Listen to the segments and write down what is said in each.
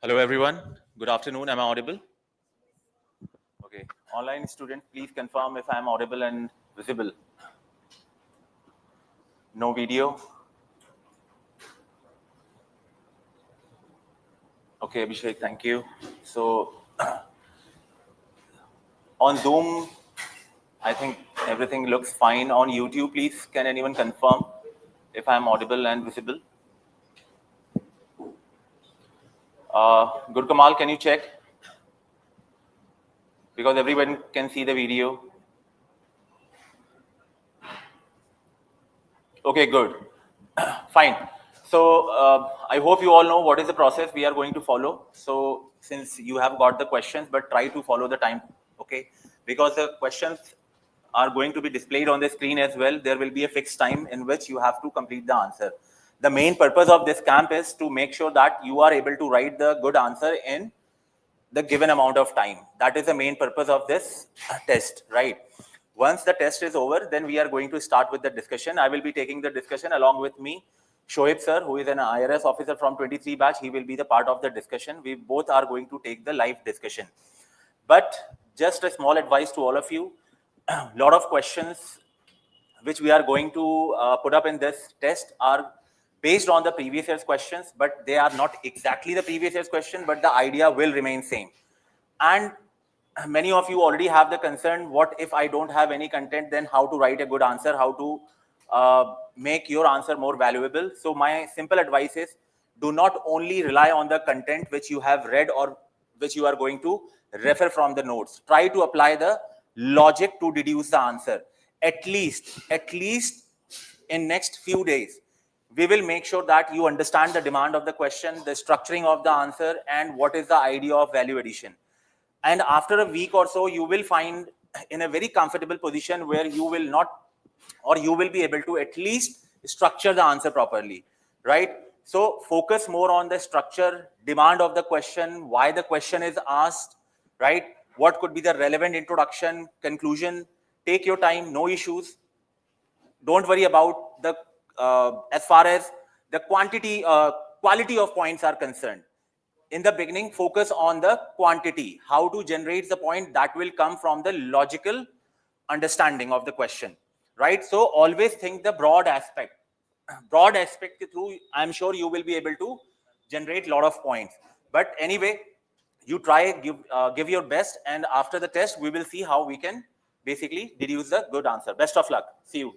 Hello everyone. Good afternoon. Am I audible? Okay. Online student, please confirm if I am audible and visible. No video. Okay, Abhishek, thank you. So on Zoom, I think everything looks fine. On YouTube, please, can anyone confirm if I am audible and visible? Gurkamal, can you check? Because everyone can see the video. Okay, good. Fine. So I hope you all know what is the process we are going to follow. So since you have got the questions, but try to follow the time, okay? Because the questions are going to be displayed on the screen as well. There will be a fixed time in which you have to complete the answer. The main purpose of this camp is to make sure that you are able to write the good answer in the given amount of time. That is the main purpose of this test, right? Once the test is over, then we are going to start with the discussion. I will be taking the discussion along with me. Shoaib sir, who is an IRS officer from 23 batch, he will be the part of the discussion. We both are going to take the live discussion. But just a small advice to all of you, a lot of questions which we are going to put up in this test are based on the previous year's questions, but they are not exactly the previous year's question, but the idea will remain same. And many of you already have the concern, what if I don't have any content, then how to write a good answer, how to make your answer more valuable. So my simple advice is, do not only rely on the content which you have read or which you are going to refer from the notes. Try to apply the logic to deduce the answer. At least in next few days, we will make sure that you understand the demand of the question, the structuring of the answer, and what is the idea of value addition. And after a week or so, you will find in a very comfortable position where you will not, or you will be able to at least structure the answer properly, right? So focus more on the structure, demand of the question, why the question is asked, right? What could be the relevant introduction, conclusion. Take your time, no issues. Don't worry about the as far as the quality of points are concerned. In the beginning, focus on the quantity, how to generate the point that will come from the logical understanding of the question, right? So always think the broad aspect through. I'm sure you will be able to generate a lot of points, but anyway, you try, give your best, and after the test we will see how we can basically deduce the good answer. Best of luck. See you.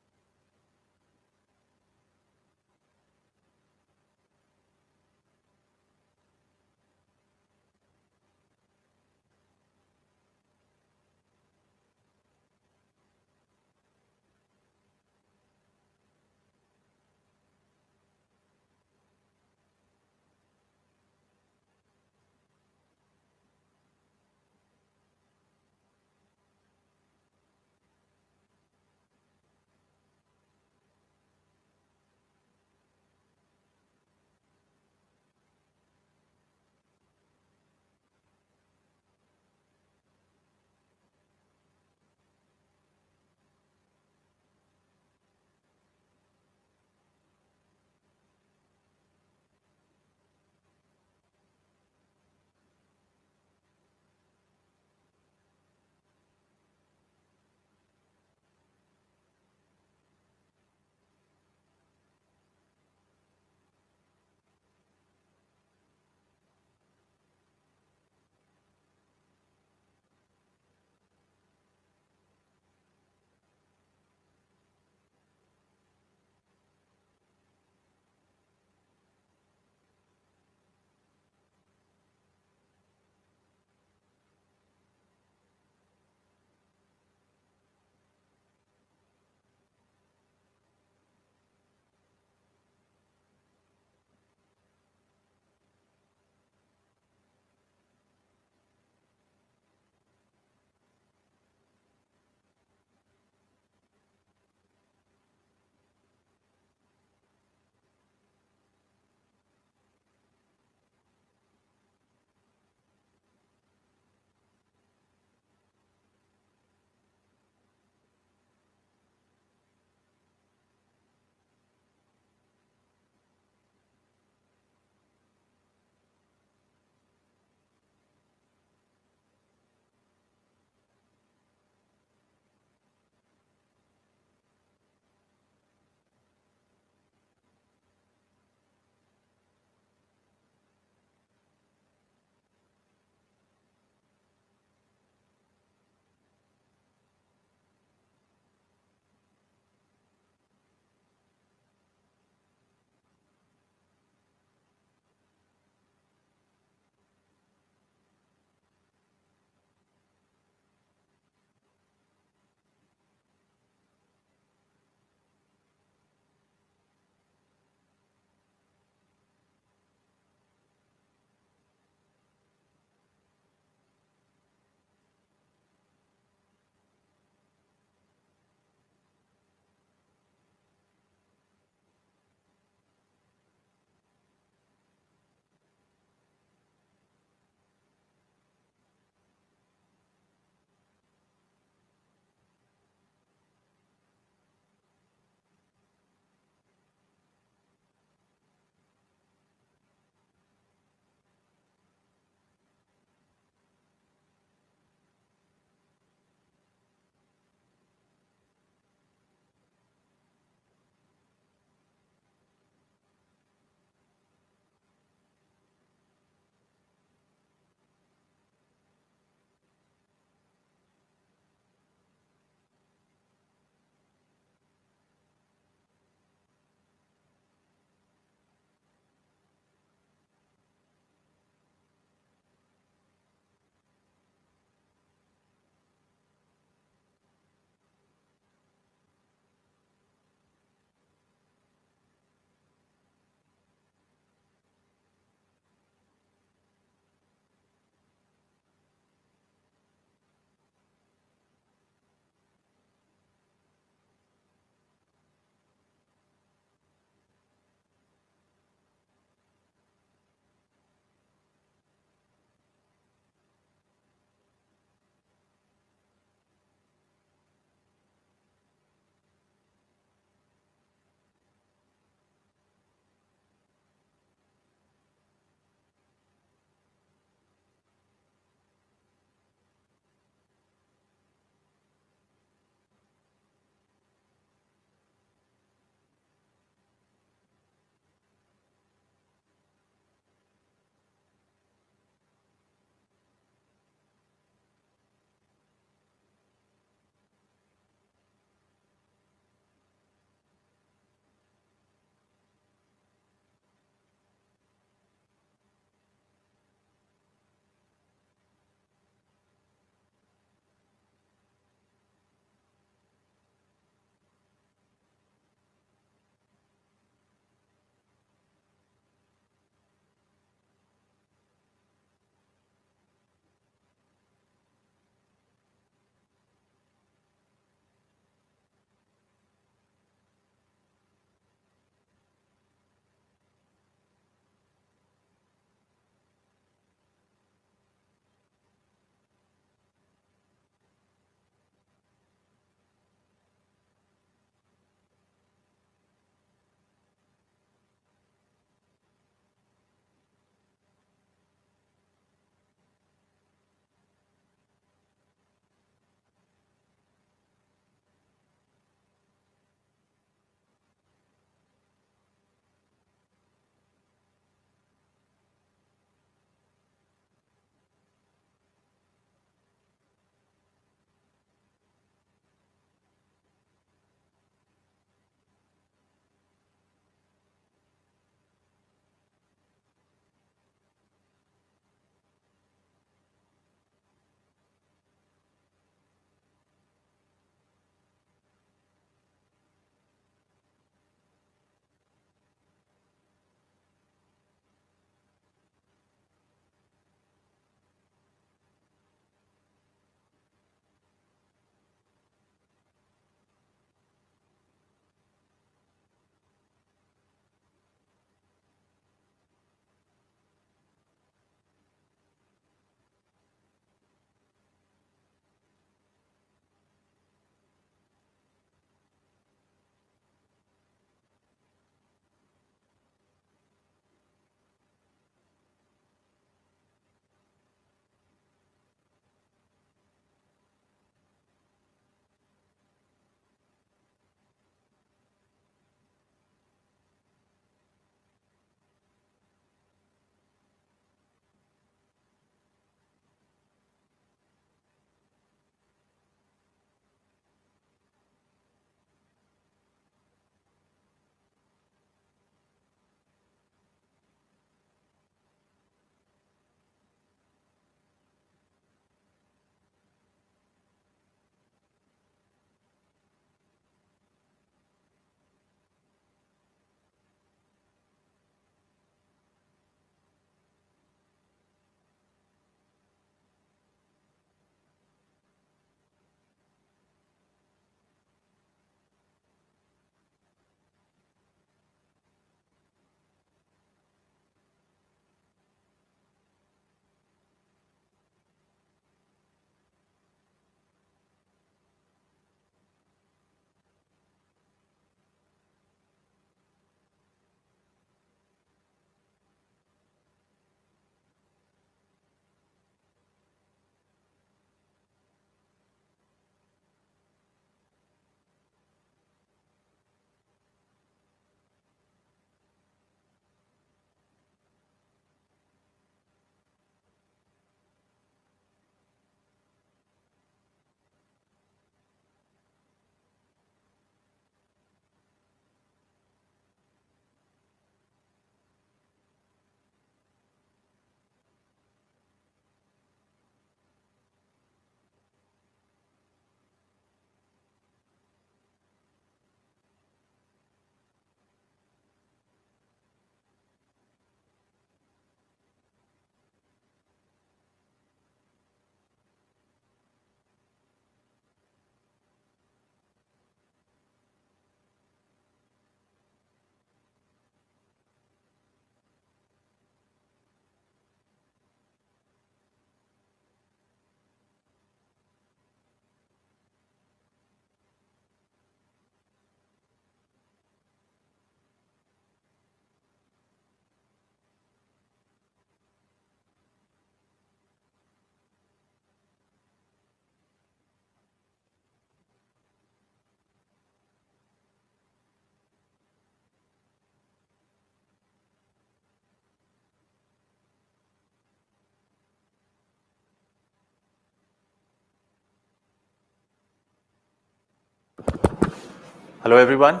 Hello everyone.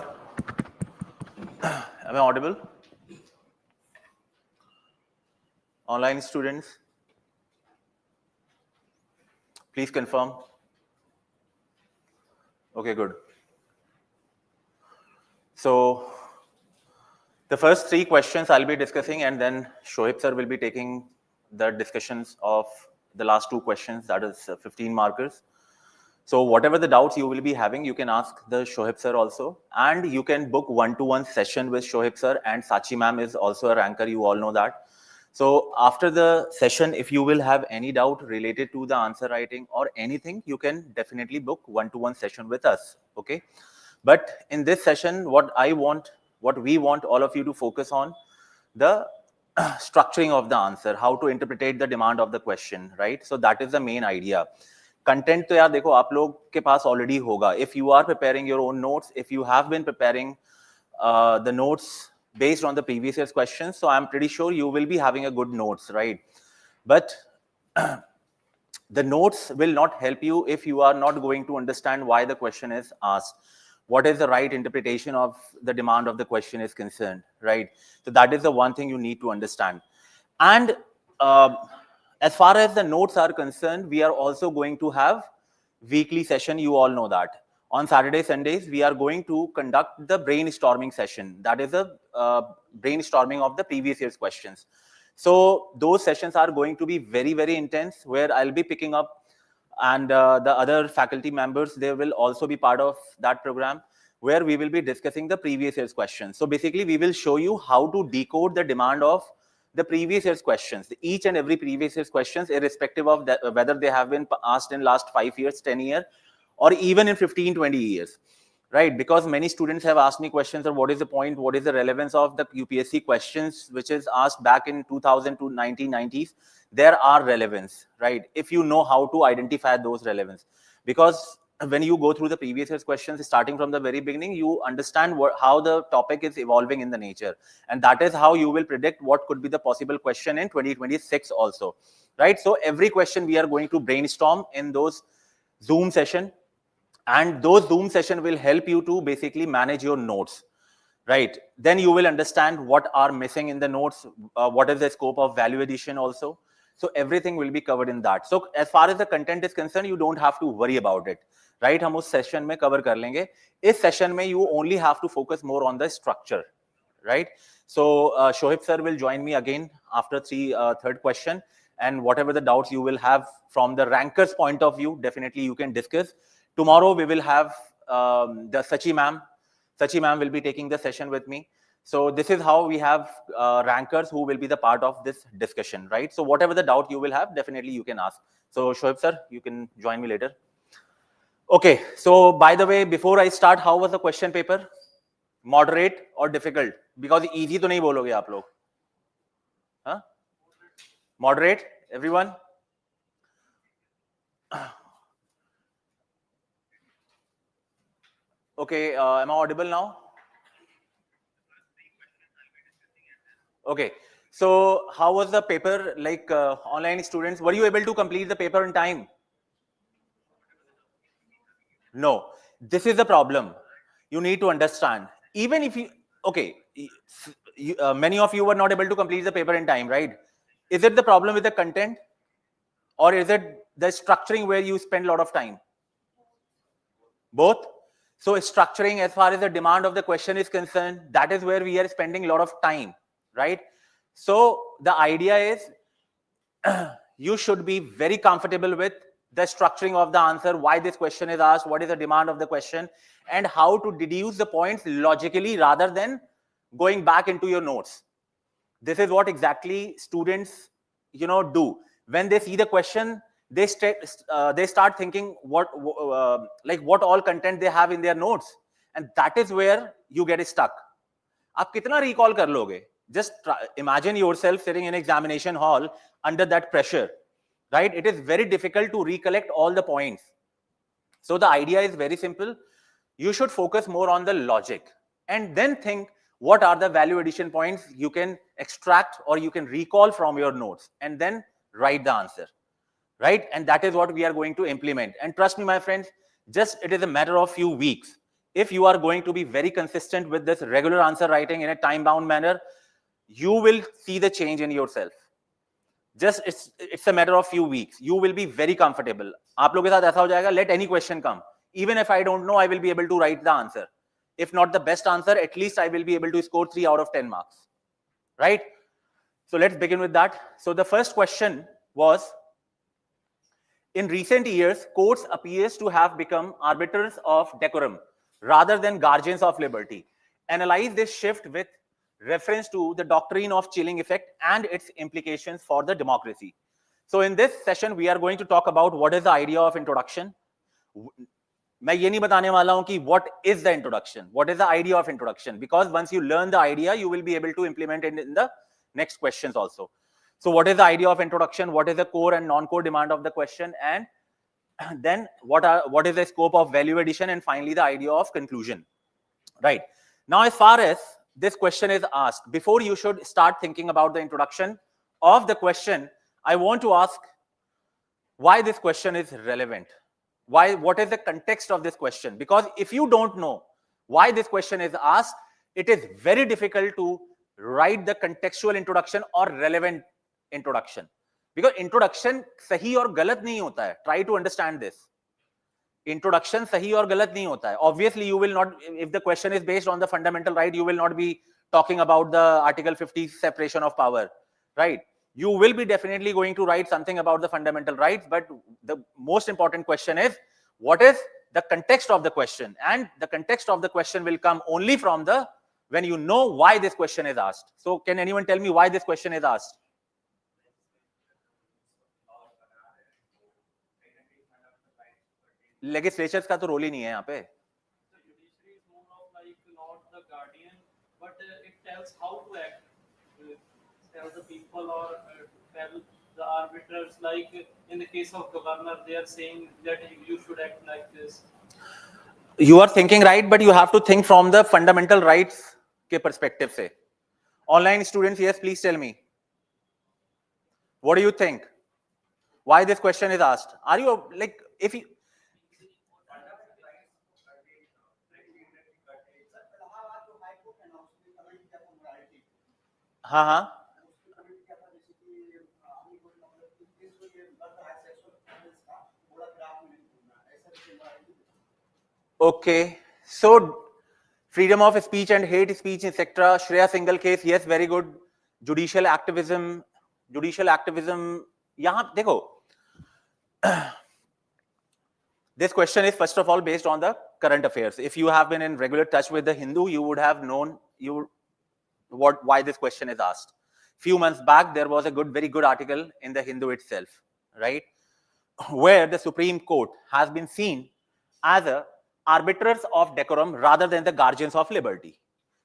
Am I audible? Online students, please confirm. Okay, good. So the first 3 questions I'll be discussing, and then Shoaib sir will be taking the discussions of the last 2 questions, that is 15 markers. So whatever the doubts you will be having, you can ask the Shoaib sir also, and you can book one-to-one session with Shoaib sir, and Sachi ma'am is also a ranker, you all know that. So after the session, if you will have any doubt related to the answer writing or anything, you can definitely book one-to-one session with us, okay? But in this session, what we want all of you to focus on, the structuring of the answer, how to interpret the demand of the question, right? So that is the main idea. Content तो यार देखो आप लोग के पास already होगा. If you are preparing your own notes, if you have been preparing the notes based on the previous year's questions, so I'm pretty sure you will be having a good notes, right? But the notes will not help you if you are not going to understand why the question is asked. What is the right interpretation of the demand of the question is concerned, right? So that is the one thing you need to understand. And as far as the notes are concerned, we are also going to have weekly session. You all know that. On Saturdays, Sundays, we are going to conduct the brainstorming session. That is a brainstorming of the previous year's questions. So those sessions are going to be very, very intense, where I'll be picking up, and the other faculty members, they will also be part of that program, where we will be discussing the previous year's questions. So basically, we will show you how to decode the demand of the previous year's questions, each and every previous year's questions, irrespective of whether they have been asked in last 5 years, 10 years, or even in 15, 20 years, right? Because many students have asked me questions of what is the point, what is the relevance of the UPSC questions, which is asked back in 2000 to 1990s. There are relevance, right? If you know how to identify those relevance. Because when you go through the previous year's questions, starting from the very beginning, you understand how the topic is evolving in the nature. And that is how you will predict what could be the possible question in 2026 also, right? So every question we are going to brainstorm in those Zoom session, and those Zoom session will help you to basically manage your notes, right? Then you will understand what are missing in the notes, what is the scope of value addition also. So everything will be covered in that. So as far as the content is concerned, you don't have to worry about it, right? हम उस session में cover कर लेंगे. इस session में you only have to focus more on the structure, right? So Shoaib sir will join me again after third question, and whatever the doubts you will have from the rankers point of view, definitely you can discuss. Tomorrow we will have the Sachi ma'am. Sachi ma'am will be taking the session with me. So this is how we have rankers who will be the part of this discussion, right? So whatever the doubt you will have, definitely you can ask. So Shoaib sir, you can join me later. Okay, so by the way, before I start, how was the question paper? Moderate or difficult? Because easy to nahi bologe aap log. Huh? Moderate, everyone? Okay, am I audible now? Okay, so how was the paper, like online students? Were you able to complete the paper in time? No, this is the problem. You need to understand. Even if you, okay, many of you were not able to complete the paper in time, right? Is it the problem with the content? Or is it the structuring where you spend a lot of time? Both. So structuring, as far as the demand of the question is concerned, that is where we are spending a lot of time, right? So the idea is you should be very comfortable with the structuring of the answer, why this question is asked, what is the demand of the question, and how to deduce the points logically rather than going back into your notes. This is what exactly students, do. When they see the question, they start thinking what all content they have in their notes, and that is where you get stuck. आप कितना recall कर लोगे? Just imagine yourself sitting in examination hall under that pressure, right? It is very difficult to recollect all the points. So the idea is very simple. You should focus more on the logic and then think what are the value addition points you can extract or you can recall from your notes, and then write the answer, right? And that is what we are going to implement. And trust me, my friends, it is a matter of few weeks. if you are going to be very consistent with this regular answer writing in a time-bound manner, you will see the change in yourself. Just it's a matter of few weeks. You will be very comfortable. आप लोगों के साथ ऐसा हो जाएगा, let any question come. Even if I don't know, I will be able to write the answer. If not the best answer, at least I will be able to score 3 out of 10 marks. Right? So let's begin with that. So the first question was, in recent years, courts appears to have become arbiters of decorum rather than guardians of liberty. Analyze this shift with reference to the doctrine of chilling effect and its implications for the democracy. So in this session, we are going to talk about what is the idea of introduction. मैं ये नहीं बताने वाला हूं कि what is the introduction, what is the idea of introduction, because once you learn the idea, you will be able to implement it in the next questions also. So what is the idea of introduction, what is the core and non-core demand of the question, and then what is the scope of value addition, and finally the idea of conclusion. Right. Now, as far as this question is asked, before you should start thinking about the introduction of the question, I want to ask why this question is relevant. What is the context of this question? Because if you don't know why this question is asked, it is very difficult to write the contextual introduction or relevant introduction. Because introduction sahi aur galat nahi hota hai. Try to understand this. Introduction sahi aur galat nahi hota hai. Obviously, you will not, if the question is based on the fundamental right, you will not be talking about the Article 50 separation of power, right? You will be definitely going to write something about the fundamental rights, but the most important question is, what is the context of the question? And the context of the question will come only from when you know why this question is asked. So can anyone tell me why this question is asked? Legislatures का तो role ही नहीं है यहाँ पे. Judiciary is more of like not the guardian, but it tells how to act. Tell the people or tell the arbiters, like in the case of governor, they are saying that you should act like this. You are thinking right, but you have to think from the fundamental rights के perspective से. Online students, yes, please tell me. What do you think? Why this question is asked? Are you like, if you... हाँ. Okay, so freedom of speech and hate speech, etc. Shreya single case, yes, very good. Judicial activism. यहाँ देखो. This question is first of all based on the current affairs. If you have been in regular touch with the Hindu, you would have known why this question is asked. Few months back, there was a very good article in the Hindu itself, right, where the Supreme Court has been seen as a arbiters of decorum rather than the guardians of liberty.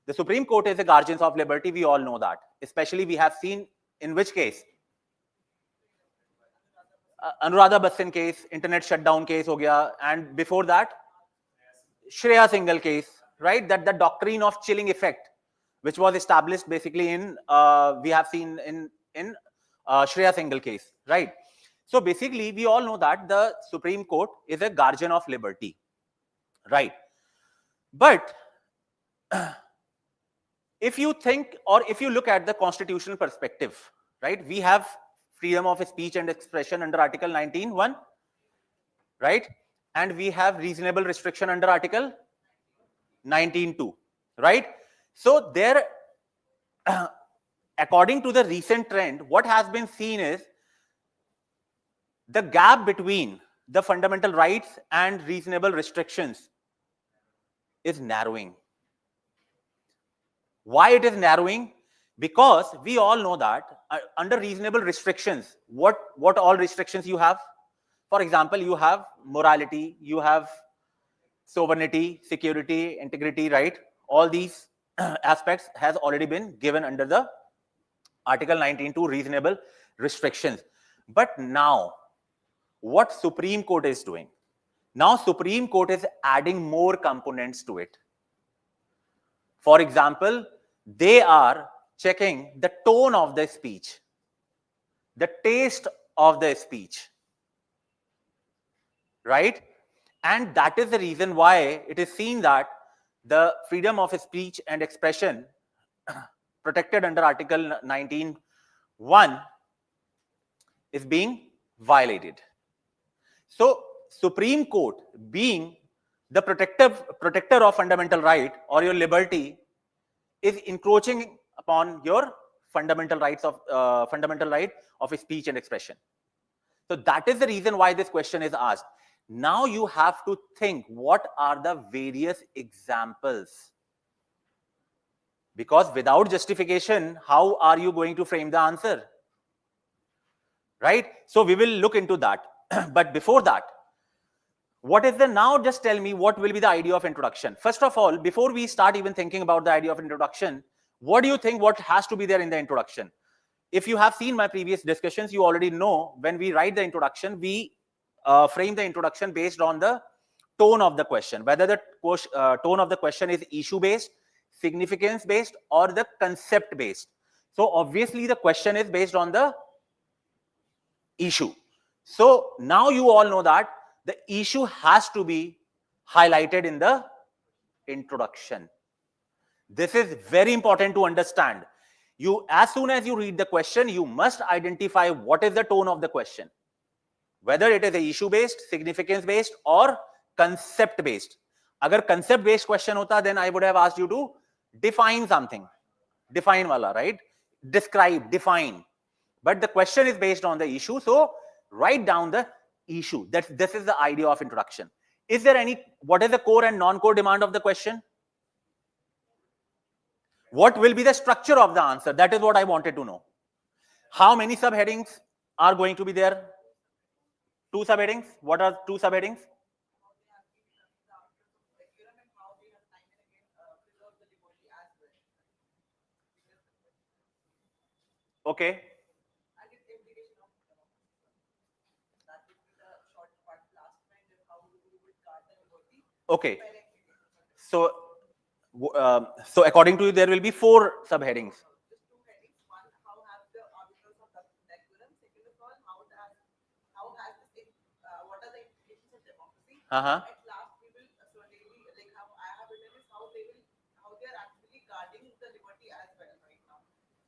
The Supreme Court is the guardians of liberty. We all know that. Especially we have seen in which case? Anuradha Bachchan case, internet shutdown case ho gaya, and before that, Shreya single case, right? That the doctrine of chilling effect, which was established basically in, we have seen in Shreya single case, right? So basically, we all know that the Supreme Court is a guardian of liberty, right? But if you think, or if you look at the constitutional perspective, right, we have freedom of speech and expression under Article 19(1), right? And we have reasonable restriction under Article 19(2), right? So there, according to the recent trend, what has been seen is the gap between the fundamental rights and reasonable restrictions is narrowing. Why it is narrowing? Because we all know that under reasonable restrictions, what all restrictions you have? For example, you have morality, you have sovereignty, security, integrity, right? All these aspects has already been given under the Article 19(2) reasonable restrictions. But now, what Supreme Court is doing? Now Supreme Court is adding more components to it. For example, they are checking the tone of the speech, the taste of the speech, right? And that is the reason why it is seen that the freedom of speech and expression protected under Article 19(1) is being violated. So, Supreme Court, being the protector of fundamental right or your liberty, is encroaching upon your fundamental right of speech and expression. So that is the reason why this question is asked. Now you have to think, what are the various examples? Because without justification, how are you going to frame the answer? Right? So we will look into that. But before that, what is the, now just tell me what will be the idea of introduction. First of all, before we start even thinking about the idea of introduction, what do you think what has to be there in the introduction? If you have seen my previous discussions, you already know when we write the introduction, we frame the introduction based on the tone of the question, whether the tone of the question is issue based, significance based, or the concept based. So obviously the question is based on the issue. So now you all know that the issue has to be highlighted in the introduction. This is very important to understand. You, as soon as you read the question, you must identify what is the tone of the question, whether it is a issue based, significance based, or concept based. Agar concept based question hota, then I would have asked you to define something. Define wala, right? Describe, define. But the question is based on the issue, so write down the issue. This is the idea of introduction. Is there any, what is the core and non-core demand of the question? What will be the structure of the answer? That is what I wanted to know. How many subheadings are going to be there? 2 subheadings. What are 2 subheadings? Okay. Okay. So, so according to you, there will be 4 subheadings. Uh-huh.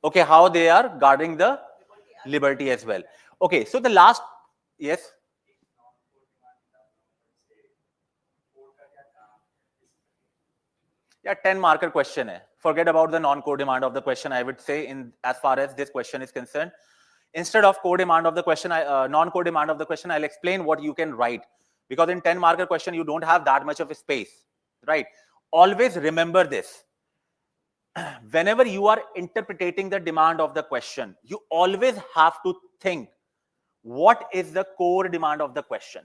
Okay, how they are guarding the liberty as well. Okay, so the last, yes. Yeah, 10 marker question hai. Forget about the non-core demand of the question, I would say, in as far as this question is concerned. Instead of core demand of the question, non-core demand of the question, I'll explain what you can write. Because in 10 marker question, you don't have that much of a space, right? Always remember this. Whenever you are interpreting the demand of the question, you always have to think, what is the core demand of the question?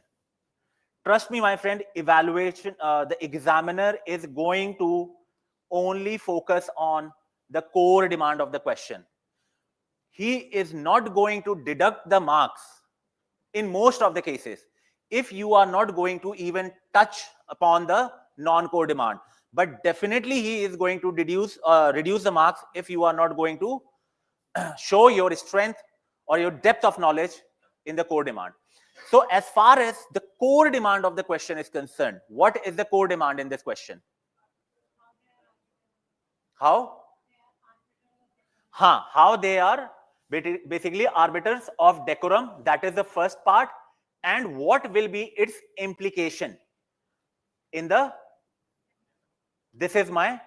Trust me, my friend, evaluation, the examiner is going to only focus on the core demand of the question. He is not going to deduct the marks in most of the cases if you are not going to even touch upon the non-core demand. But definitely he is going to reduce the marks if you are not going to show your strength or your depth of knowledge in the core demand. So as far as the core demand of the question is concerned, what is the core demand in this question? How? How they are basically arbiters of decorum. That is the first part. And what will be its implication in the, this is my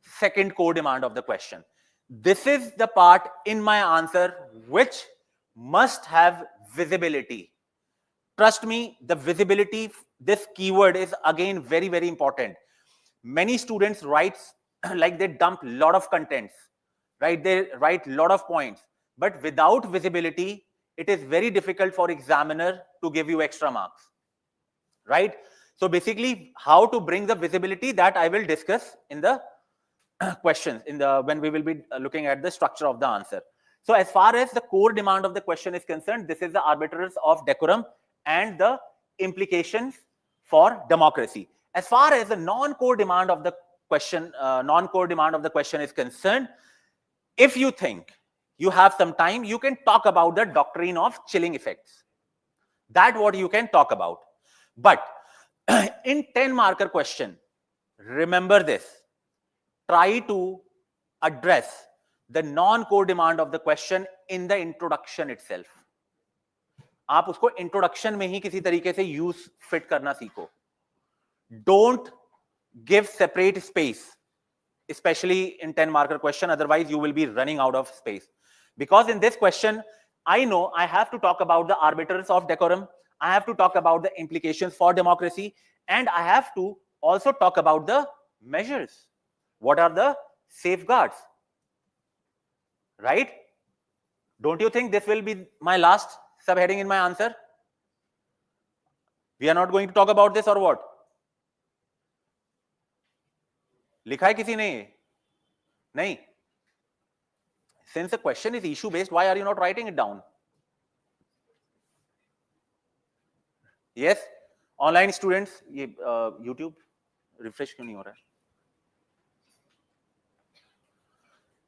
second core demand of the question. This is the part in my answer which must have visibility. Trust me, the visibility, this keyword is again very, very important. Many students write like they dump a lot of contents, right? They write a lot of points, but without visibility, it is very difficult for examiner to give you extra marks, right? So basically, how to bring the visibility, that I will discuss in the questions when we will be looking at the structure of the answer. So as far as the core demand of the question is concerned, this is the arbiters of decorum and the implications for democracy. As far as the non-core demand of the question, is concerned, if you think you have some time, you can talk about the doctrine of chilling effects. That what you can talk about. But in 10 marker question, remember this. Try to address the non-core demand of the question in the introduction itself. आप उसको introduction में ही किसी तरीके से use fit करना सीखो. Don't give separate space, especially in 10 marker question, otherwise you will be running out of space. Because in this question, I know I have to talk about the arbiters of decorum, I have to talk about the implications for democracy, and I have to also talk about the measures. What are the safeguards? Right? Don't you think this will be my last subheading in my answer? We are not going to talk about this or what? लिखा है किसी ने? नहीं. Since the question is issue based, why are you not writing it down? Yes, online students, ये YouTube refresh क्यों नहीं हो रहा है?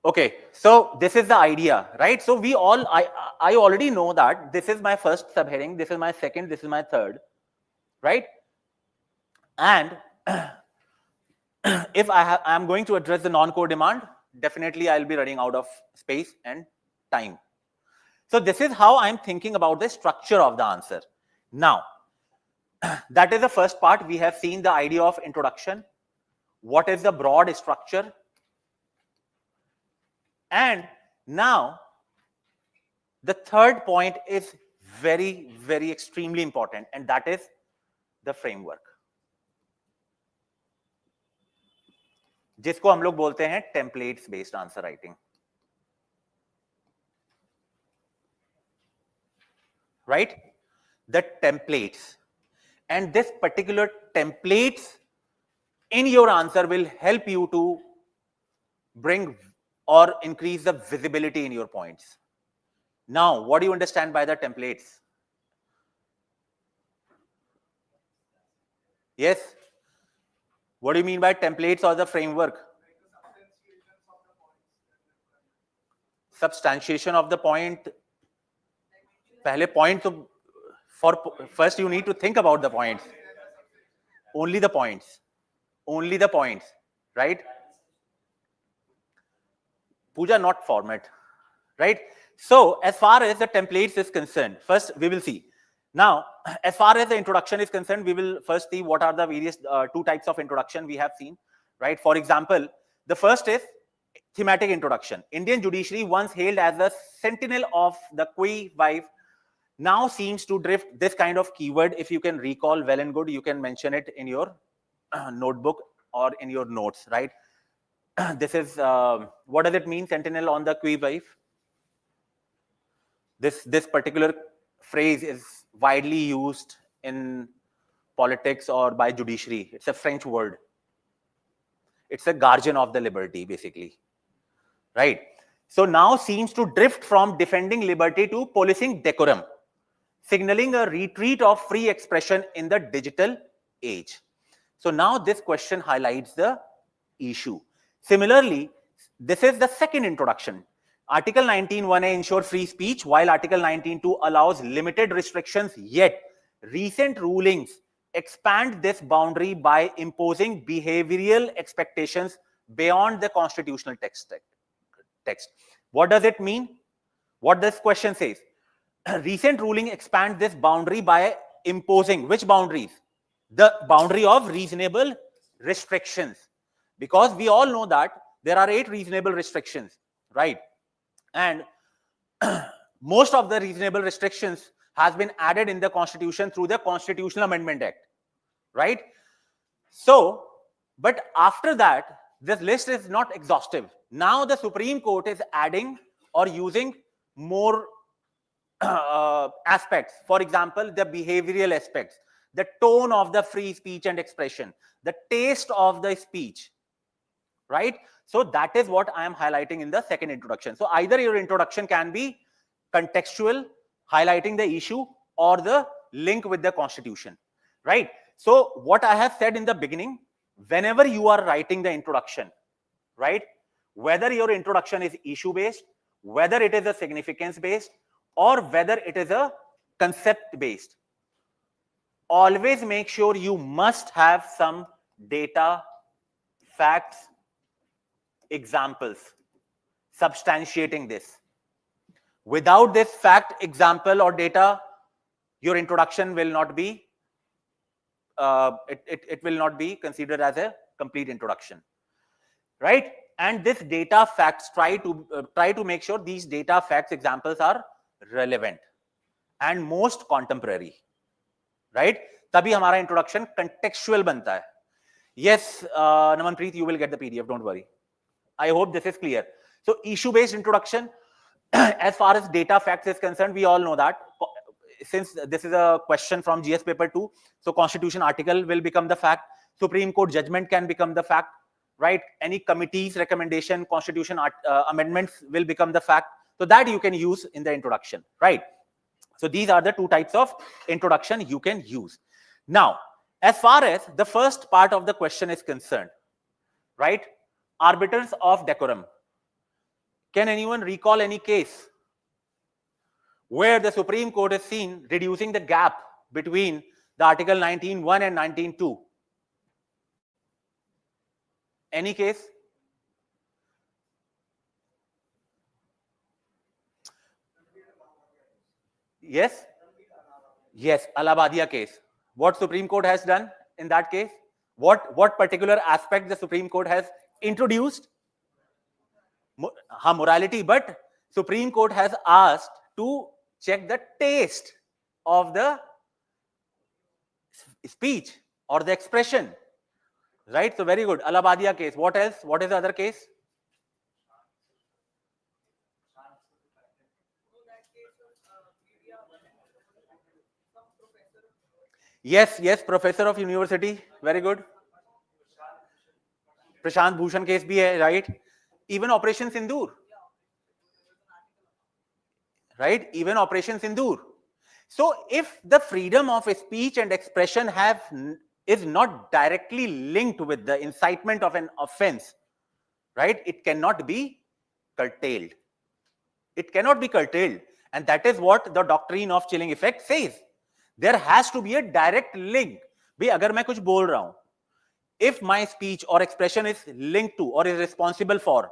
Okay, so this is the idea, right? So we all, I already know that this is my first subheading, this is my second, this is my third, right? And if I'm going to address the non-core demand, definitely I'll be running out of space and time. So this is how I'm thinking about the structure of the answer. Now, that is the first part. We have seen the idea of introduction. What is the broad structure? And now, the third point is very, very extremely important, and that is the framework. जिसको हम लोग बोलते हैं templates based answer writing. Right? The templates. And this particular templates in your answer will help you to bring or increase the visibility in your points. Now, what do you understand by the templates? Yes? What do you mean by templates or the framework? Substantiation of the point. पहले point तो first you need to think about the points. Only the points. Only the points. Right? Pooja, not format. Right? So, as far as the templates is concerned, first we will see. Now, as far as the introduction is concerned, we will first see what are the various two types of introduction we have seen. Right? For example, the first is thematic introduction. Indian judiciary, once hailed as the sentinel of the qui vive, now seems to drift this kind of keyword. If you can recall, well and good, you can mention it in your notebook or in your notes, right? This is, what does it mean, sentinel on the qui vive? This particular phrase is widely used in politics or by judiciary. It's a French word. It's a guardian of the liberty, basically, right? So now seems to drift from defending liberty to policing decorum, signaling a retreat of free expression in the digital age. So now this question highlights the issue. Similarly, this is the second introduction. Article 19(1)(a) ensures free speech, while Article 19(2) allows limited restrictions, yet recent rulings expand this boundary by imposing behavioral expectations beyond the constitutional text. What does it mean? What this question says? Recent ruling expands this boundary by imposing which boundaries? The boundary of reasonable restrictions. Because we all know that there are 8 reasonable restrictions, right? And most of the reasonable restrictions has been added in the Constitution through the Constitutional Amendment Act, right? So, but after that, this list is not exhaustive. Now the Supreme Court is adding or using more aspects. For example, the behavioral aspects, the tone of the free speech and expression, the taste of the speech, right? So that is what I am highlighting in the second introduction. So either your introduction can be contextual, highlighting the issue, or the link with the Constitution, right? So what I have said in the beginning, whenever you are writing the introduction, right, whether your introduction is issue based, whether it is a significance based, or whether it is a concept based, always make sure you must have some data facts, examples, substantiating this. Without this fact, example, or data, your introduction will not be, it will not be considered as a complete introduction, right? And this data facts, try to make sure these data facts, examples are relevant and most contemporary, right? तभी हमारा introduction contextual बनता है. Yes, Namanpreet, you will get the PDF, don't worry. I hope this is clear. So issue based introduction, as far as data facts is concerned, we all know that since this is a question from GS paper 2, so constitution article will become the fact, Supreme Court judgment can become the fact, right? Any committee's recommendation, constitution amendments will become the fact. So that you can use in the introduction, right? So these are the two types of introduction you can use. Now, as far as the first part of the question is concerned, right? Arbiters of decorum. Can anyone recall any case where the Supreme Court is seen reducing the gap between the Article 19.1 and 19.2? Any case? Yes? Yes, Allahabadiya case. What Supreme Court has done in that case? What particular aspect the Supreme Court has introduced? Morality, but Supreme Court has asked to check the taste of the speech or the expression, right? So very good. Allahabadiya case. What else? What is the other case? Yes, professor of university. Very good. Prashant Bhushan case bhi hai, right? Even Operation Sindoor. Right? Even Operation Sindoor. So if the freedom of speech and expression is not directly linked with the incitement of an offense, right? It cannot be curtailed. It cannot be curtailed. And that is what the doctrine of chilling effect says. There has to be a direct link. Bhai, agar main kuch bol raha hu, if my speech or expression is linked to or is responsible for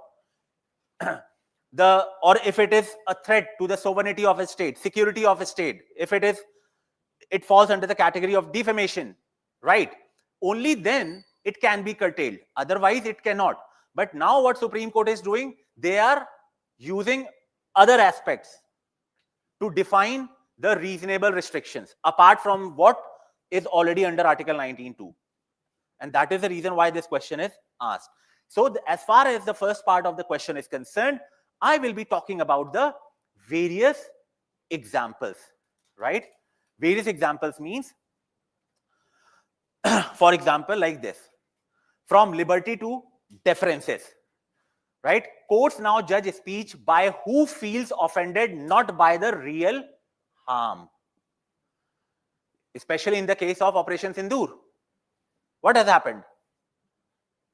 or if it is a threat to the sovereignty of a state, security of a state, if it falls under the category of defamation, right? Only then it can be curtailed. Otherwise, it cannot. But now what Supreme Court is doing, they are using other aspects to define the reasonable restrictions apart from what is already under Article 19.2. And that is the reason why this question is asked. So as far as the first part of the question is concerned, I will be talking about the various examples, right? Various examples means, for example, like this, from liberty to deferences, right? Courts now judge speech by who feels offended, not by the real harm. Especially in the case of Operation Sindoor. What has happened?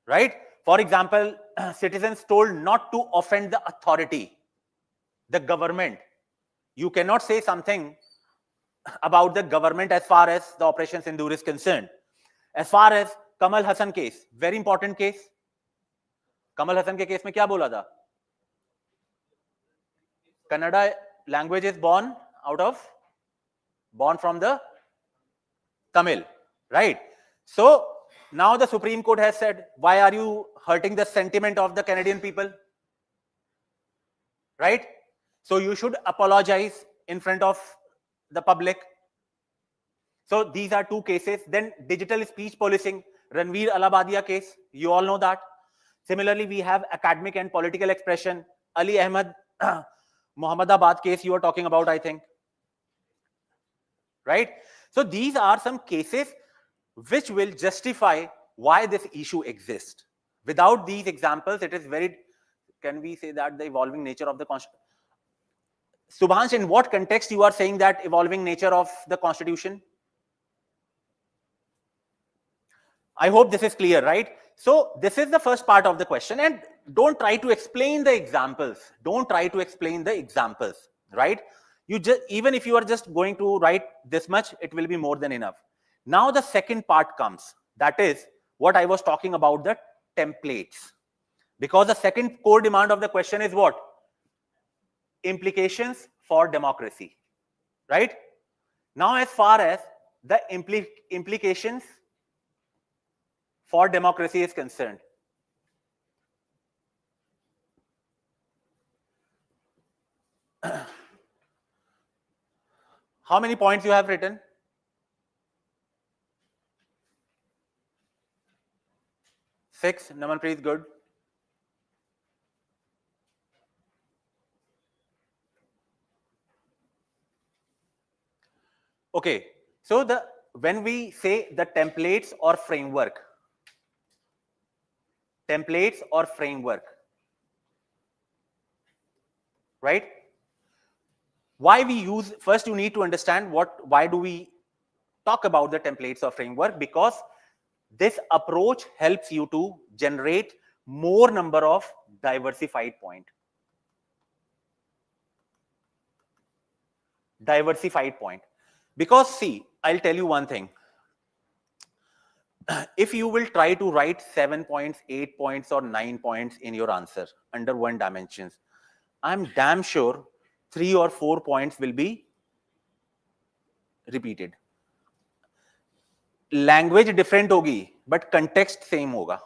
Right? For example, citizens told not to offend the authority, the government. You cannot say something about the government as far as the Operation Sindoor is concerned. As far as Kamal Hassan case, very important case. Kamal Hassan ke case mein kya bola tha? Kannada language is born from the Tamil, right? So now the Supreme Court has said, why are you hurting the sentiment of the Canadian people? Right? So you should apologize in front of the public. So these are two cases. Then digital speech policing, Ranveer Allahabadiya case, you all know that. Similarly, we have academic and political expression, Ali Ahmed Mohammadabad case you are talking about, I think. Right? So these are some cases which will justify why this issue exists. Without these examples, it is very, can we say that the evolving nature of the Constitution? Subhansh, in what context you are saying that evolving nature of the Constitution? I hope this is clear, right? So this is the first part of the question, and don't try to explain the examples. Don't try to explain the examples, right? You just, even if you are just going to write this much, it will be more than enough. Now the second part comes. That is what I was talking about, the templates, because the second core demand of the question is what? Implications for democracy, right? Now, as far as the implications for democracy is concerned, how many points you have written? 6. Namanpreet, good. Okay, so when we say the templates or framework, right? Why we use, first you need to understand why do we talk about the templates or framework? Because this approach helps you to generate more number of diversified point. Because see, I'll tell you one thing. If you will try to write 7 points, 8 points, or 9 points in your answer under one dimensions, I'm damn sure 3 or 4 points will be repeated. Language different hogi, but context same hoga,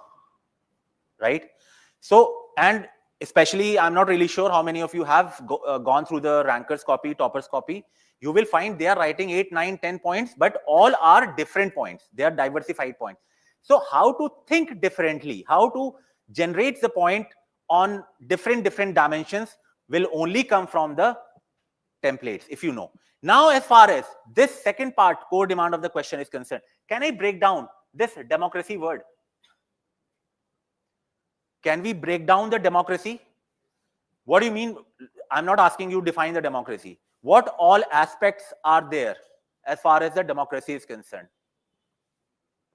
right? So, and especially, I'm not really sure how many of you have gone through the rankers copy, toppers copy. You will find they are writing 8, 9, 10 points, but all are different points. They are diversified points. So how to think differently, how to generate the point on different dimensions will only come from the templates, if you know. Now, as far as this second part, core demand of the question is concerned, can I break down this democracy word? Can we break down the democracy? What do you mean? I'm not asking you define the democracy. What all aspects are there as far as the democracy is concerned?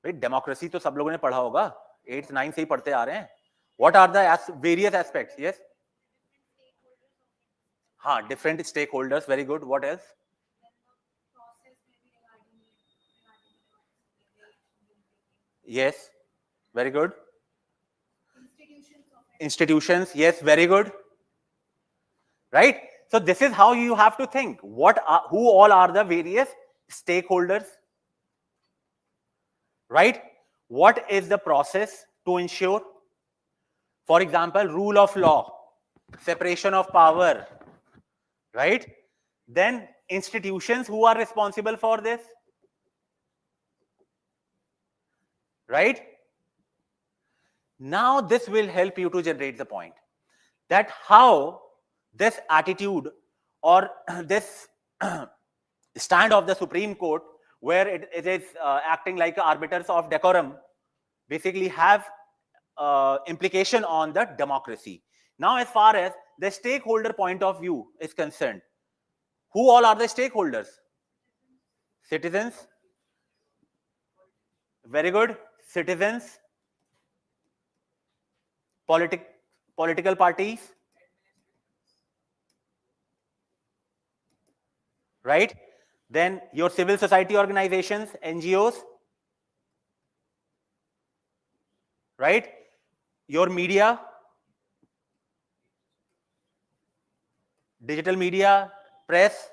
Right? Democracy तो सब लोगों ने पढ़ा होगा, 8th 9th से ही पढ़ते आ रहे हैं. What are the various aspects? Yes. हाँ, different stakeholders. Very good. What else? Yes. Very good. Institutions. Yes. Very good. Right. So this is how you have to think. Who all are the various stakeholders? Right? What is the process to ensure? For example, rule of law, separation of power, right? Then institutions who are responsible for this, right? Now this will help you to generate the point that how this attitude or this stand of the Supreme Court, where it is acting like arbiters of decorum, basically have implication on the democracy. Now, as far as the stakeholder point of view is concerned, who all are the stakeholders? Citizens. Very good. Citizens. Political parties. Right? Then your civil society organizations, NGOs. Right? Your media, digital media, press,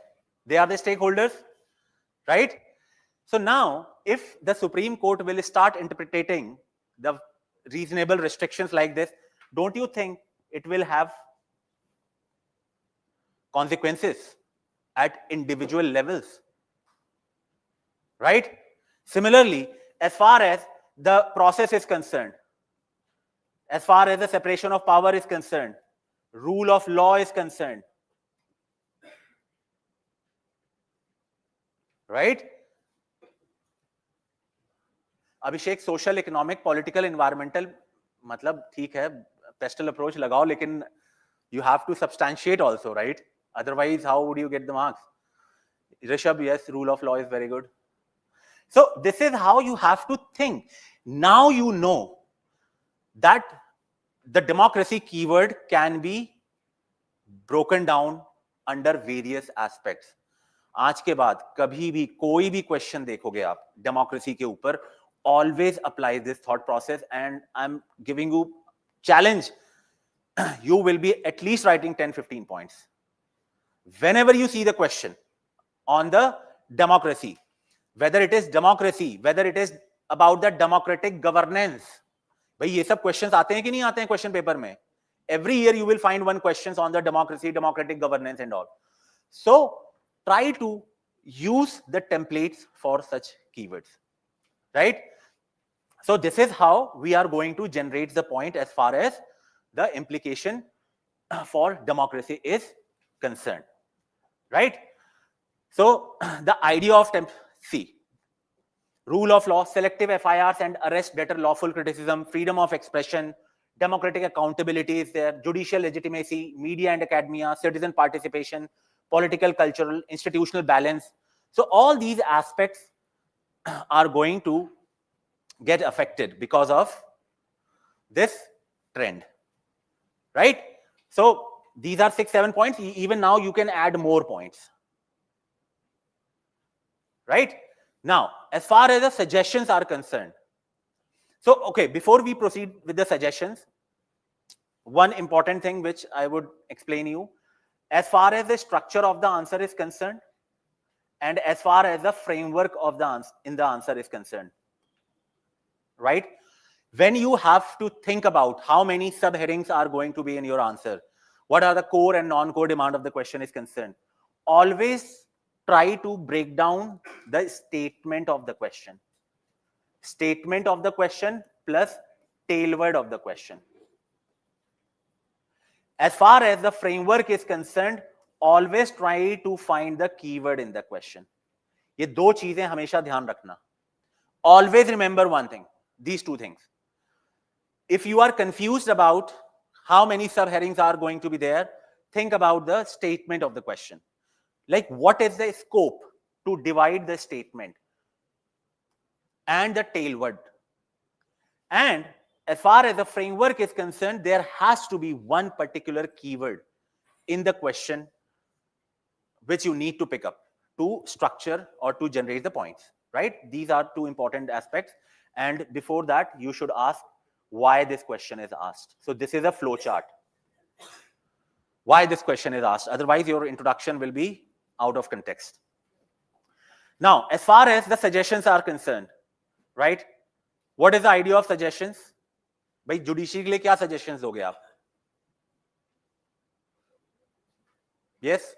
they are the stakeholders, right? So now, if the Supreme Court will start interpreting the reasonable restrictions like this, don't you think it will have consequences at individual levels, right? Similarly, as far as the process is concerned, as far as the separation of power is concerned, rule of law is concerned, right? Abhishek, social economic political environmental, मतलब ठीक है, pastel approach लगाओ, लेकिन you have to substantiate also, right? Otherwise, how would you get the marks? Rishabh, yes, rule of law is very good. So this is how you have to think. Now you know that the democracy keyword can be broken down under various aspects. आज के बाद कभी भी कोई भी question देखोगे आप democracy के ऊपर, always apply this thought process, and I'm giving you challenge. You will be at least writing 10-15 points whenever you see the question on the democracy, whether it is democracy, whether it is about the democratic governance. भाई ये सब questions आते हैं कि नहीं आते हैं question paper में? Every year you will find one questions on the democracy, democratic governance and all. So try to use the templates for such keywords, right? So this is how we are going to generate the point as far as the implication for democracy is concerned, right? So the idea of see, rule of law, selective FIRs and arrest better lawful criticism, freedom of expression, democratic accountability is there, judicial legitimacy, media and academia, citizen participation, political, cultural, institutional balance. So all these aspects are going to get affected because of this trend, right? So these are 6-7 points. Even now you can add more points, right? Now, as far as the suggestions are concerned, so okay, before we proceed with the suggestions, one important thing which I would explain you, as far as the structure of the answer is concerned, and as far as the framework of the answer is concerned, right? When you have to think about how many subheadings are going to be in your answer, what are the core and non-core demand of the question is concerned, always try to break down the statement of the question. Statement of the question plus tailword of the question. As far as the framework is concerned, always try to find the keyword in the question. ये दो चीजें हमेशा ध्यान रखना. Always remember one thing, these two things. If you are confused about how many subheadings are going to be there, think about the statement of the question. Like, what is the scope to divide the statement and the tailword? And as far as the framework is concerned, there has to be one particular keyword in the question which you need to pick up to structure or to generate the points, right? These are two important aspects. And before that, you should ask why this question is asked. So this is a flow chart. Why this question is asked. Otherwise, your introduction will be out of context. Now, as far as the suggestions are concerned, right? What is the idea of suggestions? भाई judiciary के लिए क्या suggestions दोगे आप? Yes?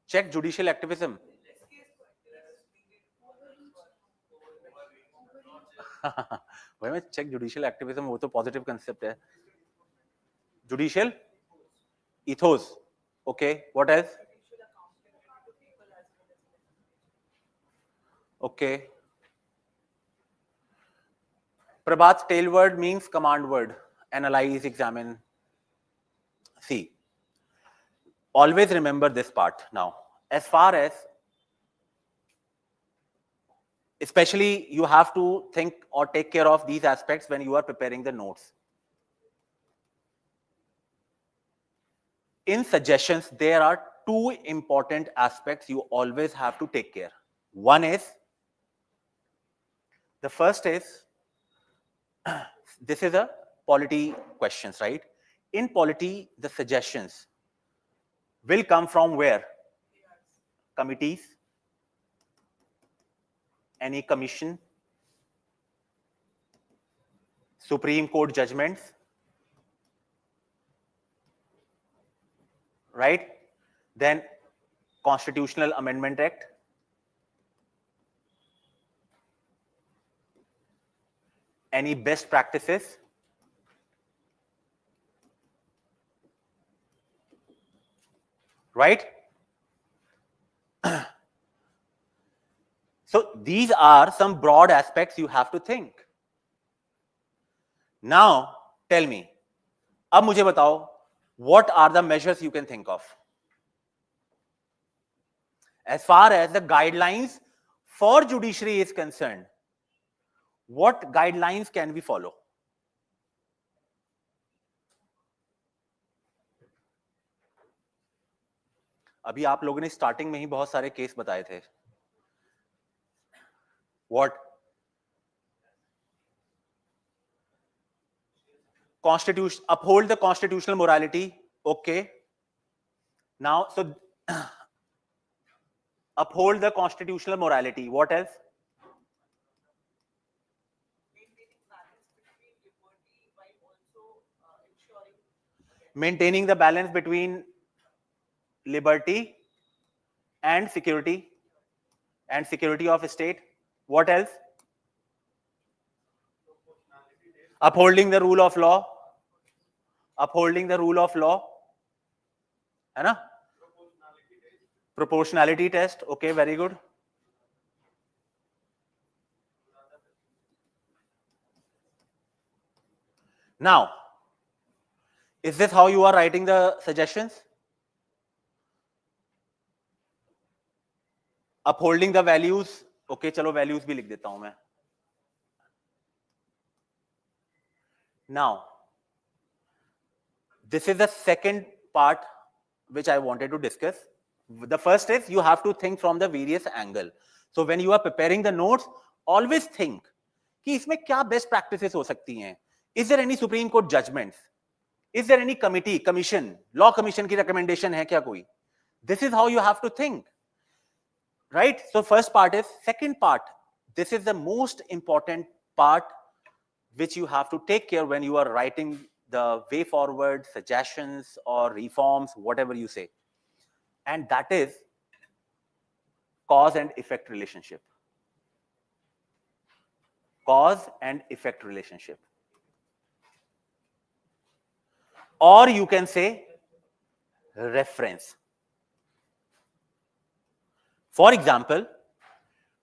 Check judicial activism. भाई मैं check judicial activism, वो तो positive concept है. Judicial ethos. Okay, what else? Okay. Prabhat's tailword means command word. Analyze, examine. See. Always remember this part now. As far as, especially you have to think or take care of these aspects when you are preparing the notes. In suggestions, there are two important aspects you always have to take care. One is, the first is, this is a polity questions, right? In polity, the suggestions will come from where? Committees, any commission, Supreme Court judgments, right? Then Constitutional Amendment Act, any best practices, right? So these are some broad aspects you have to think. Now tell me, अब मुझे बताओ, what are the measures you can think of? As far as the guidelines for judiciary is concerned, what guidelines can we follow? अभी आप लोगों ने starting में ही बहुत सारे केस बताए थे. What? Constitution, uphold the constitutional morality. Okay. Now, so uphold the constitutional morality. What else? Maintaining the balance between liberty and security of state. What else? Upholding the rule of law. Upholding the rule of law. है ना? Proportionality test. Okay, very good. Now, is this how you are writing the suggestions? Upholding the values. Okay, चलो values भी लिख देता हूं मैं. Now, this is the second part which I wanted to discuss. The first is you have to think from the various angle. So when you are preparing the notes, always think कि इसमें क्या best practices हो सकती हैं. Is there any Supreme Court judgments? Is there any committee, commission, law commission की recommendation है क्या कोई? This is how you have to think. Right? So first part is, second part, this is the most important part which you have to take care when you are writing the way forward, suggestions or reforms, whatever you say. And that is cause and effect relationship. Cause and effect relationship. Or you can say reference. For example,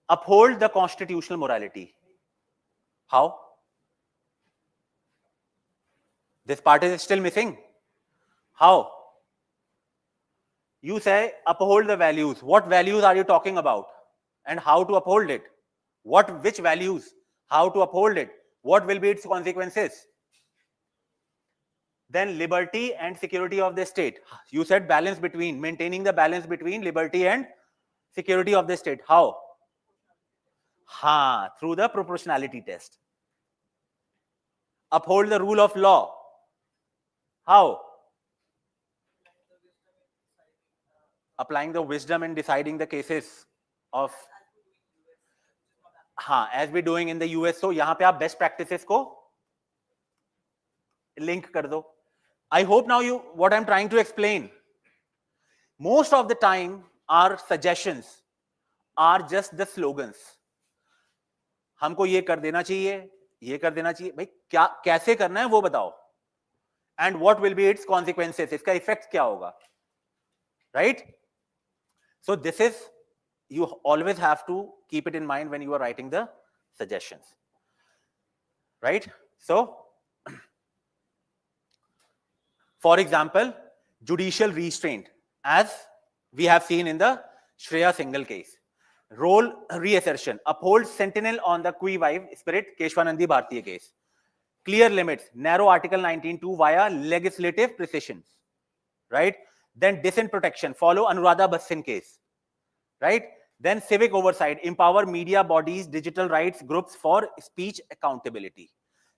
uphold the constitutional morality. How? This part is still missing. How? You say uphold the values. What values are you talking about? And how to uphold it? Which values? How to uphold it? What will be its consequences? Then liberty and security of the state. You said balance between, maintaining the balance between liberty and security of the state. How? Through the proportionality test. Uphold the rule of law. How? Applying the wisdom in deciding the cases of, as we're doing in the US. So यहाँ पे आप best practices को link कर दो. I hope now what I'm trying to explain. Most of the time, our suggestions are just the slogans. हमको ये कर देना चाहिए, ये कर देना चाहिए. भाई क्या कैसे करना है वो बताओ. And what will be its consequences? इसका effect क्या होगा? Right? So this is, you always have to keep it in mind when you are writing the suggestions. Right? So, for example, judicial restraint, as we have seen in the Shreya Singhal case. Role reassertion, uphold sentinel on the qui vive spirit, Keshwanandi Bhartiya case. Clear limits, narrow Article 19(2) via legislative precision. Right? Then dissent protection, follow Anuradha Bhasin case. Right? Then civic oversight, empower media bodies, digital rights groups for speech accountability.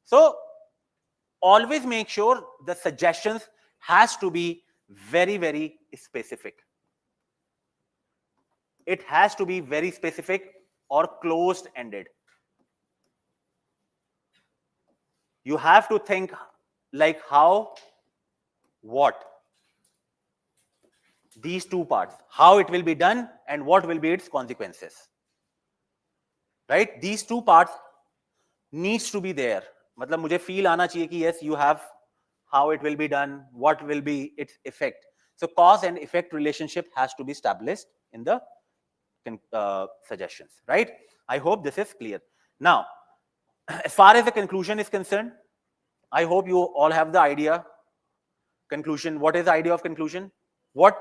So always make sure the suggestions has to be very, very specific. It has to be very specific or closed-ended. You have to think like how, what. These two parts, how it will be done and what will be its consequences. Right? These two parts needs to be there. मतलब मुझे feel आना चाहिए कि yes, you have how it will be done, what will be its effect. So cause and effect relationship has to be established in the suggestions. Right? I hope this is clear. Now, as far as the conclusion is concerned, I hope you all have the idea. Conclusion. What is the idea of conclusion? What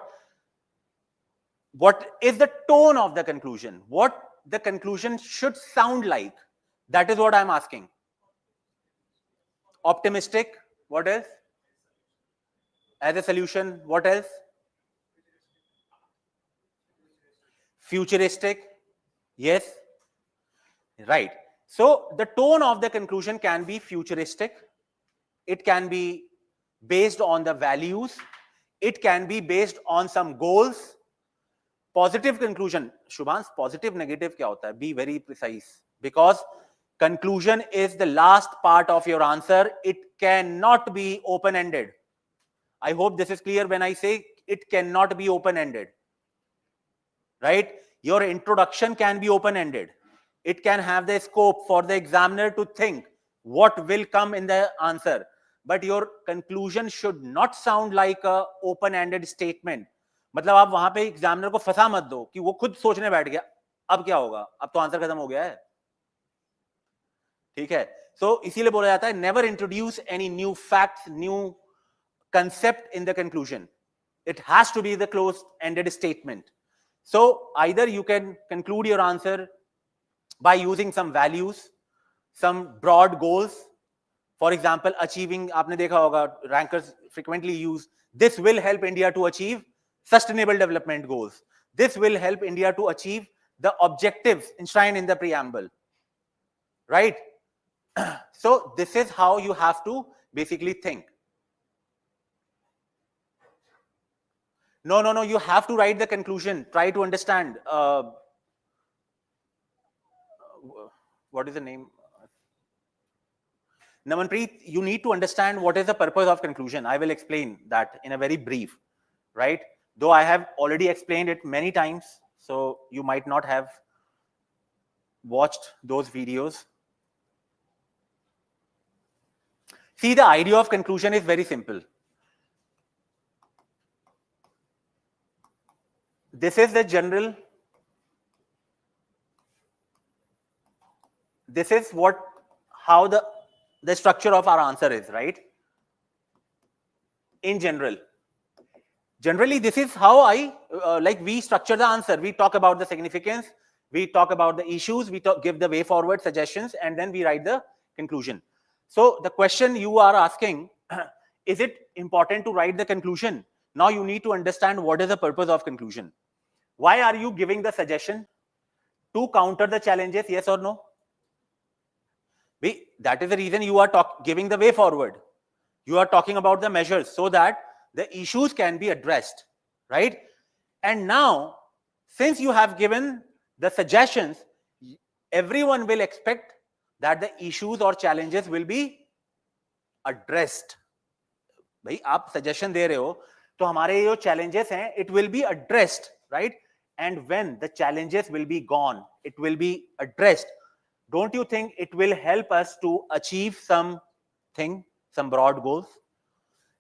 is the tone of the conclusion? What the conclusion should sound like? That is what I'm asking. Optimistic. What else? As a solution. What else? futuristic? Yes, right. So the tone of the conclusion can be futuristic. It can be based on the values. It can be based on some goals. Positive conclusion. Shubhans, positive, negative kya hota hai? Be very precise. Because conclusion is the last part of your answer. It cannot be open-ended. I hope this is clear when I say it cannot be open-ended. Right? Your introduction can be open-ended. It can have the scope for the examiner to think what will come in the answer. But your conclusion should not sound like a open-ended statement. मतलब आप वहां पे examiner को फंसा मत दो कि वो खुद सोचने बैठ गया अब क्या होगा, अब तो आंसर खत्म हो गया है. ठीक है. सो इसीलिए बोला जाता है never introduce any new facts, new concept in the conclusion. It has to be the closed-ended statement. So either you can conclude your answer by using some values, some broad goals. For example, achieving, आपने देखा होगा, rankers frequently use, this will help India to achieve sustainable development goals. This will help India to achieve the objectives enshrined in the preamble. Right? So this is how you have to basically think. No, you have to write the conclusion. Try to understand. What is the name? Namanpreet, you need to understand what is the purpose of conclusion. I will explain that in a very brief, right? Though I have already explained it many times, so you might not have watched those videos. See, the idea of conclusion is very simple. This is the general, this is how the structure of our answer is, right? In general. Generally, this is how we structure the answer. We talk about the significance, we talk about the issues, we give the way forward suggestions, and then we write the conclusion. So the question you are asking, is it important to write the conclusion? Now you need to understand what is the purpose of conclusion. Why are you giving the suggestion? To counter the challenges, yes or no? That is the reason you are giving the way forward. You are talking about the measures so that the issues can be addressed, right? And now, since you have given the suggestions, everyone will expect that the issues or challenges will be addressed. भाई आप suggestion दे रहे हो तो हमारे जो challenges हैं, it will be addressed, right? And when the challenges will be gone, it will be addressed. Don't you think it will help us to achieve something, some broad goals?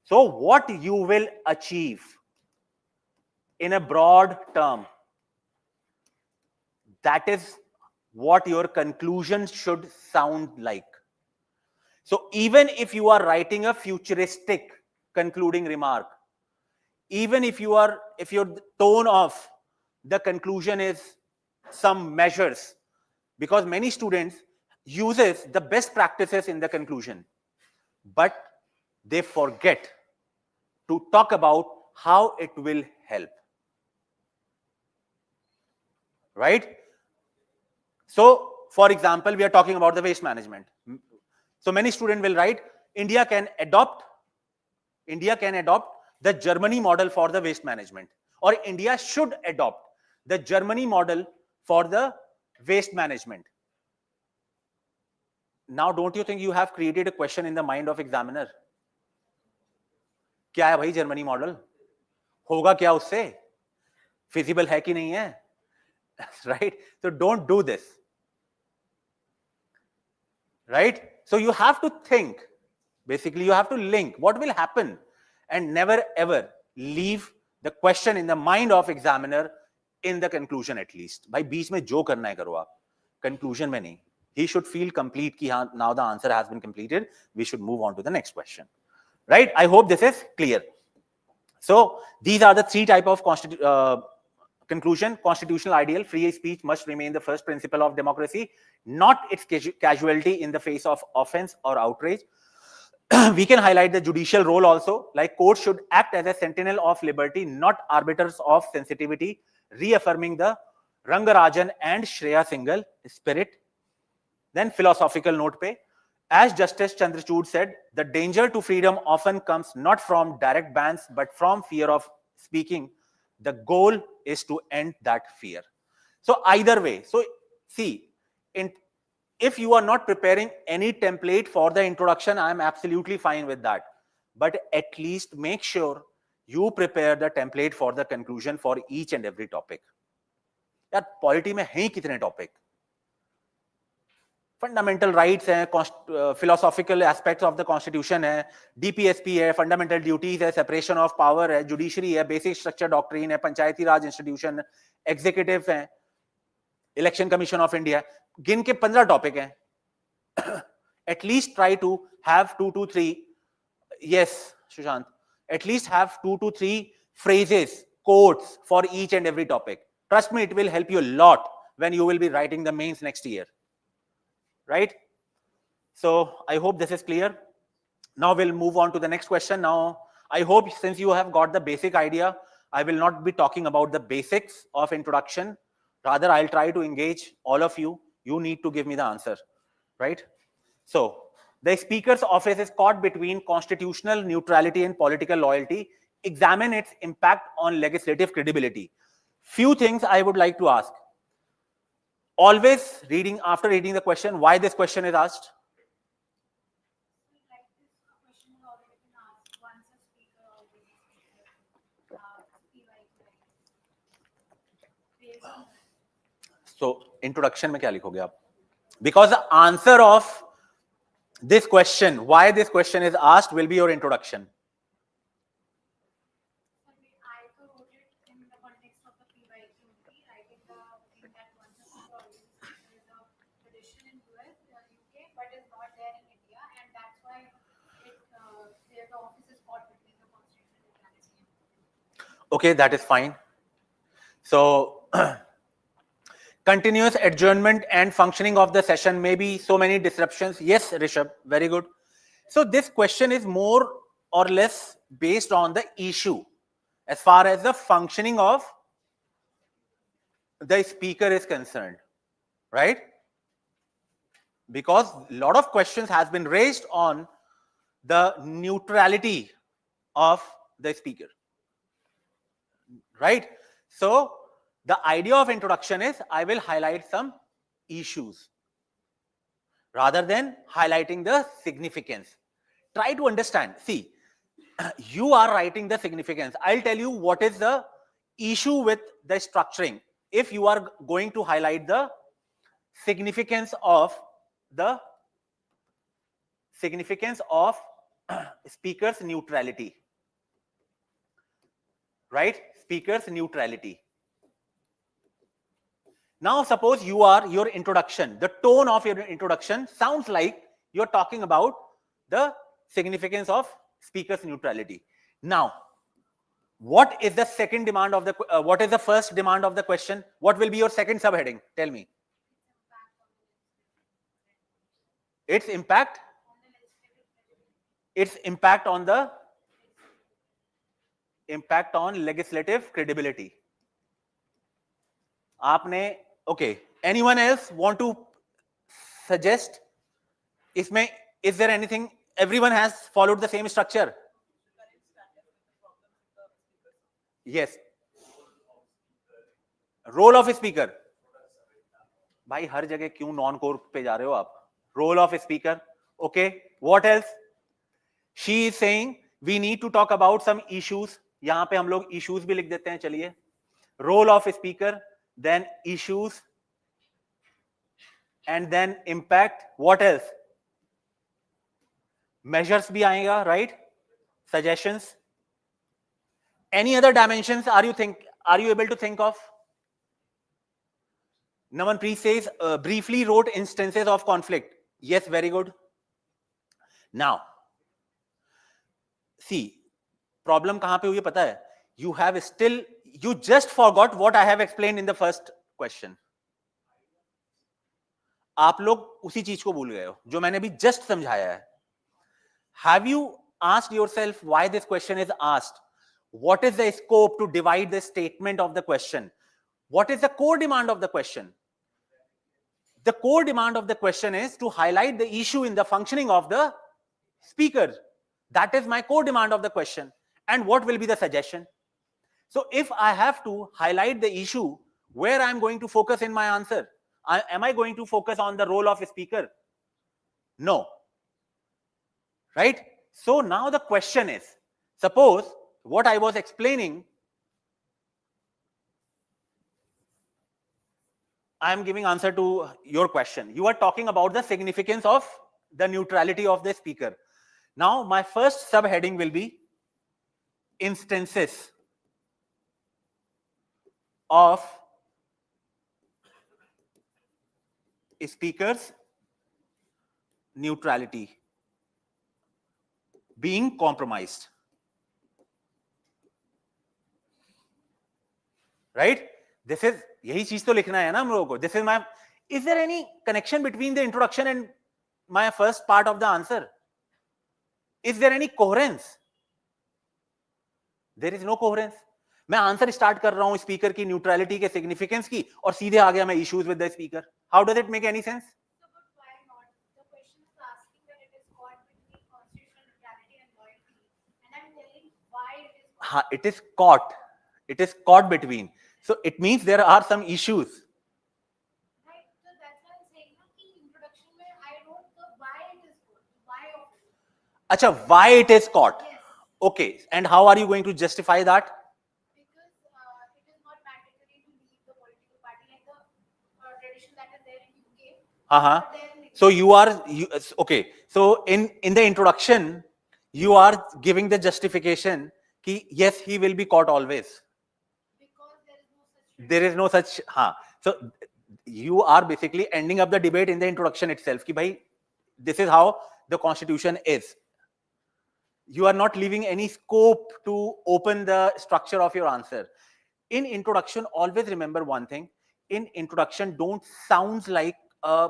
So what you will achieve in a broad term, that is what your conclusion should sound like. So even if you are writing a futuristic concluding remark, even if your tone of the conclusion is some measures, because many students uses the best practices in the conclusion, but they forget to talk about how it will help, right? So for example, we are talking about the waste management. So many students will write, India can adopt the Germany model for the waste management, or India should adopt the Germany model for the waste management. Now, don't you think you have created a question in the mind of examiner? क्या है भाई Germany model? होगा क्या उससे? Feasible है कि नहीं है? Right? So don't do this. Right? So you have to think. Basically, you have to link what will happen, and never ever leave the question in the mind of examiner in the conclusion at least. भाई बीच में जो करना है करो आप, conclusion में नहीं. He should feel complete कि हाँ, now the answer has been completed. We should move on to the next question. Right? I hope this is clear. So these are the three types of conclusion. Constitutional ideal, free speech must remain the first principle of democracy, not its casualty in the face of offense or outrage. We can highlight the judicial role also, like courts should act as a sentinel of liberty, not arbiters of sensitivity, reaffirming the Rangarajan and Shreya Singhal, Spirit. Then philosophical note pe, as Justice Chandrachud said, the danger to freedom often comes not from direct bans but from fear of speaking. The goal is to end that fear. So either way, so see, if you are not preparing any template for the introduction, I am absolutely fine with that. But at least make sure you prepare the template for the conclusion for each and every topic. यार polity में हैं कितने topic? Fundamental rights हैं, philosophical aspects of the constitution है, DPSP है, fundamental duties है, separation of power है, judiciary है, बेसिक स्ट्रक्चर डॉक्ट्रिन है, पंचायती राज इंस्टीट्यूशन, एग्जीक्यूटिव है, इलेक्शन कमीशन ऑफ इंडिया, गिन के 15 टॉपिक हैं. At least try to have 2 to 3, yes Sushant, at least have 2 to 3 phrases, quotes for each and every topic. Trust me, it will help you a lot when you will be writing the mains next year. Right? So I hope this is clear. Now we'll move on to the next question. Now I hope since you have got the basic idea, I will not be talking about the basics of introduction. Rather, I'll try to engage all of you. You need to give me the answer. Right? So the Speaker's office is caught between constitutional neutrality and political loyalty. Examine its impact on legislative credibility. Few things I would like to ask. Always after reading the question, why this question is asked? Like this question has already been asked. Once a speaker, always a speaker. So introduction में क्या लिखोगे आप? Because the answer of this question, why this question is asked, will be your introduction. I wrote it in the context of the PYQ only, writing the thing that once a speaker, always a speaker is a tradition in US, UK, but is not there in India, and that's why the office is caught between the constitutional neutrality and Okay, that is fine. So continuous adjournment and functioning of the session, maybe so many disruptions. Yes, Rishabh, very good. So this question is more or less based on the issue as far as the functioning of the speaker is concerned, right? Because a lot of questions has been raised on the neutrality of the speaker, right? So the idea of introduction is I will highlight some issues rather than highlighting the significance. Try to understand. See, you are writing the significance. I'll tell you what is the issue with the structuring. If you are going to highlight the significance of speaker's neutrality, right? Speaker's neutrality. Now suppose your introduction, the tone of your introduction sounds like you're talking about the significance of speaker's neutrality. Now, what is the second demand of the what is the first demand of the question? What will be your second subheading? Tell me. Its impact on the impact on legislative credibility. आपने okay, anyone else want to suggest? इसमें is there anything? Everyone has followed the same structure. Yes. Role of a speaker. भाई हर जगह क्यों non core पे जा रहे हो आप? Role of a speaker. Okay. What else? She is saying we need to talk about some issues. यहाँ पे हम लोग issues भी लिख देते हैं. चलिए. Role of a speaker, then issues, and then impact. What else? Measures भी आएगा, right? Suggestions. Any other dimensions are you able to think of? Namanpreet says briefly wrote instances of conflict. Yes, very good. Now, see, problem कहां पे हुई है पता है? You just forgot what I have explained in the first question. आप लोग उसी चीज को भूल गए हो जो मैंने अभी just समझाया है. Have you asked yourself why this question is asked? What is the scope to divide the statement of the question? What is the core demand of the question? The core demand of the question is to highlight the issue in the functioning of the speaker. That is my core demand of the question. And what will be the suggestion? So if I have to highlight the issue, where I'm going to focus in my answer? Am I going to focus on the role of a speaker? No. Right? So now the question is, suppose what I was explaining, I am giving answer to your question. You are talking about the significance of the neutrality of the speaker. Now, my first subheading will be instances of speakers' neutrality being compromised. Right? This is यही चीज तो लिखना है ना हम लोगों को. This is my. Is there any connection between the introduction and my first part of the answer? Is there any coherence? There is no coherence. मैं आंसर स्टार्ट कर रहा हूं स्पीकर की न्यूट्रलिटी के सिग्निफिकेंस की और सीधे आ गया मैं issues with the speaker. How does it make any sense? So, but why not? The question is asking that it is caught between constitutional neutrality and loyalty. And I'm telling why it is caught. हाँ, it is caught. It is caught between. So it means there are some issues. Right. So that's why I'm saying in introduction where I wrote the why it is caught. Why of it. Acha, why it is caught? Yes. Okay. And how are you going to justify that? Because it is not mandatory to leave the political party like the tradition that is there in UK. Uh-huh. But there in So okay. So in the introduction, you are giving the justification कि yes, he will be caught always. because there is no such. There is no such. हाँ. So you are basically ending up the debate in the introduction itself. कि भाई, this is how the constitution is. You are not leaving any scope to open the structure of your answer. In introduction, always remember one thing. In introduction, don't sound like a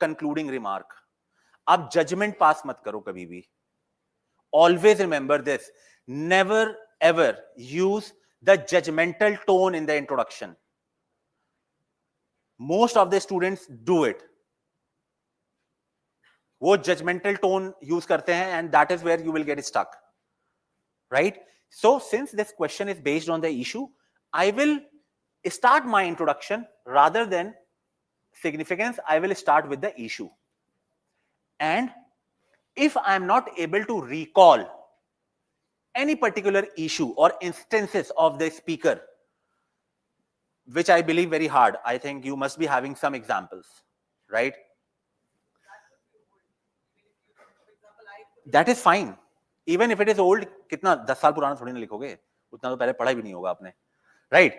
concluding remark. आप judgment pass मत करो कभी भी. Always remember this. Never ever use the judgmental tone in the introduction. Most of the students do it. वो judgmental tone use करते हैं and that is where you will get stuck. Right? So since this question is based on the issue, I will start my introduction rather than significance. I will start with the issue. And if I am not able to recall any particular issue or instances of the speaker, which I believe very hard, I think you must be having some examples, right? That is fine. Even if it is old, कितना 10 साल पुराना थोड़ी ना लिखोगे, उतना तो पहले पढ़ा भी नहीं होगा आपने, right?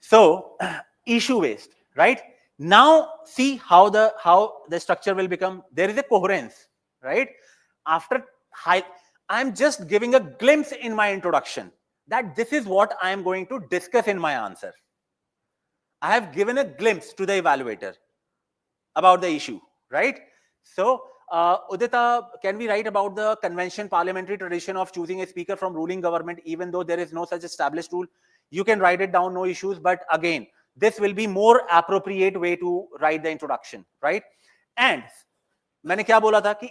So issue based, right? Now see how the structure will become. There is a coherence, right? After I'm just giving a glimpse in my introduction that this is what I am going to discuss in my answer. I have given a glimpse to the evaluator about the issue, right? So Udita, can we write about the convention parliamentary tradition of choosing a speaker from ruling government even though there is no such established rule? You can write it down, no issues, but again, this will be more appropriate way to write the introduction, right? And मैंने क्या बोला था कि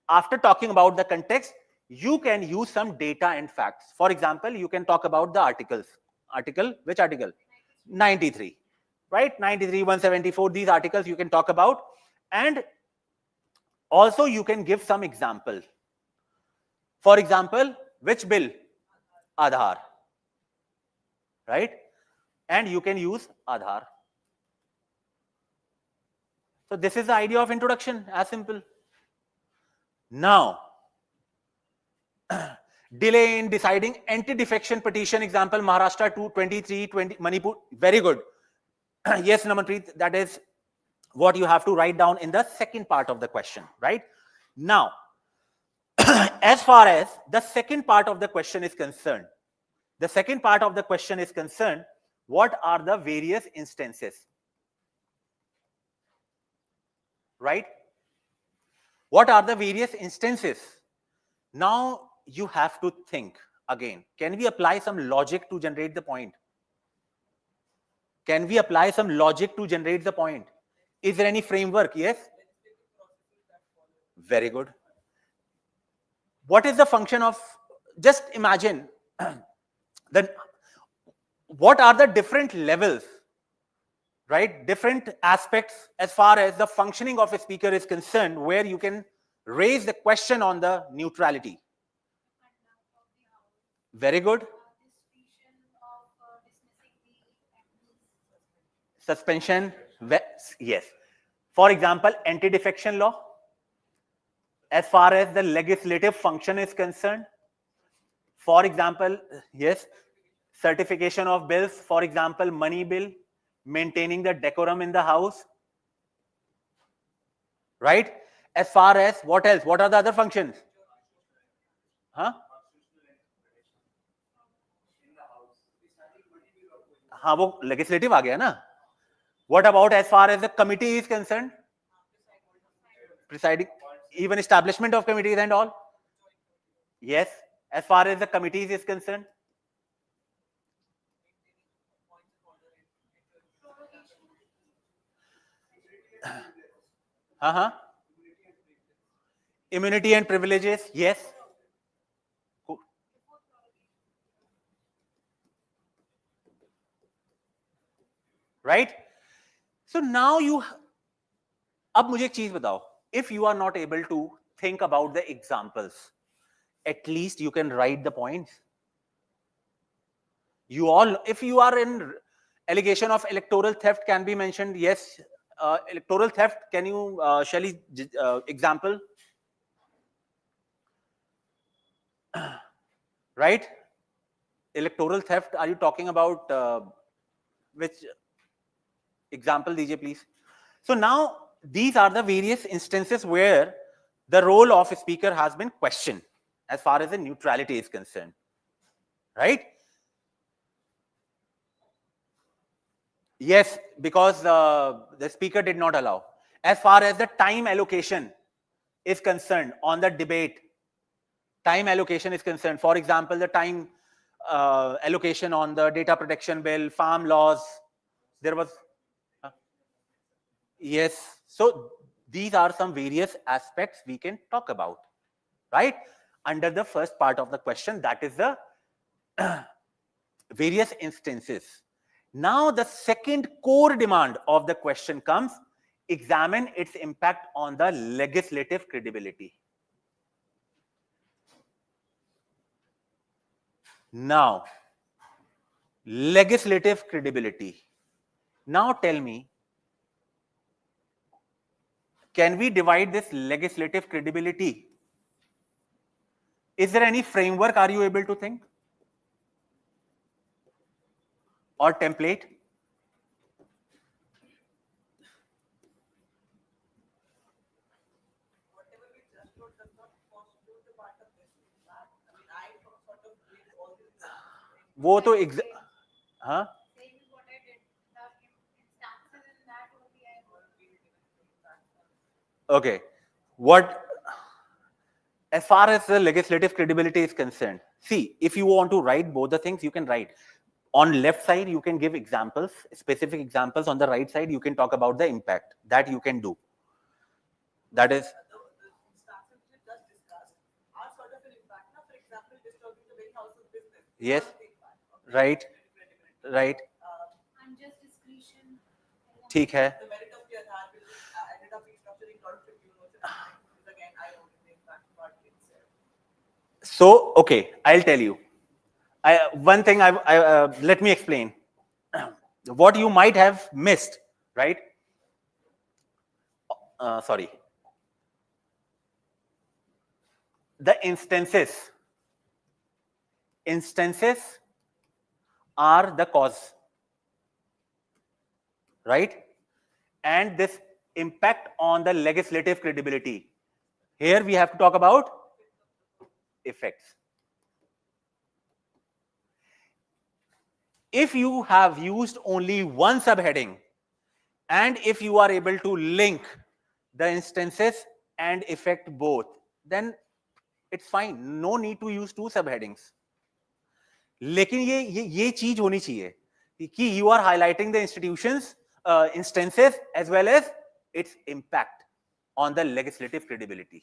after talking about the context, you can use some data and facts. For example, you can talk about the articles. Which article? 93, right? 93, 174, these articles you can talk about. And also you can give some example. For example, which bill? Aadhaar, right? And you can use Aadhaar. So this is the idea of introduction, as simple. Now, delay in deciding anti-defection petition, example, Maharashtra 22320, Manipur, very good. Yes, Namanpreet, that is what you have to write down in the second part of the question, right? Now, as far as the second part of the question is concerned, what are the various instances, right? What are the various instances? Now you have to think again. Can we apply some logic to generate the point? Can we apply some logic to generate the point? Is there any framework? Yes. Very good. What is the function of, just imagine, then what are the different levels, right? Different aspects as far as the functioning of a speaker is concerned, where you can raise the question on the neutrality. Very good. Suspension. Yes. For example, anti-defection law, as far as the legislative function is concerned. For example, yes, certification of bills, for example, money bill, maintaining the decorum in the house, right? As far as what else? What are the other functions? Huh? हाँ वो legislative आ गया ना. What about as far as the committee is concerned? Presiding, even establishment of committees and all. Yes, as far as the committees is concerned. Immunity and privileges, yes. Right? So now you, अब मुझे एक चीज बताओ, if you are not able to think about the examples, at least you can write the points. You all, if you are in allegation of electoral theft can be mentioned, yes. Electoral theft, can you, Shelly, example? Right? Electoral theft, are you talking about which example दीजिए please? So now these are the various instances where the role of a speaker has been questioned as far as the neutrality is concerned, right? Yes, because the speaker did not allow. As far as the time allocation is concerned on the debate, time allocation is concerned, for example, the time allocation on the data protection bill, farm laws, there was, yes. So these are some various aspects we can talk about, right? Under the first part of the question, that is the various instances. Now the second core demand of the question comes, examine its impact on the legislative credibility. Now, legislative credibility. Now tell me, can we divide this legislative credibility? Is there any framework, are you able to think? Or template? Whatever we just wrote does not constitute the part of this. I mean, I sort of did all this. वो तो हाँ? Okay. What, as far as the legislative credibility is concerned, see, if you want to write both the things, you can write. On left side, you can give examples, specific examples. On the right side, you can talk about the impact. That you can do. That is. The instances we just discussed are sort of an impact. Now, for example, disturbing the very house of business. Yes. Right. Right. Unjust discretion. ठीक है. The merit of the Aadhaar bill ended up restructuring lot of tribunals. Again, I wrote the impact part itself. So, okay, I'll tell you. One thing, let me explain. What you might have missed, right? Sorry. The instances are the cause, right? And this impact on the legislative credibility. Here we have to talk about effects. If you have used only one subheading, and if you are able to link the instances and effect both, then it's fine. No need to use two subheadings. लेकिन ये चीज होनी चाहिए कि you are highlighting the institutions instances as well as its impact on the legislative credibility,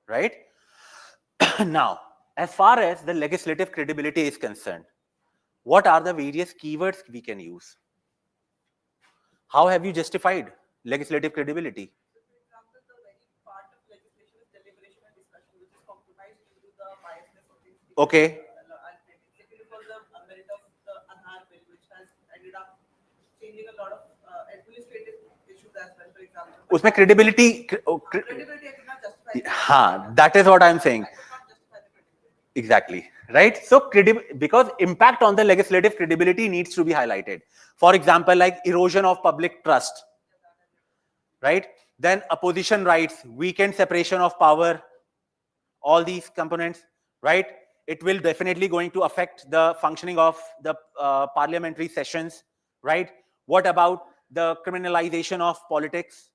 right? Now, as far as the legislative credibility is concerned, what are the various keywords we can use? How have you justified legislative credibility? For example, the very part of legislation is deliberation and discussion, which is compromised due to the biasness of the speaker. Okay. Second of all, the merit of the Aadhaar bill, which has ended up changing a lot of administrative issues as well. For example, उसमें credibility credibility I could not justify. हाँ, that is what I'm saying. I could not justify the credibility. Exactly, right? So because impact on the legislative credibility needs to be highlighted. For example, like erosion of public trust, right? Then opposition rights, weakened separation of power, all these components, right? It will definitely going to affect the functioning of the parliamentary sessions, right? What about the criminalization of politics?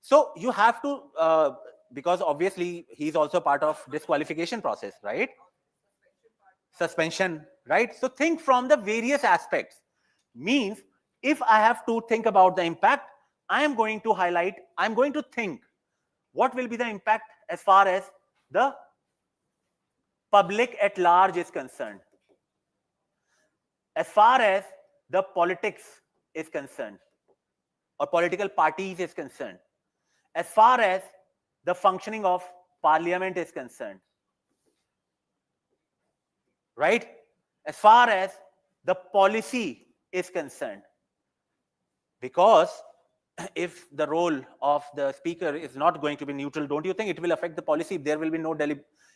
So you have to, because obviously he's also part of disqualification process, right? Suspension, right? So think from the various aspects. Means if I have to think about the impact, I am going to highlight, I'm going to think what will be the impact as far as the public at large is concerned, as far as the politics is concerned or political parties is concerned, as far as the functioning of parliament is concerned, right? As far as the policy is concerned. Because if the role of the speaker is not going to be neutral, don't you think it will affect the policy? There will be no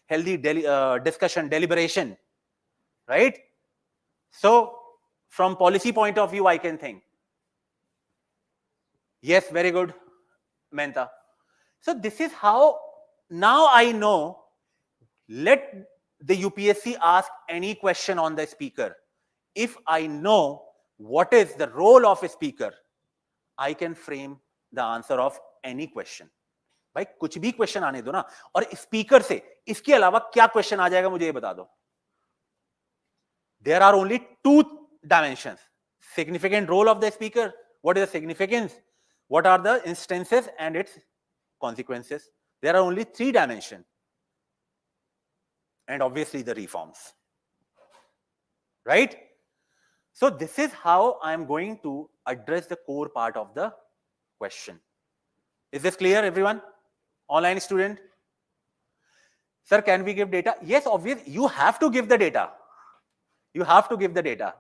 healthy discussion, deliberation, right? So from policy point of view, I can think. Yes, very good, Mehta. So this is how now I know. Let the UPSC ask any question on the speaker. If I know what is the role of a speaker, I can frame the answer of any question. भाई कुछ भी question आने दो ना, और speaker से इसके अलावा क्या क्वेश्चन आ जाएगा मुझे ये बता दो. There are only two dimensions: significant role of the speaker. What is the significance? What are the instances and its consequences? There are only three dimensions. And obviously the reforms, right? So this is how I am going to address the core part of the question. Is this clear, everyone? Online student? Sir, can we give data? Yes, obviously, you have to give the data. You have to give the data,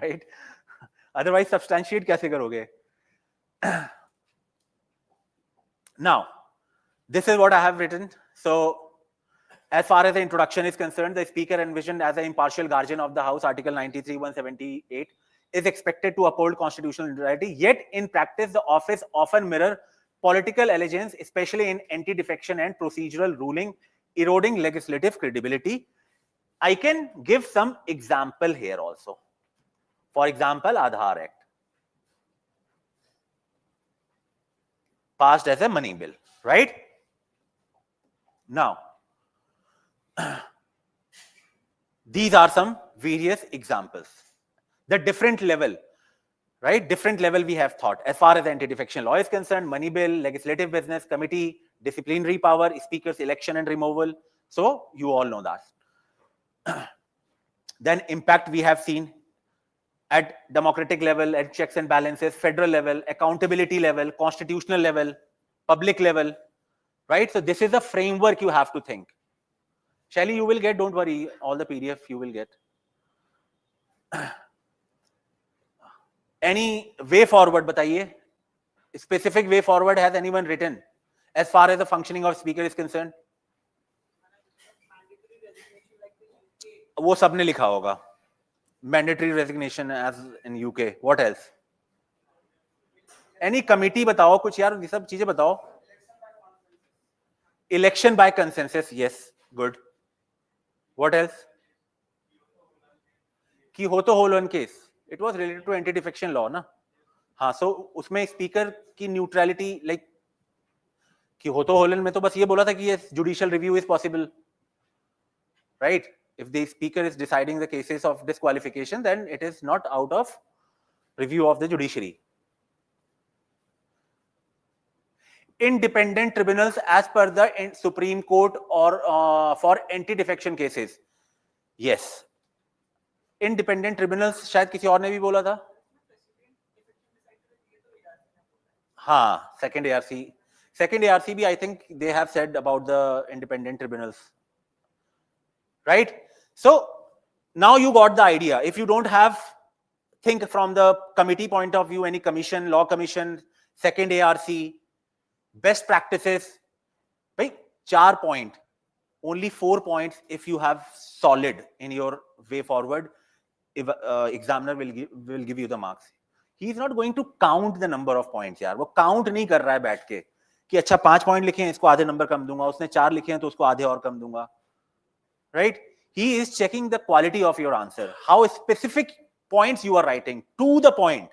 right? Otherwise, substantiate kaise karoge? Now, this is what I have written. So, as far as the introduction is concerned, the speaker envisioned as an impartial guardian of the House, Article 93, 178, is expected to uphold constitutional neutrality. Yet, in practice, the office often mirror political allegiance, especially in anti-defection and procedural ruling, eroding legislative credibility. I can give some example here also. For example, Aadhaar Act, passed as a money bill, right? Now, these are some various examples. The different level, right? Different level we have thought. As far as anti-defection law is concerned, money bill, legislative business, committee, disciplinary power, speaker's election and removal. So you all know that. Then impact we have seen at democratic level, at checks and balances, federal level, accountability level, constitutional level, public level, right? So this is a framework you have to think. Shelly, you will get, don't worry, all the PDF you will get. Any way forward, bataiye? Specific way forward has anyone written as far as the functioning of speaker is concerned? वो सबने लिखा होगा. Mandatory resignation as in UK. What else? Any committee बताओ कुछ यार, ये सब चीजें बताओ. Election by consensus, yes, good. What else? कि हो तो hold one case. It was related to anti-defection law, ना? हाँ, so उसमें speaker की neutrality, like कि हो तो hold में तो बस ये बोला था कि yes, judicial review is possible, right? if the speaker is deciding the cases of disqualification, then it is not out of review of the judiciary. Independent tribunals as per the Supreme Court or for anti-defection cases. Yes. Independent tribunals, शायद किसी और ने भी बोला था. हाँ, second ARC भी, I think they have said about the independent tribunals. Right? So now you got the idea. If you don't have, think from the committee point of view, any commission, law commission, second ARC, best practices, right? 4 points, only 4 points if you have solid in your way forward, if examiner will give you the marks. He is not going to count the number of points यार, वो count नहीं कर रहा है बैठ के कि अच्छा 5 पॉइंट लिखे हैं इसको आधे नंबर कम दूंगा, उसने 4 लिखे हैं तो उसको आधे और कम दूंगा. Right? He is checking the quality of your answer, how specific points you are writing, to the point.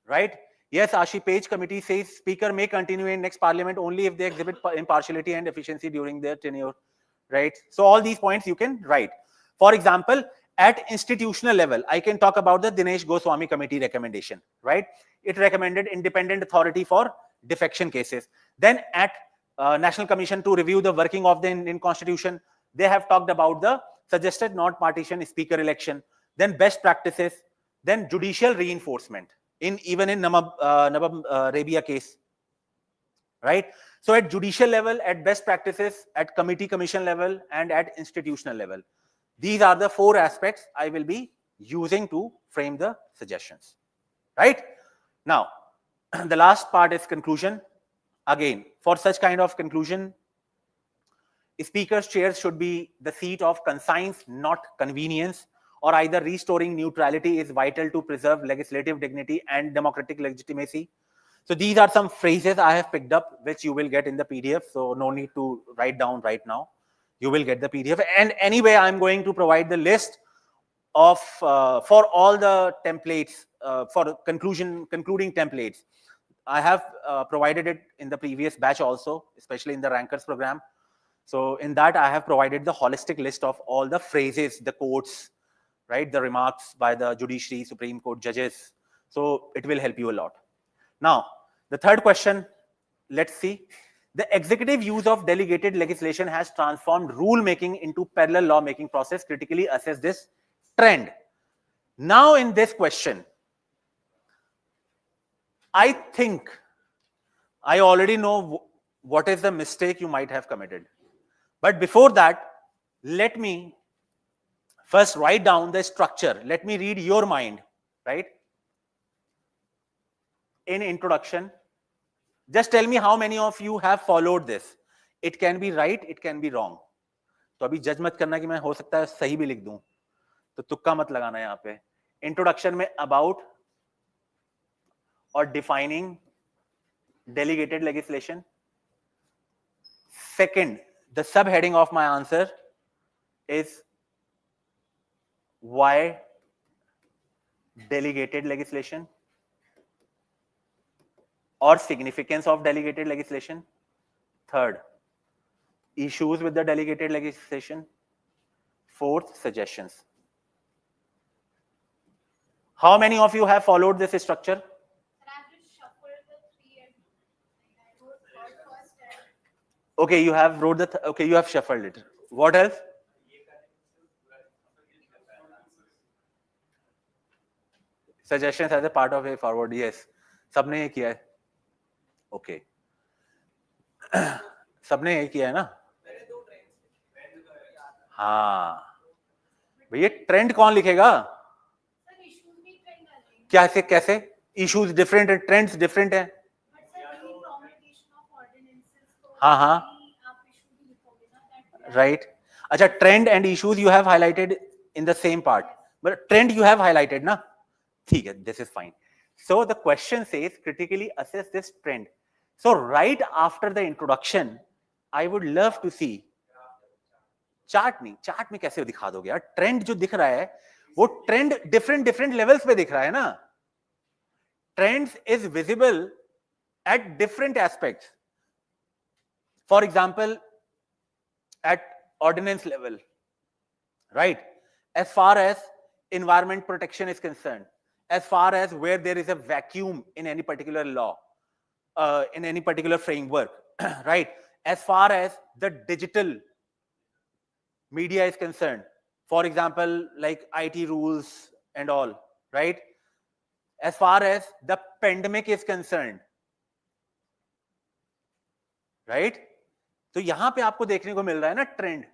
Right? Yes, Ashi Page committee says speaker may continue in next parliament only if they exhibit impartiality and efficiency during their tenure. Right? So all these points you can write. For example, at institutional level, I can talk about the Dinesh Goswami committee recommendation. Right? It recommended independent authority for defection cases. Then at National Commission to review the working of the Indian Constitution, they have talked about the suggested non-partition speaker election, then best practices, then judicial reinforcement even in Nabab Rabia case, right? So at judicial level, at best practices, at committee commission level, and at institutional level, these are the 4 aspects I will be using to frame the suggestions, right? Now, the last part is conclusion. Again, for such kind of conclusion, speaker's chair should be the seat of conscience, not convenience, or either restoring neutrality is vital to preserve legislative dignity and democratic legitimacy. So these are some phrases I have picked up, which you will get in the PDF. So no need to write down right now. You will get the PDF. And anyway, I'm going to provide the list of for all the templates for concluding templates. I have provided it in the previous batch also, especially in the rankers program. So in that, I have provided the holistic list of all the phrases, the quotes, right? The remarks by the judiciary, Supreme Court judges. So it will help you a lot. Now, the third question, let's see. The executive use of delegated legislation has transformed rule making into parallel law making process. Critically assess this trend. Now in this question, I think I already know what is the mistake you might have committed. But before that, let me first write down the structure. Let me read your mind, right? In introduction, just tell me how many of you have followed this. It can be right, it can be wrong. तो अभी जज मत करना कि मैं हो सकता है सही भी लिख दूं, तो तुक्का मत लगाना यहाँ पे. इंट्रोडक्शन में about or defining delegated legislation. Second, the subheading of my answer is why delegated legislation or significance of delegated legislation. Third, issues with the delegated legislation. Fourth, suggestions. How many of you have followed this structure? Okay, you have wrote the okay, you have shuffled it. What else? Suggestions as a part of way forward. Yes, सबने ये किया है. Okay. सबने ये किया है ना? हाँ. भैया ट्रेंड कौन लिखेगा? कैसे कैसे? Issues different है, trends different है. हाँ हाँ. Right. अच्छा, trend and issues you have highlighted in the same part, but trend you have highlighted ना? ठीक है, this is fine. So the question says critically assess this trend. So right after the introduction, I would love to see chart नहीं, chart में कैसे दिखा दोगे यार? Trend जो दिख रहा है वो ट्रेंड डिफरेंट लेवल्स पे दिख रहा है ना. Trends is visible at different aspects. For example, at ordinance level, right? As far as environment protection is concerned, as far as where there is a vacuum in any particular law, in any particular framework, right? As far as the digital media is concerned, for example, like IT rules and all, right? As far as the pandemic is concerned, right? तो यहां पे आपको देखने को मिल रहा है ना trend.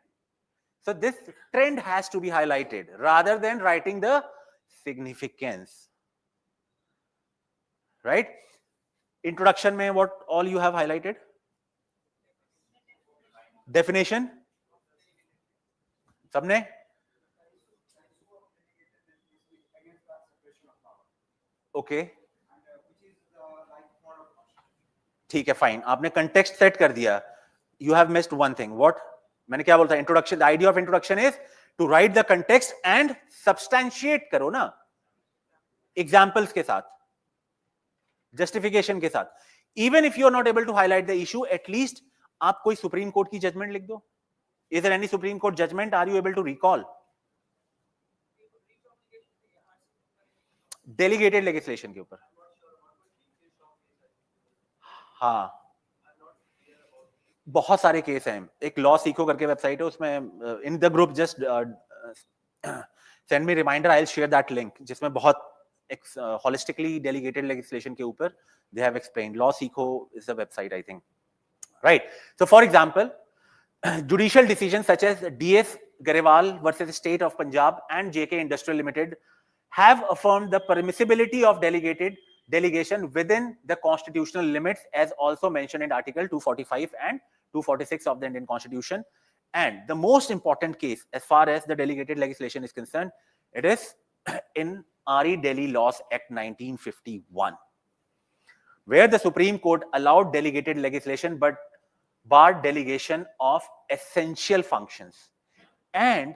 So this trend has to be highlighted rather than writing the significance, right? Introduction mein what all you have highlighted? Definition? सबने? Okay. ठीक है, फाइन. आपने कंटेक्स्ट सेट कर दिया. You have missed one thing. What? मैंने क्या बोलता? Introduction. The idea of introduction is to write the context and substantiate करो ना, examples के साथ, justification के साथ. Even if you are not able to highlight the issue, at least आप कोई सुप्रीम कोर्ट की जजमेंट लिख दो. Is there any Supreme Court judgment? Are you able to recall? Delegated legislation के ऊपर. हाँ, बहुत सारे केस हैं. एक लॉ सीखो करके वेबसाइट है, उसमें in the group just send me reminder, I will share that link, जिसमें बहुत होलिस्टिकली डेलीगेटेड लेजिस्लेशन के ऊपर they have explained. Law Sikho is the website, I think, right? So for example, judicial decisions such as DS Garewal versus State of Punjab and JK Industrial Limited have affirmed the permissibility of delegation within the constitutional limits, as also mentioned in Article 245 and 246 of the Indian Constitution. And the most important case as far as the delegated legislation is concerned, it is in RE Delhi Laws Act 1951, where the Supreme Court allowed delegated legislation but barred delegation of essential functions. And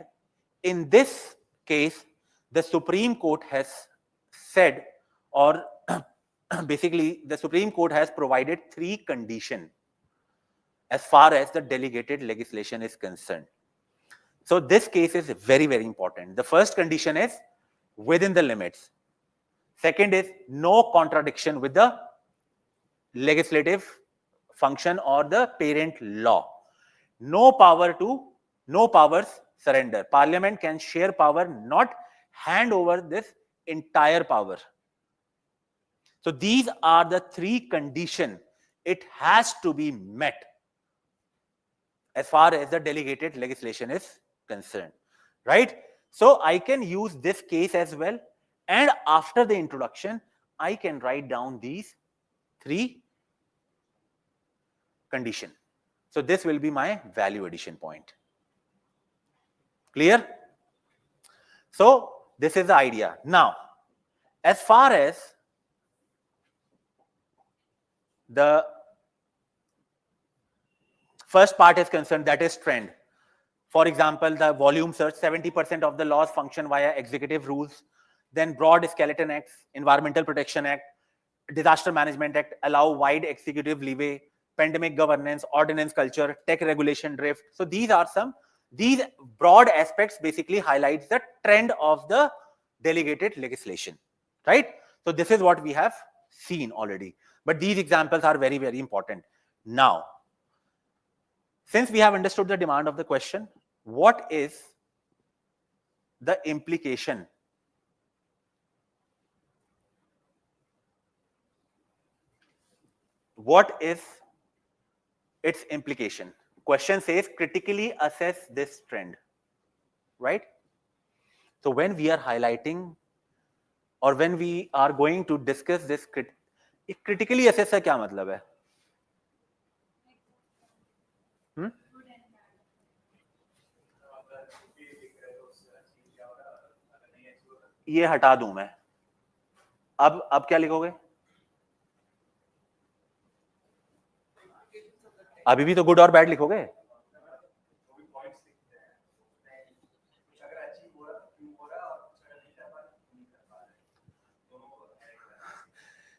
in this case, the Supreme Court has said, or basically the Supreme Court has provided 3 conditions as far as the delegated legislation is concerned. So this case is very, very important. The first condition is within the limits. Second is no contradiction with the legislative function or the parent law. No powers surrender. Parliament can share power, not hand over this entire power. So these are the 3 conditions. It has to be met as far as the delegated legislation is concerned, right? So I can use this case as well, and after the introduction, I can write down these 3 condition. So this will be my value addition point. Clear? So this is the idea. Now, as far as the first part is concerned, that is trend. For example, the volume search, 70% of the laws function via executive rules. Then broad skeleton acts, Environmental Protection Act, Disaster Management Act allow wide executive leeway. Pandemic governance, ordinance culture, tech regulation drift. So these broad aspects basically highlights the trend of the delegated legislation, right? So this is what we have seen already. But these examples are very, very important. Now, since we have understood the demand of the question, what is the implication? What is its implication? Question says critically assess this trend, right? So when we are highlighting or when we are going to discuss this, critically assess का क्या मतलब है? ये हटा दूं मैं. अब क्या लिखोगे? अभी भी तो गुड और बैड लिखोगे.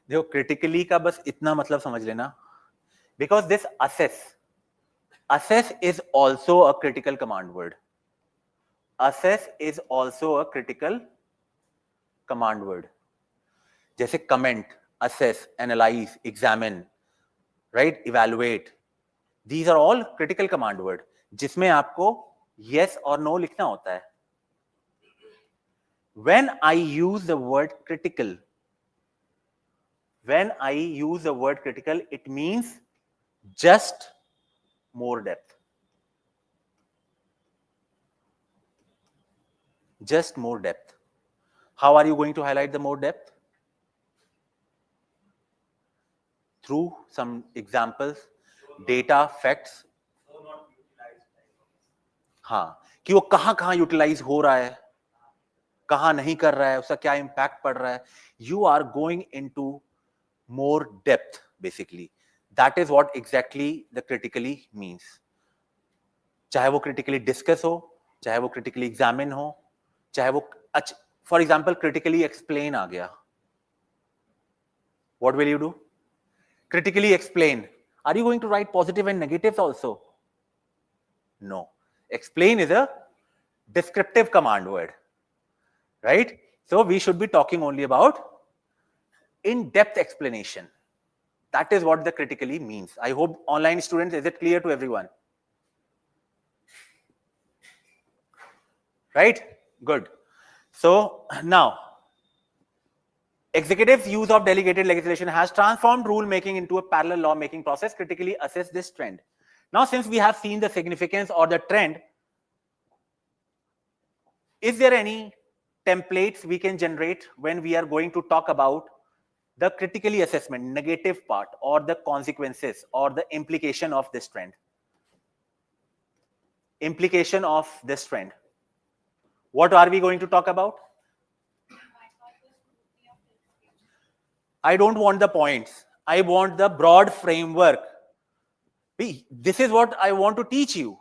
देखो, क्रिटिकली का बस इतना मतलब समझ लेना, because this assess is also a critical command word. assess is also a critical command word. जैसे comment, assess, analyze, examine, right, evaluate, these are all critical command word जिसमें आपको yes or no लिखना होता है. When I use the word critical, it means just more depth. Just more depth. How are you going to highlight the more depth? Through some examples, data, facts. हाँ, कि वो कहाँ utilise हो रहा है, कहाँ नहीं कर रहा है, उसका क्या इम्पैक्ट पड़ रहा है. You are going into more depth, basically. That is what exactly the critically means. चाहे वो critically discuss हो, चाहे वो critically examine हो, चाहे वो for example critically explain आ गया. What will you do? Critically explain. Are you going to write positive and negatives also? No. Explain is a descriptive command word, right? So we should be talking only about in-depth explanation. That is what the critically means. I hope online students, is it clear to everyone? Right? Good. So now, executive's use of delegated legislation has transformed rule making into a parallel law making process. Critically assess this trend. Now, since we have seen the significance or the trend, is there any templates we can generate when we are going to talk about the critically assessment, negative part, or the consequences or the implication of this trend? Implication of this trend. What are we going to talk about? I don't want the points. I want the broad framework. This is what I want to teach you.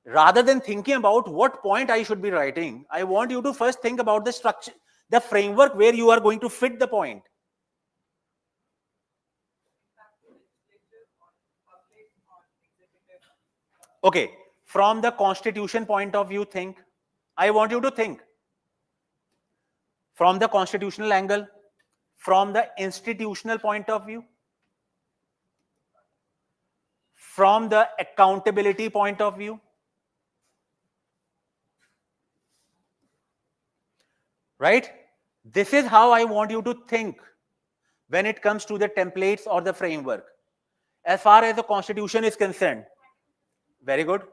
Rather than thinking about what point I should be writing, I want you to first think about the structure, the framework where you are going to fit the point. Okay, from the constitution point of view, think. I want you to think. From the constitutional angle, from the institutional point of view, from the accountability point of view. Right? This is how I want you to think when it comes to the templates or the framework. As far as the constitution is concerned, very good.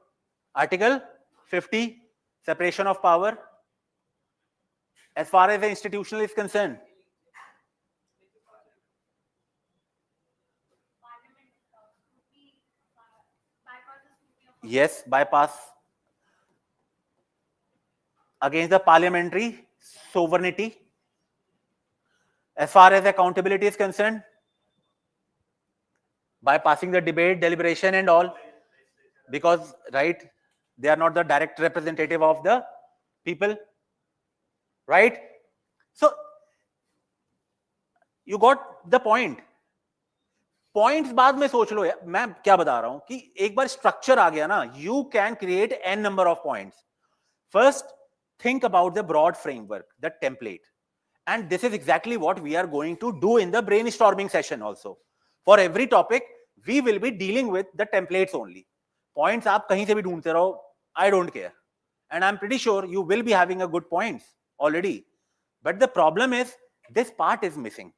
Article 50, separation of power. As far as the institutional is concerned, yes, bypass against the parliamentary sovereignty. As far as accountability is concerned, bypassing the debate, deliberation and all, because, right, they are not the direct representative of the people, right? So you got the point. Points बाद में सोच लो यार, मैं क्या बता रहा हूं कि एक बार स्ट्रक्चर आ गया ना, you can create n number of points. First, think about the broad framework, the template. And this is exactly what we are going to do in the brainstorming session also. For every topic, we will be dealing with the templates only. Points आप कहीं से भी ढूंढते रहो, I don't care. And I'm pretty sure you will be having a good points already. But the problem is, this part is missing.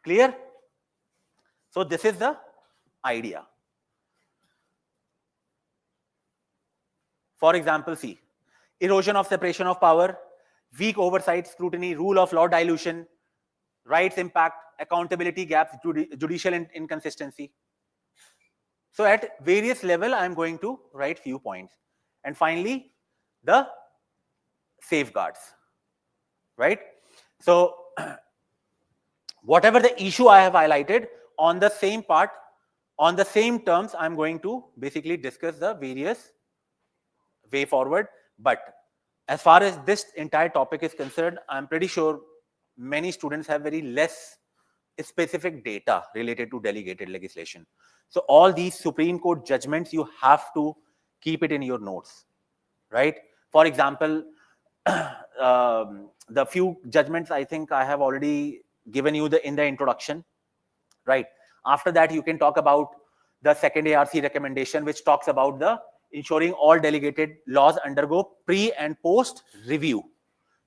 Clear? So this is the idea. For example, see, erosion of separation of power, weak oversight scrutiny, rule of law dilution, rights impact, accountability gaps, judicial inconsistency. So at various level, I am going to write few points. And finally, the safeguards, right? So whatever the issue I have highlighted, on the same part, on the same terms, I'm going to basically discuss the various way forward. But as far as this entire topic is concerned, I'm pretty sure many students have very less specific data related to delegated legislation. So all these Supreme Court judgments, you have to keep it in your notes, right? For example, the few judgments I think I have already given you in the introduction, right? After that, you can talk about the second ARC recommendation, which talks about the ensuring all delegated laws undergo pre and post review.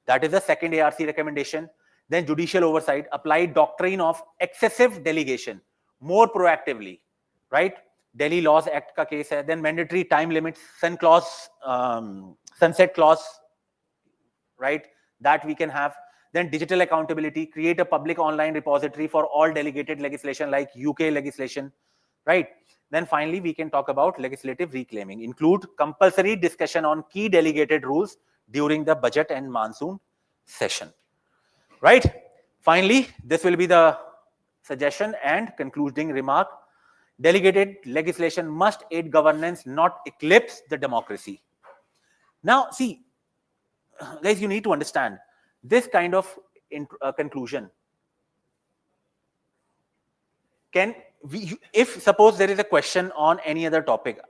That is the second ARC recommendation. Then judicial oversight, apply doctrine of excessive delegation more proactively, right? Delhi Laws Act ka case hai. Then mandatory time limits, sunset clause, right? That we can have. Then digital accountability, create a public online repository for all delegated legislation like UK legislation, right? Then finally, we can talk about legislative reclaiming, include compulsory discussion on key delegated rules during the budget and monsoon session, right? Finally, this will be the suggestion and concluding remark. Delegated legislation must aid governance, not eclipse the democracy. Now, see, guys, you need to understand this kind of conclusion. Can we, if suppose there is a question on any other topic,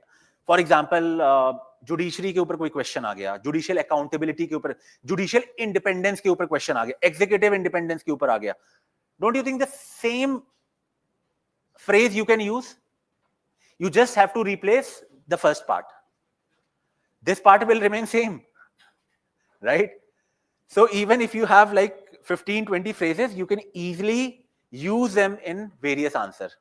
for example, judiciary के ऊपर कोई question आ गया, judicial accountability के ऊपर, judicial independence के ऊपर question आ गया, executive independence के ऊपर आ गया, don't you think the same phrase you can use? You just have to replace the first part. This part will remain same, right? So even if you have like 15-20 phrases, you can easily use them in various answers,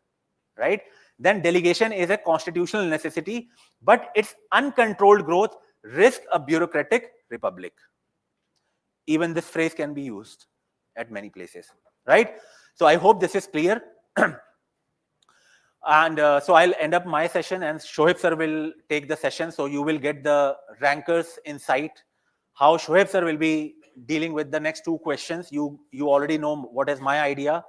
right? Then delegation is a constitutional necessity, but its uncontrolled growth risks a bureaucratic republic. Even this phrase can be used at many places, right? So I hope this is clear. And so I'll end up my session and Shoaib sir will take the session. So you will get the rankers insight, how Shoaib sir will be dealing with the next two questions. You already know what is my idea.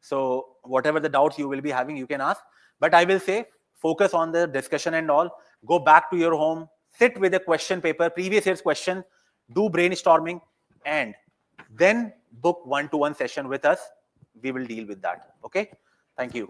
So whatever the doubts you will be having, you can ask. But I will say, focus on the discussion and all. Go back to your home, sit with a question paper, previous year's question, do brainstorming, and then book one-to-one session with us. We will deal with that. Okay? Thank you.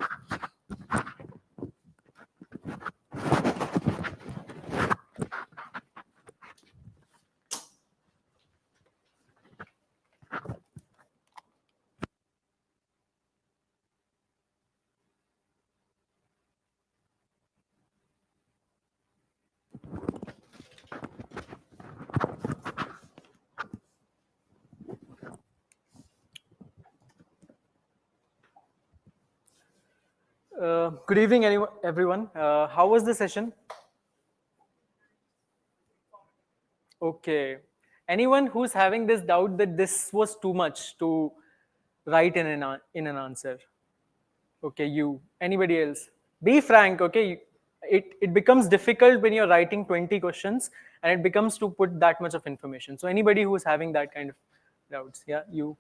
Good evening, everyone. How was the session? Okay. Anyone who's having this doubt that this was too much to write in an answer? Okay, you. Anybody else? Be frank, okay? It becomes difficult when you're writing 20 questions and it becomes to put that much of information. So anybody who's having that kind of doubts, yeah, you,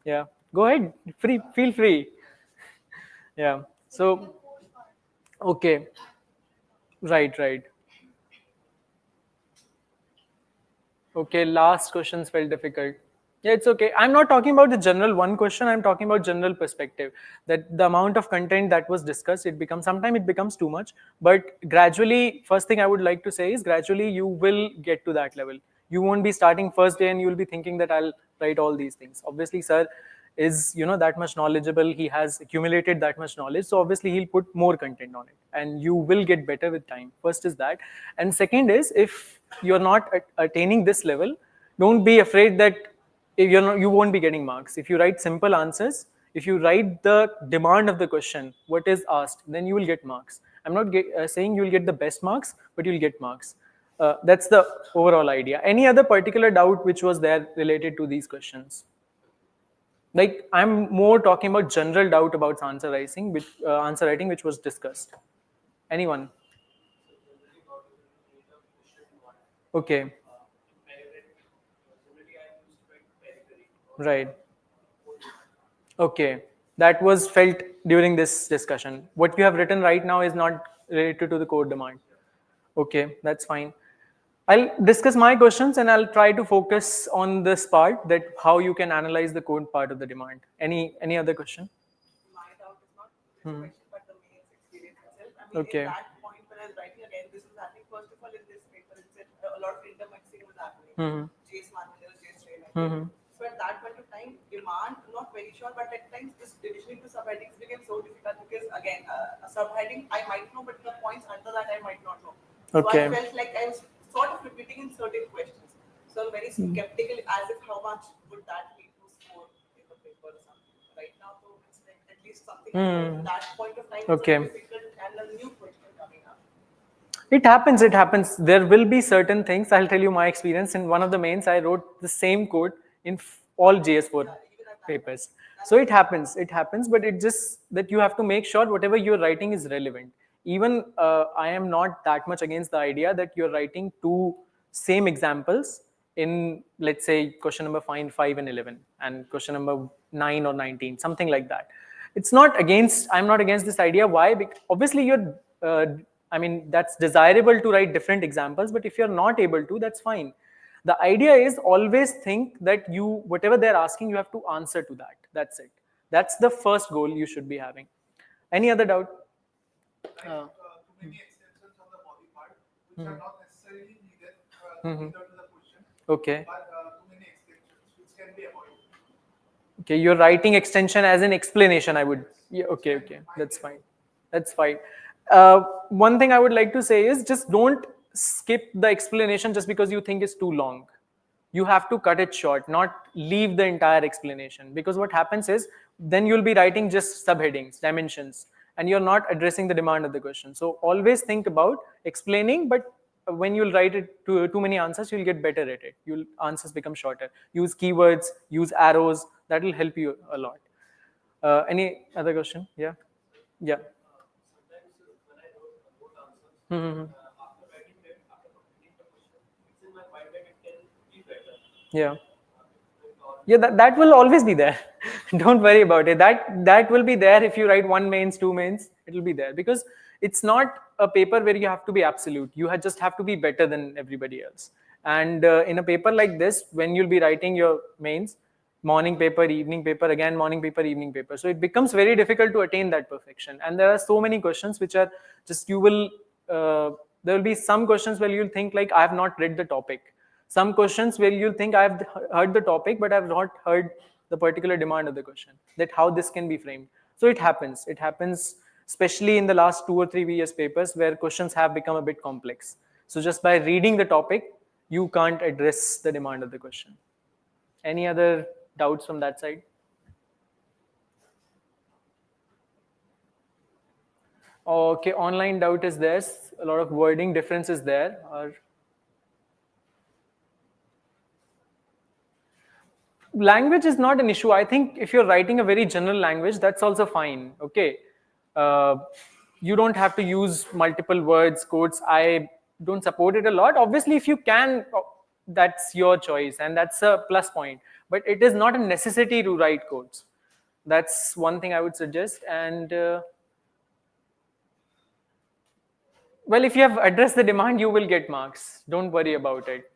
yeah. Go ahead, feel free. Yeah. So, okay. Right. Okay, last questions felt difficult. Yeah, it's okay. I'm not talking about the general one question. I'm talking about general perspective. That the amount of content that was discussed, sometimes it becomes too much. But gradually, first thing I would like to say is gradually you will get to that level. You won't be starting first day and you will be thinking that I'll write all these things. Obviously, sir is that much knowledgeable. He has accumulated that much knowledge. So obviously he'll put more content on it and you will get better with time. First is that. And second is, if you're not attaining this level, don't be afraid that you won't be getting marks. If you write simple answers, if you write the demand of the question, what is asked, then you will get marks. I'm not saying you'll get the best marks, but you'll get marks. That's the overall idea. Any other particular doubt which was there related to these questions? Like, I'm more talking about general doubt about answer writing, which was discussed. Anyone? Okay. Right. Okay. That was felt during this discussion. What you have written right now is not related to the code demand. Okay, that's fine. I'll discuss my questions and I'll try to focus on this part, that how you can analyze the code part of the demand. Any other question? My doubt is not this question, but the main experience itself. I mean, Okay. at that point when I was writing again, this was happening first of all. JS Manual, JS Train. Mm-hmm. So at that point of time, demand, not very sure, but at times this divisioning to subheadings became so difficult because again, a subheading I might know, but the points under that I might not know. So Okay. I felt like I was sort of repeating in certain questions. So I'm very skeptical as if how much would that lead to score in the paper or something. Right now, so it's like at least something at that point of time it's Okay. a difficult and a new question coming up. It happens, it happens. There will be certain things. I'll tell you my experience. In one of the mains, I wrote the same code in all JS4 Even at that papers. So it happens, but it just that you have to make sure whatever you're writing is relevant. Even I am not that much against the idea that you're writing two same examples in, let's say, question number 5 and 11, and question number 9 or 19, something like that. It's not against, I'm not against this idea. Why? Because obviously you're, I mean, that's desirable to write different examples, but if you're not able to, that's fine. The idea is always think that you, whatever they're asking, you have to answer to that. That's it. That's the first goal you should be having. Any other doubt? Too many extensions on the body part, which are not necessarily needed to the question, Okay. but too many extensions which can be avoided. Okay, you're writing extension as an explanation, I would. Yeah, okay, that's fine. That's fine. One thing I would like to say is just don't skip the explanation just because you think it's too long. You have to cut it short, not leave the entire explanation, because what happens is then you'll be writing just subheadings, dimensions, and you're not addressing the demand of the question. So always think about explaining, but when you'll write it too many answers, you'll get better at it. You'll answers become shorter. Use keywords, use arrows. That will help you a lot. Any other question? Yeah. Sometimes when I wrote answers, after writing them, after completing the question, it's in my mind that it can be better. Yeah. Yeah, that will always be there. Don't worry about it. That will be there if you write 1 mains, 2 mains. It will be there because it's not a paper where you have to be absolute. You just have to be better than everybody else. And in a paper like this, when you'll be writing your mains, morning paper, evening paper, again morning paper, evening paper. So it becomes very difficult to attain that perfection. And there are so many questions which are just you will. There will be some questions where you'll think like I have not read the topic. Some questions where you'll think I've heard the topic, but I've not heard the particular demand of the question, that how this can be framed. So it happens. It happens, especially in the last 2 or 3 years papers where questions have become a bit complex. So just by reading the topic, you can't address the demand of the question. Any other doubts from that side? Okay, online doubt is there. A lot of wording difference is there. Or language is not an issue. I think if you're writing a very general language, that's also fine. Okay. You don't have to use multiple words, quotes. I don't support it a lot. Obviously, if you can, that's your choice and that's a plus point. But it is not a necessity to write quotes. That's one thing I would suggest. And well, if you have addressed the demand, you will get marks. Don't worry about it.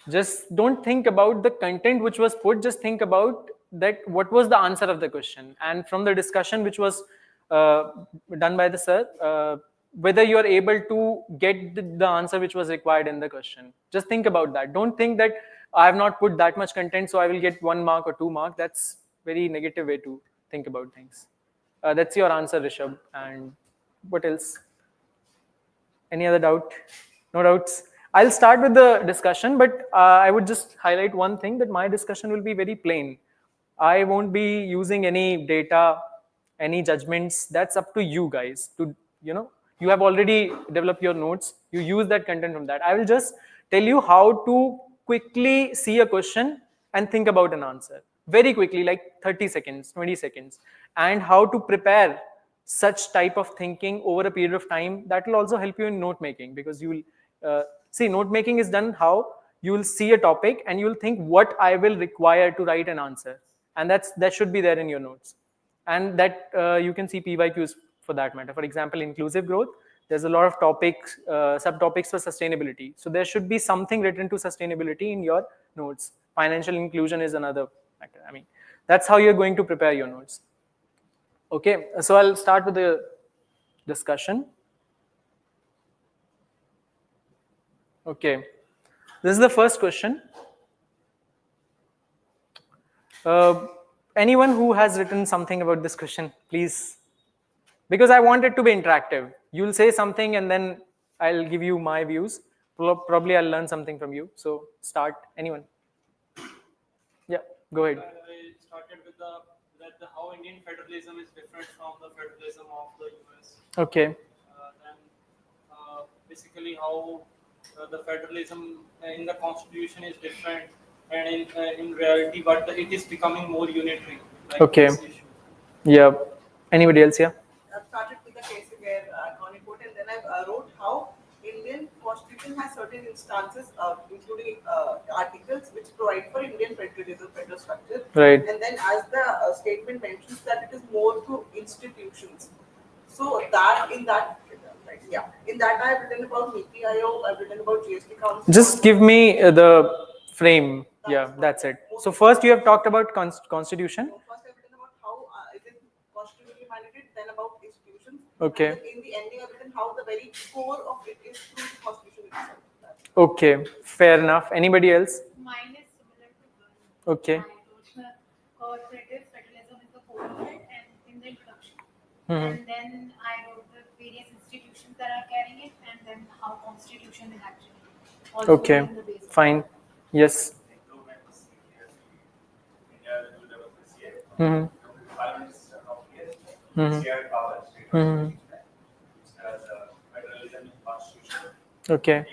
Just don't think about the content which was put. Just think about that what was the answer of the question, and from the discussion which was done by the sir, whether you are able to get the answer which was required in the question. Just think about that. Don't think that I have not put that much content, so I will get 1 mark or 2 mark. That's very negative way to think about things. That's your answer, Rishabh. And what else? Any other doubt? No doubts? I'll start with the discussion, but I would just highlight one thing, that my discussion will be very plain. I won't be using any data, any judgments. That's up to you guys to, you have already developed your notes. You use that content from that. I will just tell you how to quickly see a question and think about an answer. Very quickly, like 30 seconds, 20 seconds. And how to prepare such type of thinking over a period of time. That will also help you in note making, because you will see, note making is done how you will see a topic and you will think what I will require to write an answer, and that should be there in your notes. And that you can see PYQs for that matter. For example, inclusive growth, there's a lot of topics, subtopics for sustainability. So there should be something written to sustainability in your notes. Financial inclusion is another factor. I mean, that's how you're going to prepare your notes. Okay, so I'll start with the discussion. Okay, This is the first question. Anyone who has written something about this question, please. Because I want it to be interactive. You'll say something and then I'll give you my views. Probably I'll learn something from you. So start. Anyone? Yeah, go ahead. I started with how Indian federalism is different from the federalism of the US. Okay. Then basically how the federalism in the constitution is different, and in reality, but it is becoming more unitary. Like Okay. this issue. Yeah. Anybody else? Yeah. I've started with the case where Connie put, and then I wrote how Indian Constitution has certain instances, including articles, which provide for Indian federalism, federal structure. Right. And then, as the statement mentions, that it is more through institutions. So that in that, right, yeah, in that I've written about NITI Aayog, I've written about GST Council. Just give me the frame. Yeah, that's it. So first you have talked about constitution. So first I've written about how it is constitutionally mandated, then about institutions. Okay. And then in the ending, I've written how the very core of it is through the constitution itself. Okay, fair enough. Anybody else? Mine is similar to one. Okay. I wrote the cooperative federalism is the core of it and in the introduction. Mhm. And then I wrote the various institutions that are carrying it and then how constitution is actually also Okay, in the base. fine. Yes. Mm-hmm. Mm-hmm. Mm-hmm. Okay.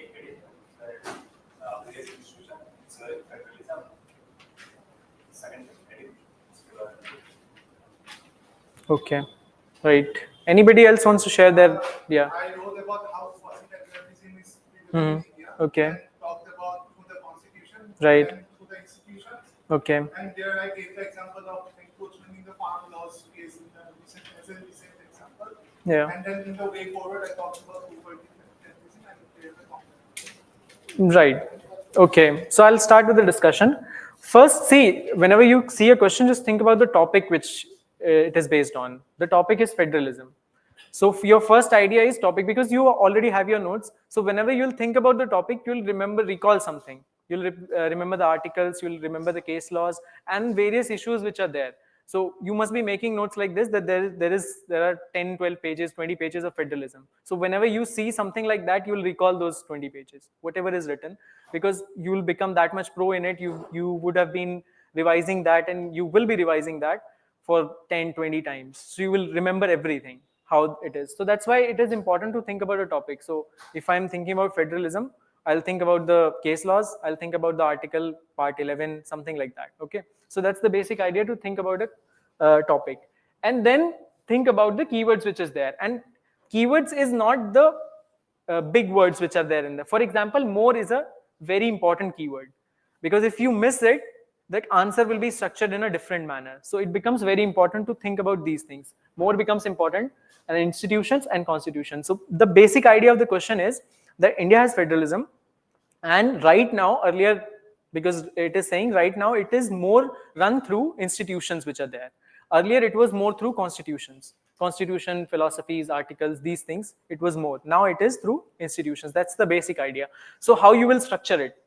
Okay. Right. Anybody else wants to share their yeah. I wrote about how quasi-federalism is Mhm. in India. Okay. And talked about through the constitution. Right. And through the institutions. Okay. And there I gave the example of encroachment in the farm laws case in the recent example. Yeah. And then in the way forward, I talked about over-federalism and there's the complement. Right. Okay. So I'll start with the discussion. First, see, whenever you see a question, just think about the topic which it is based on. The topic is federalism. So your first idea is topic because you already have your notes. So whenever you'll think about the topic, you'll recall something. You'll remember the articles, you'll remember the case laws and various issues which are there. So you must be making notes like this, that there are 10, 12 pages, 20 pages of federalism. So whenever you see something like that, you'll recall those 20 pages, whatever is written, because you will become that much pro in it. You would have been revising that and you will be revising that for 10, 20 times. So you will remember everything, how it is. So that's why it is important to think about a topic. So if I'm thinking about federalism, I'll think about the case laws, I'll think about the article, part 11, something like that. Okay. So that's the basic idea, to think about a topic. And then think about the keywords which is there. And keywords is not the big words which are there in there. For example, more is a very important keyword, because if you miss it, that answer will be structured in a different manner. So it becomes very important to think about these things. More becomes important, and institutions and constitution. So the basic idea of the question is that India has federalism, and right now, earlier, because it is saying right now it is more run through institutions which are there. Earlier it was more through constitution, philosophies, articles, these things. It was more. Now it is through institutions. That's the basic idea. So how you will structure it?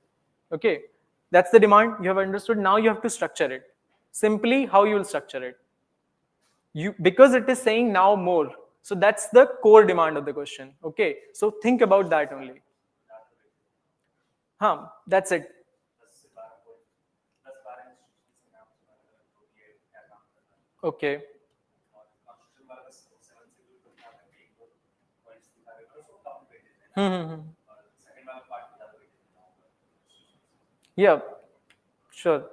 Okay, that's the demand you have understood. Now you have to structure it. Simply how you will structure it. Because it is saying now more. So that's the core demand of the question. Okay, so think about that only. That's it. Okay. Yeah, sure.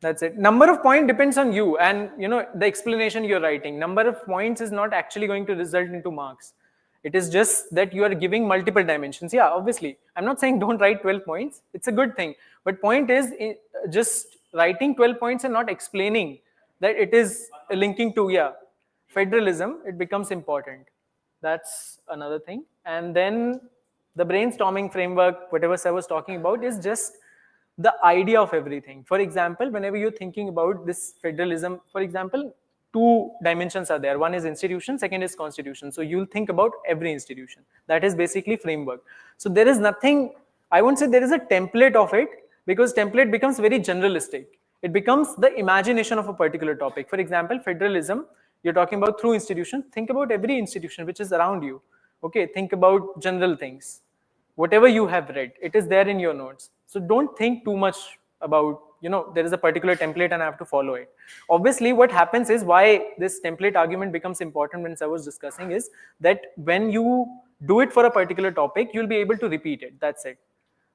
That's it. Number of point depends on you, and the explanation you're writing. Number of points is not actually going to result into marks. It is just that you are giving multiple dimensions. Yeah, obviously. I'm not saying don't write 12 points. It's a good thing. But point is, just writing 12 points and not explaining that it is linking to, federalism, it becomes important. That's another thing. And then the brainstorming framework, whatever I was talking about, is just the idea of everything. For example, whenever you're thinking about this federalism, for example, two dimensions are there. One is institution, second is constitution. So you'll think about every institution. That is basically framework. So there is nothing I won't say there is a template of it, because template becomes very generalistic. It becomes the imagination of a particular topic. For example, federalism, you're talking about through institution. Think about every institution which is around you. Okay, think about general things. Whatever you have read, it is there in your notes. So don't think too much about, there is a particular template and I have to follow it. Obviously, what happens is, why this template argument becomes important when I was discussing, is that when you do it for a particular topic, you'll be able to repeat it. That's it.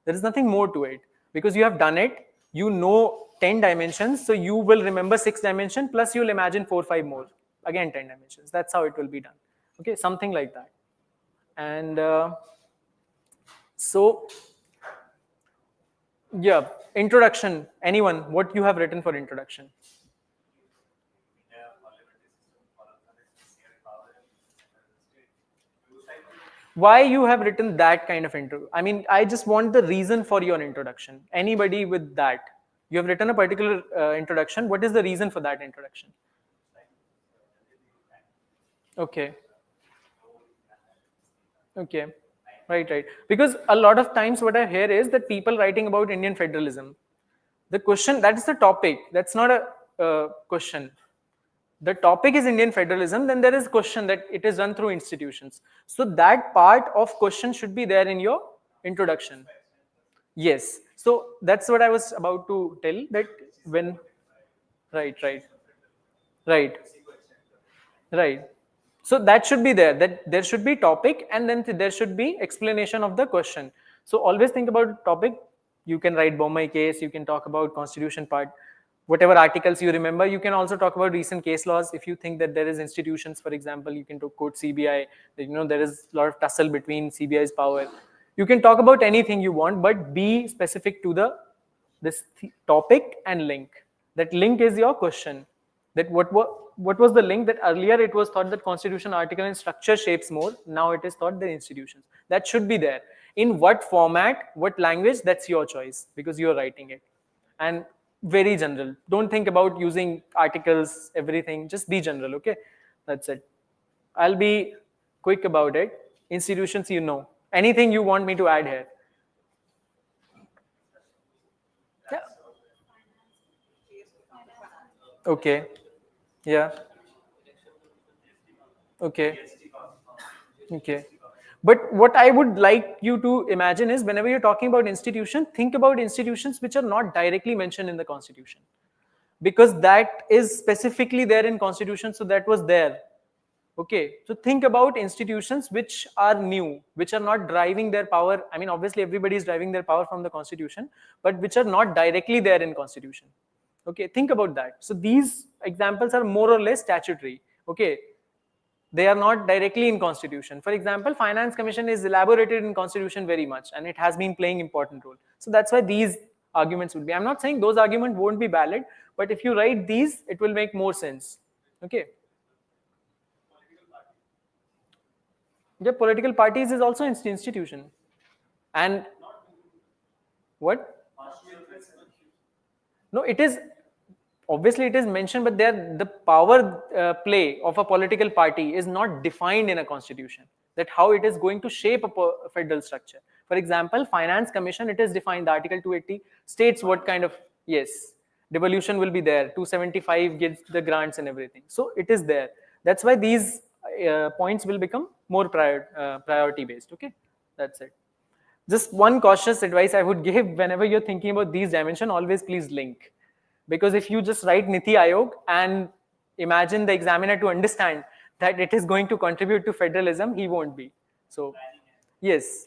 There is nothing more to it, because you have done it. You know 10 dimensions, so you will remember 6 dimensions, plus you'll imagine 4 5 more, again 10 dimensions. That's how it will be done. Okay, something like that. And so yeah, introduction. Anyone, what you have written for introduction? Why you have written that kind of intro? I mean, I just want the reason for your introduction. Anybody with that? You have written a particular introduction. What is the reason for that introduction? Okay. Okay. Right. Because a lot of times what I hear is that people writing about Indian federalism, the question, that is the topic. That's not a question. The topic is Indian federalism, then there is question that it is run through institutions. So that part of question should be there in your introduction. Yes. So that's what I was about to tell, that when, right. So that should be there, that there should be topic and then there should be explanation of the question. So always think about topic. You can write Bombay case, you can talk about constitution part, whatever articles you remember. You can also talk about recent case laws. If you think that there is institutions, for example, you can quote CBI, there is a lot of tussle between CBI's power. You can talk about anything you want, but be specific to this topic and link. That link is your question. That what was the link? That earlier it was thought that constitution, article and structure shapes more. Now it is thought the institutions. That should be there. In what format, what language, that's your choice, because you're writing it. And very general. Don't think about using articles, everything. Just be general, okay? That's it. I'll be quick about it. Institutions, Anything you want me to add here? Yeah. Okay. Yeah. Okay. But what I would like you to imagine is, whenever you're talking about institution, think about institutions which are not directly mentioned in the constitution, because that is specifically there in constitution. So that was there. Okay. So think about institutions which are new, which are not driving their power. I mean, obviously everybody is driving their power from the constitution, but which are not directly there in constitution. Okay. Think about that. So these examples are more or less statutory. Okay. They are not directly in constitution. For example, finance commission is elaborated in constitution very much, and it has been playing important role. So that's why these arguments would be. I'm not saying those arguments won't be valid, but if you write these, it will make more sense. Okay. Yeah, political parties is also institution. And what? No, it is. Obviously, it is mentioned, but the power play of a political party is not defined in a constitution. That how it is going to shape a federal structure. For example, finance commission, it is defined. The Article 280 states what kind of, yes, devolution will be there. 275 gives the grants and everything. So it is there. That's why these points will become more priority based. Okay, that's it. Just one cautious advice I would give whenever you're thinking about these dimensions, always please link. Because if you just write Niti Aayog and imagine the examiner to understand that it is going to contribute to federalism, he won't be. So, yes.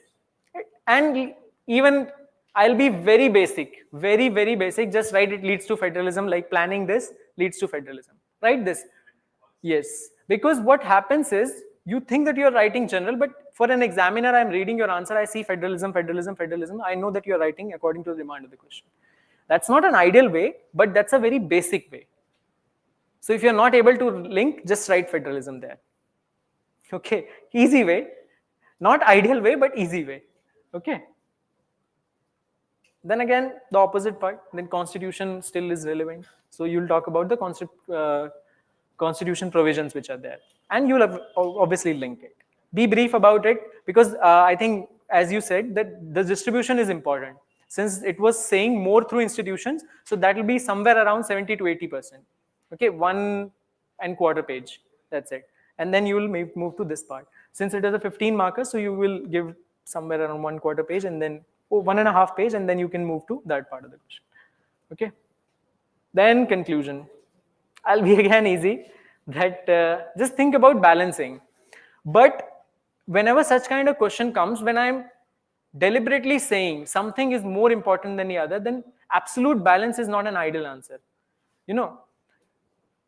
And even I'll be very basic, very, very basic. Just write it leads to federalism, like planning this leads to federalism. Write this. Yes. Because what happens is, you think that you're writing general, but for an examiner, I'm reading your answer, I see federalism. I know that you're writing according to the demand of the question. That's not an ideal way, but that's a very basic way. So if you're not able to link, just write federalism there. Okay, easy way. Not ideal way, but easy way. Okay. Then again, the opposite part, then constitution still is relevant. So you'll talk about the constitution provisions which are there. And you'll obviously link it. Be brief about it, because I think as you said, that the distribution is important. Since it was saying more through institutions, so that will be somewhere around 70 to 80%. Okay, 1.25 page. That's it. And then you will move to this part. Since it is a 15 marker, so you will give somewhere around 1/4 page and then 1.5 page, and then you can move to that part of the question. Okay. Then conclusion. I'll be again easy. That just think about balancing. But whenever such kind of question comes, when I'm deliberately saying something is more important than the other, then absolute balance is not an ideal answer. You know,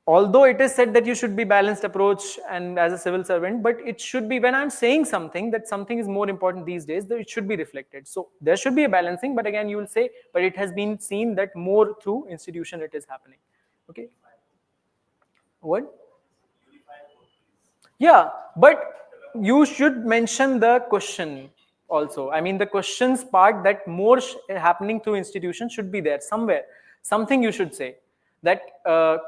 although it is said that you should be balanced approach and as a civil servant, but it should be, when I'm saying something that something is more important these days, that it should be reflected. So there should be a balancing, but again you will say, but it has been seen that more through institution it is happening. Okay. What? Yeah, but you should mention the question also. I mean, the questions part, that more happening through institution should be there somewhere. Something you should say that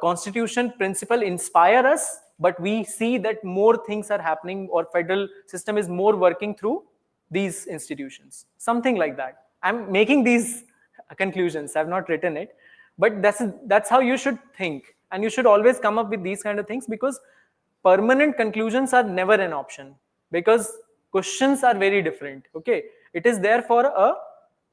constitution principle inspire us, but we see that more things are happening, or federal system is more working through these institutions. Something like that. I'm making these conclusions. I've not written it, but that's how you should think, and you should always come up with these kind of things, because permanent conclusions are never an option, because questions are very different. Okay, it is there for a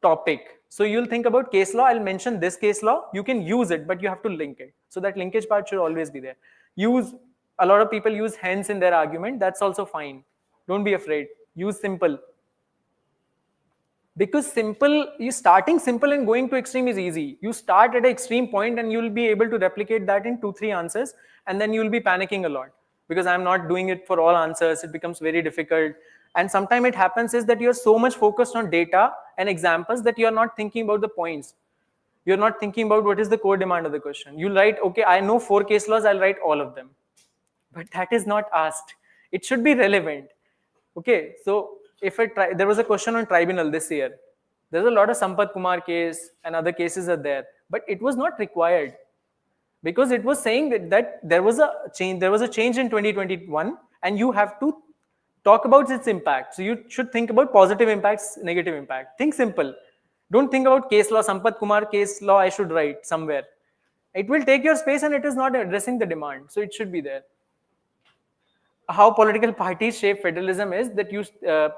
topic. So you'll think about case law, I'll mention this case law, you can use it, but you have to link it. So that linkage part should always be there. A lot of people use hence in their argument, that's also fine. Don't be afraid, use simple. Because starting simple and going to extreme is easy. You start at an extreme point and you'll be able to replicate that in 2-3 answers, and then you'll be panicking a lot. Because I'm not doing it for all answers, it becomes very difficult. And sometimes it happens is that you're so much focused on data and examples that you're not thinking about the points. You're not thinking about what is the core demand of the question. You write, okay, I know 4 case laws, I'll write all of them. But that is not asked. It should be relevant. Okay, so if there was a question on tribunal this year, there's a lot of Sampath Kumar case and other cases are there, but it was not required, because it was saying that there was a change in 2021, and you have to talk about its impact. So you should think about positive impacts, negative impact. Think simple. Don't think about case law, Sampath Kumar case law I should write somewhere. It will take your space and it is not addressing the demand. So it should be there. How political parties shape federalism is that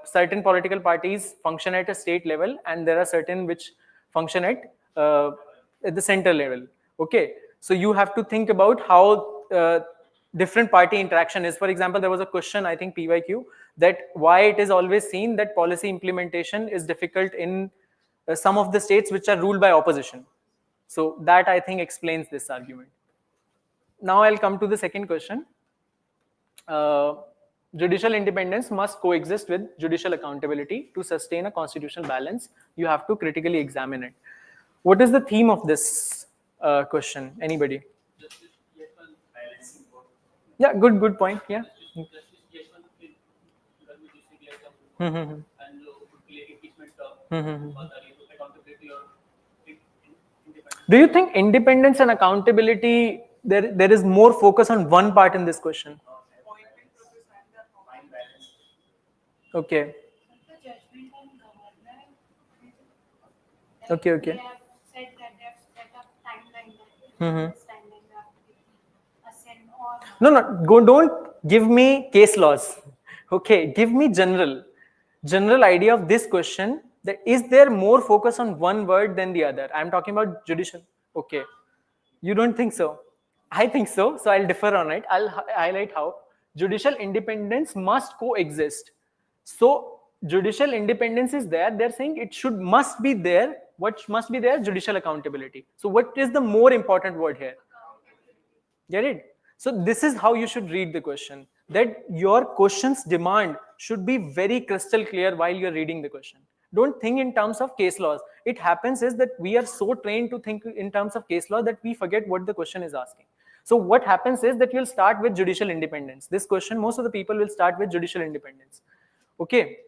certain political parties function at a state level, and there are certain which function at the center level. Okay, so you have to think about how different party interaction is. For example, there was a question, I think PYQ, that why it is always seen that policy implementation is difficult in some of the states which are ruled by opposition. So that, I think, explains this argument. Now I'll come to the second question. Judicial independence must coexist with judicial accountability to sustain a constitutional balance. You have to critically examine it. What is the theme of this question? Anybody? Yeah, good point. Yeah. Do you think independence and accountability, there is more focus on one part in this question? Okay. The judgment on government. Okay. They have said that they have set up timeline that understanding that ascend or No, don't give me case laws. Okay, give me general idea of this question. That is there more focus on one word than the other? I'm talking about judicial. Okay, you don't think so? I think so. So I'll differ on it. I'll highlight how judicial independence must coexist. So judicial independence is there. They're saying must be there. What must be there? Judicial accountability. So what is the more important word here? Get it? So this is how you should read the question. That your question's demand should be very crystal clear while you're reading the question. Don't think in terms of case laws. It happens is that we are so trained to think in terms of case law that we forget what the question is asking. So what happens is that you'll start with judicial independence. This question, most of the people will start with judicial independence. Okay.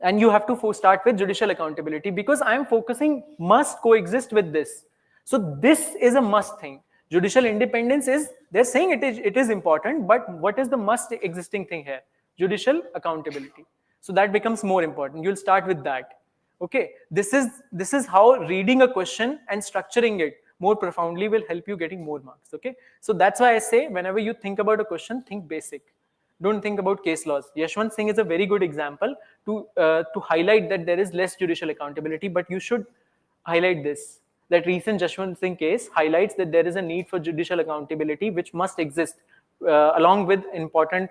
And you have to start with judicial accountability, because I am focusing must coexist with this. So this is a must thing. Judicial independence is, they're saying it is important, but what is the must existing thing here? Judicial accountability. So that becomes more important. You'll start with that. Okay, this is how reading a question and structuring it more profoundly will help you getting more marks. Okay, so that's why I say whenever you think about a question, think basic. Don't think about case laws. Yashwant Singh is a very good example to highlight that there is less judicial accountability, but you should highlight this. That recent Yashwant Singh case highlights that there is a need for judicial accountability, which must exist along with important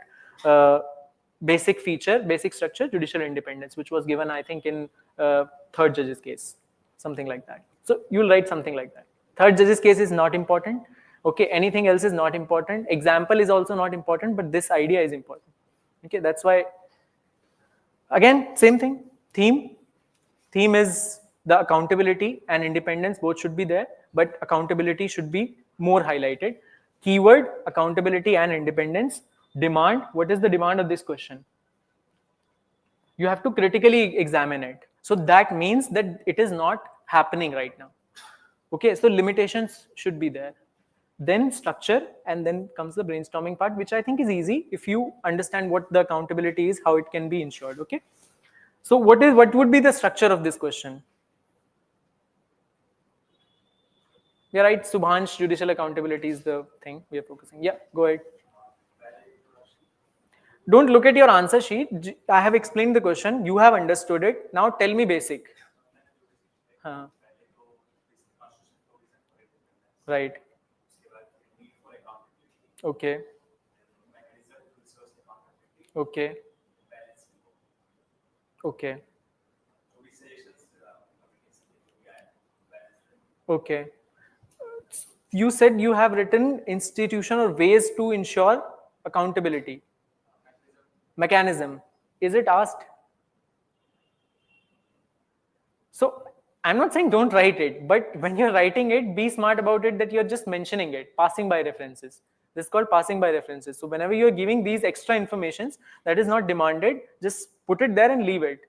basic feature, basic structure, judicial independence, which was given, I think, in third judge's case, something like that. So you'll write something like that. Third judge's case is not important. Okay, anything else is not important. Example is also not important, but this idea is important. Okay, that's why, again, same thing. Theme is the accountability and independence, both should be there, but accountability should be more highlighted. Keyword, accountability and independence. Demand, what is the demand of this question? You have to critically examine it. So that means that it is not happening right now. Okay, so limitations should be there. Then structure, and then comes the brainstorming part, which I think is easy if you understand what the accountability is, how it can be ensured. Okay, so what would be the structure of this question? Yeah, right, Subhansh, judicial accountability is the thing we are focusing. Yeah, go ahead. Don't look at your answer sheet. I have explained the question. You have understood it. Now tell me basic. Right. Okay. Okay. Okay. Okay. You said you have written institution or ways to ensure accountability. Mechanism. Is it asked? So I'm not saying don't write it, but when you're writing it, be smart about it that you're just mentioning it, passing by references. This is called passing by references. So whenever you're giving these extra informations that is not demanded, just put it there and leave it.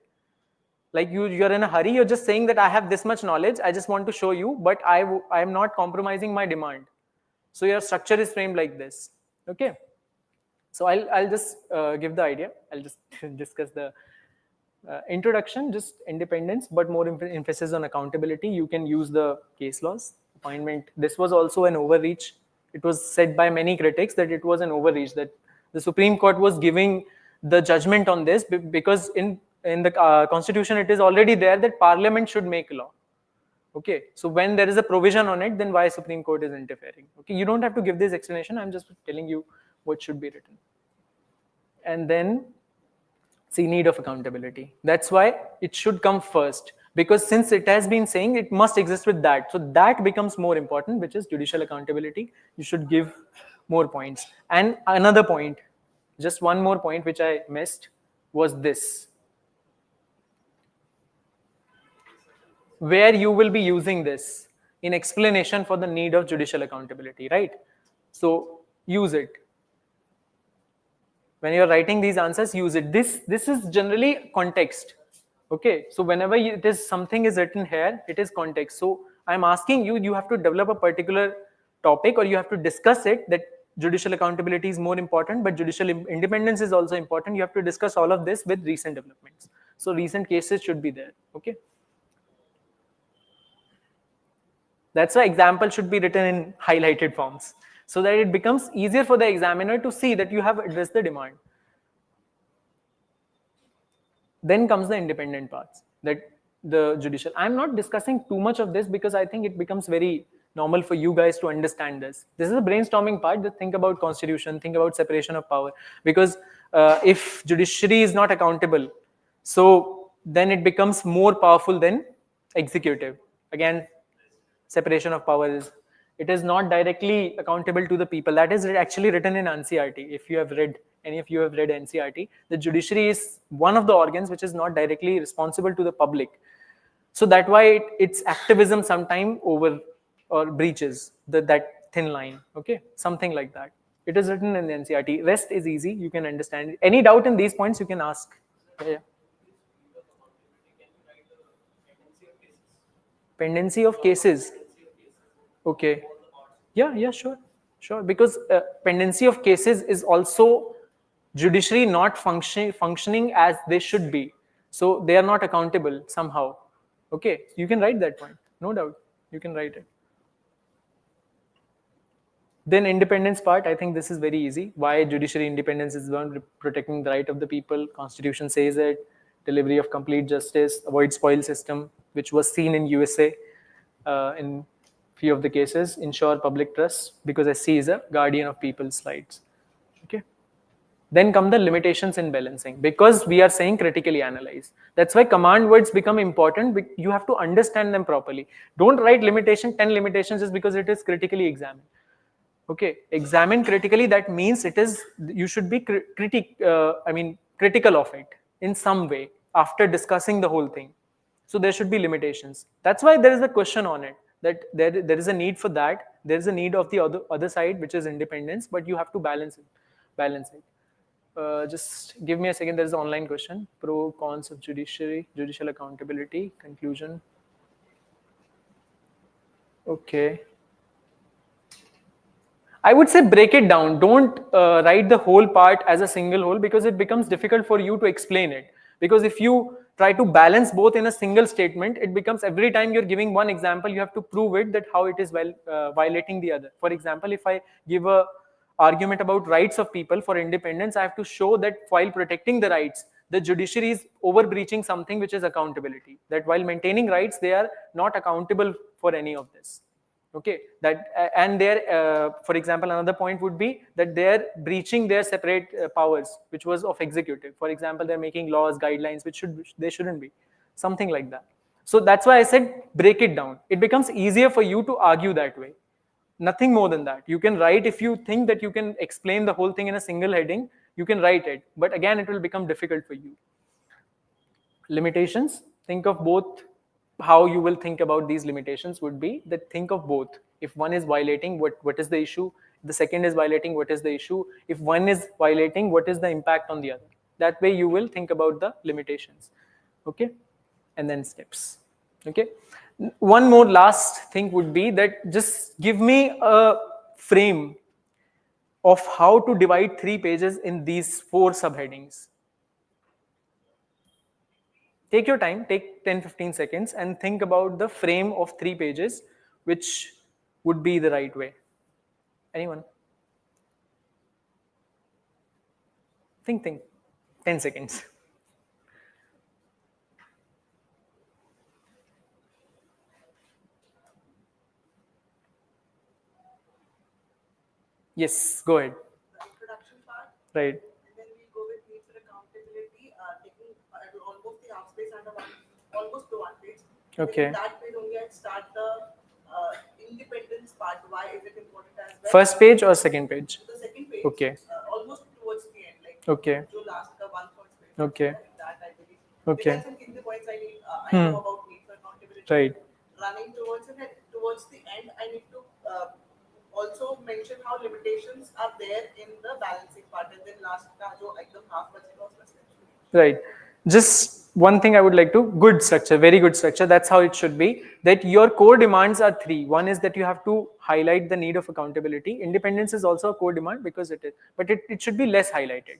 Like you're in a hurry, you're just saying that I have this much knowledge, I just want to show you, but I'm not compromising my demand. So your structure is framed like this. Okay. So I'll just give the idea. I'll just discuss the introduction, just independence, but more emphasis on accountability. You can use the case laws. Appointment. This was also an overreach. It was said by many critics that it was an overreach, that the Supreme Court was giving the judgment on this because in the Constitution it is already there that Parliament should make law. Okay, so when there is a provision on it, then why Supreme Court is interfering? Okay, you don't have to give this explanation. I'm just telling you what should be written. And then see, need of accountability. That's why it should come first, because since it has been saying it must exist with that, so that becomes more important, which is judicial accountability. You should give more points. And another point, just one more point which I missed, was this, where you will be using this in explanation for the need of judicial accountability, right? So use it. When you're writing these answers, use it. This is generally context. Okay, so whenever it is something is written here, it is context. So I'm asking you, you have to develop a particular topic, or you have to discuss it, that judicial accountability is more important, but judicial independence is also important. You have to discuss all of this with recent developments. So recent cases should be there. Okay. That's why example should be written in highlighted forms, so that it becomes easier for the examiner to see that you have addressed the demand. Then comes the independent parts, that the judicial. I'm not discussing too much of this because I think it becomes very normal for you guys to understand this. This is a brainstorming part. Just think about constitution, think about separation of power, because if judiciary is not accountable, so then it becomes more powerful than executive. Again, separation of powers, it is not directly accountable to the people. That is actually written in NCERT. If you have read, any of you have read NCERT, the judiciary is one of the organs which is not directly responsible to the public. So that's why its activism sometime over or breaches that thin line. Okay, something like that. It is written in the NCERT. Rest is easy, you can understand. Any doubt in these points, you can ask. Yeah. Pendency of cases. Okay. Yeah, sure. Because pendency of cases is also judiciary not functioning as they should be. So they are not accountable somehow. Okay, you can write that point, no doubt. You can write it. Then independence part, I think this is very easy. Why judiciary independence is one, protecting the right of the people. Constitution says it. Delivery of complete justice, avoid spoil system, which was seen in USA in few of the cases. Ensure public trust, because SC is a guardian of people's rights. Okay. Then come the limitations in balancing, because we are saying critically analyze. That's why command words become important. You have to understand them properly. Don't write 10 limitations just because it is critically examined. Okay, examine critically. That means it is, you should be critical of it in some way after discussing the whole thing. So there should be limitations. That's why there is a question on it, that there is a need for that. There is a need of the other side, which is independence, but you have to balance it. Just give me a second. There is an online question. Pro, cons of judicial accountability, conclusion. Okay. I would say break it down. Don't write the whole part as a single whole, because it becomes difficult for you to explain it. Because if you try to balance both in a single statement, it becomes every time you're giving one example, you have to prove it that how it is violating the other. For example, if I give a argument about rights of people for independence, I have to show that while protecting the rights, the judiciary is overbreaching something which is accountability. That while maintaining rights, they are not accountable for any of this. Okay, that and their for example, another point would be that they're breaching their separate powers, which was of executive. For example, they're making laws, guidelines, which they shouldn't be, something like that. So that's why I said break it down. It becomes easier for you to argue that way. Nothing more than that. You can write, if you think that you can explain the whole thing in a single heading, you can write it, but again it will become difficult for you. Limitations, think of both. How you will think about these limitations would be that think of both. If one is violating, what is the issue? The second is violating, what is the issue? If one is violating, what is the impact on the other? That way you will think about the limitations. Okay, and then steps. Okay, one more last thing would be that just give me a frame of how to divide 3 pages in these 4 subheadings. Take your time, take 10-15 seconds and think about the frame of 3 pages, which would be the right way. Anyone? Think. 10 seconds. Yes, go ahead. The introduction part, Right. and then we go with needs for accountability, taking almost the half page and almost the 1 page. Okay. In that page only, I'd start the independence part. Why is it important as well? First page or second page? The second page. Okay. Almost towards the end, like Okay. जो last का 1/3 page. Okay. That I believe. Okay. Because some key points I need. I know about need for accountability. Right. Running towards it, and towards the end, I need to also mention how limitations are there in the balancing part, and then last का जो एकदम half बचे was essentially. Right. Just one thing I would like to, good structure, very good structure. That's how it should be. That your core demands are 3. One is that you have to highlight the need of accountability. Independence is also a core demand because it is, but it should be less highlighted.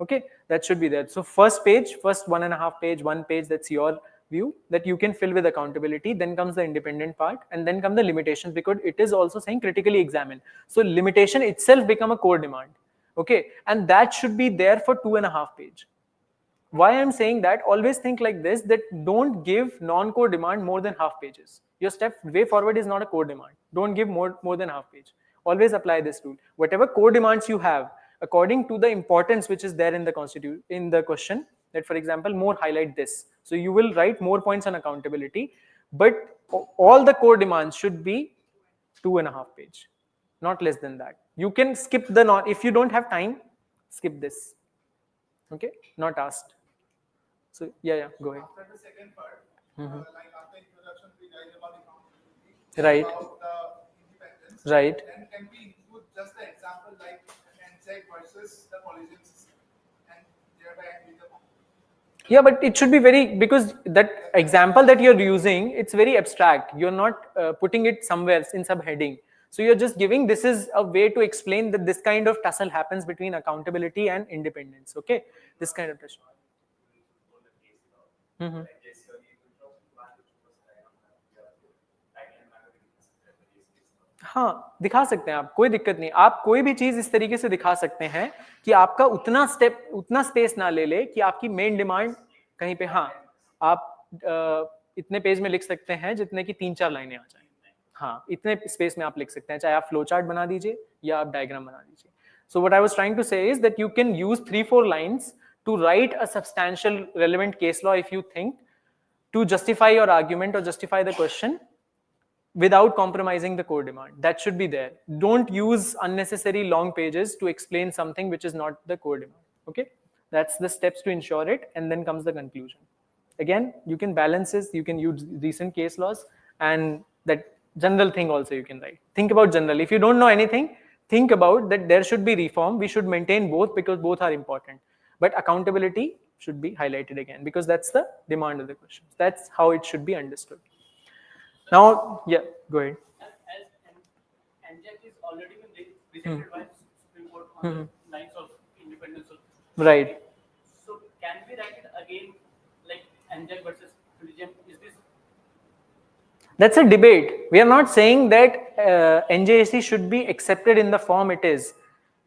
Okay, that should be there. So first page, first 1.5 page, 1 page, that's your view that you can fill with accountability. Then comes the independent part, and then come the limitations, because it is also saying critically examine. So limitation itself become a core demand. Okay, and that should be there for 2.5 page. Why I'm saying that, always think like this, that don't give non-core demand more than half pages. Your step way forward is not a core demand. Don't give more than half page. Always apply this rule. Whatever core demands you have, according to the importance which is there in the question, that for example, more highlight this. So you will write more points on accountability, but all the core demands should be 2.5 page, not less than that. You can skip if you don't have time, skip this. Okay, not asked. So yeah, go ahead. After the second part, like after introduction, we write about accountability, Right. about the independence, Right. then can we include just the example like NSEC versus the collegium system, and thereby end with the Yeah, but it should be because that example that you're using, it's very abstract. You're not putting it somewhere in subheading. So you're just giving, this is a way to explain that this kind of tussle happens between accountability and independence. Okay, this kind of tussle. हाँ, दिखा सकते हैं आप, कोई दिक्कत नहीं, आप कोई भी चीज इस तरीके से दिखा सकते हैं कि आपका उतना स्पेस ना ले ले कि आपकी मेन डिमांड कहीं पे, हाँ आप इतने पेज में लिख सकते हैं जितने की 3-4 लाइनें आ जाए, हाँ इतने स्पेस में आप लिख सकते हैं, चाहे आप फ्लो चार्ट बना दीजिए या आप डायग्राम बना दीजिए. So what I was trying to say is that you can use 3-4 lines to write a substantial relevant case law if you think, to justify your argument or justify the question without compromising the core demand. That should be there. Don't use unnecessary long pages to explain something which is not the core demand. Okay, that's the steps to ensure it, and then comes the conclusion. Again, you can balance this, you can use recent case laws, and that general thing also you can write. Think about general. If you don't know anything, think about that there should be reform. We should maintain both because both are important. But accountability should be highlighted again because that's the demand of the question. That's how it should be understood. Now, yeah, go ahead. As NJAC is already been rejected by Supreme Court on the lines of independence. Right. So can we write it again, like NJAC versus religion? Is this? That's a debate. We are not saying that NJAC should be accepted in the form it is.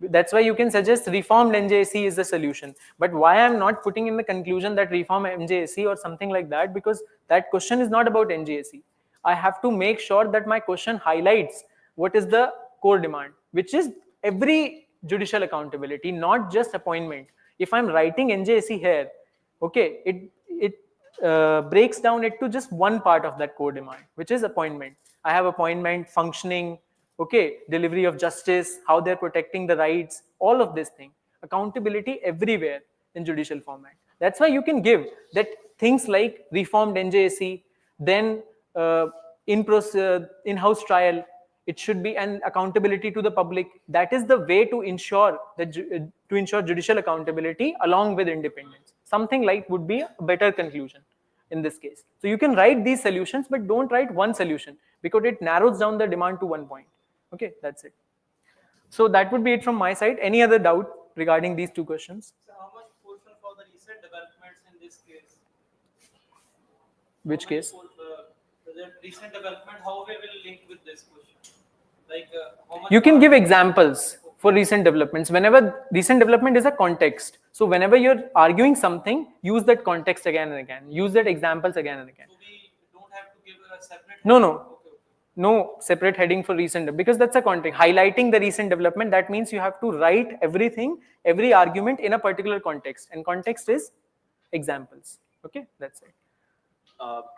That's why you can suggest reformed NJAC is the solution. But why I'm not putting in the conclusion that reform NJAC or something like that, because that question is not about NJAC. I have to make sure that my question highlights what is the core demand, which is every judicial accountability, not just appointment. If I'm writing NJAC here, okay, it breaks down it to just one part of that core demand, which is appointment. I have appointment, functioning, okay, delivery of justice, how they're protecting the rights, all of this thing. Accountability everywhere in judicial format. That's why you can give that things like reformed NJAC, then in-house trial, it should be an accountability to the public. That is the way to ensure that to ensure judicial accountability along with independence. Something like would be a better conclusion in this case. So you can write these solutions, but don't write one solution because it narrows down the demand to one point. Okay, that's it. So that would be it from my side. Any other doubt regarding these two questions? So how much portion for the recent developments in this case? Which case? The recent development, how we will link with this question? Like how much? You can give examples for recent developments. Whenever recent development is a context. So whenever you're arguing something, use that context again and again. Use that examples again and again. So we don't have to give a separate. No, no. Okay. No separate heading for recent, because that's a context. Highlighting the recent development, that means you have to write everything, every argument in a particular context, and context is examples. Okay, that's it.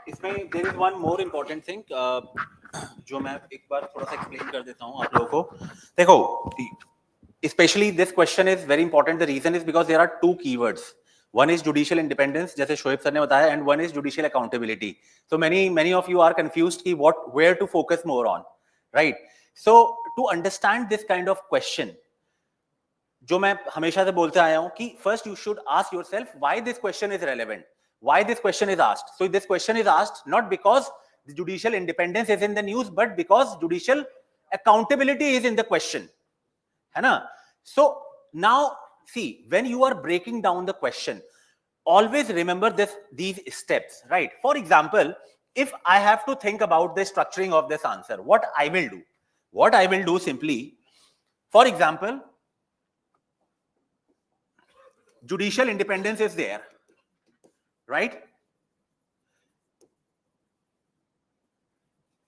इसमें there is one more important thing जो मैं एक बार थोड़ा सा explain कर देता हूँ आप लोगों को. देखो, especially this question is very important. The reason is because there are two keywords. One is judicial independence, जैसे शोएब सर ने बताया, and one is judicial accountability. So many of you are confused कि where to focus more on, right? So to understand this kind of question, जो मैं हमेशा से बोलते आया हूँ कि first you should ask yourself why this question is relevant, why this question is asked. So this question is asked not because the judicial independence is in the news, but because judicial accountability is in the question, है ना? So now see, when you are breaking down the question, always remember these steps, right? For example, if I have to think about the structuring of this answer, what I will do simply, for example, judicial independence is there, right?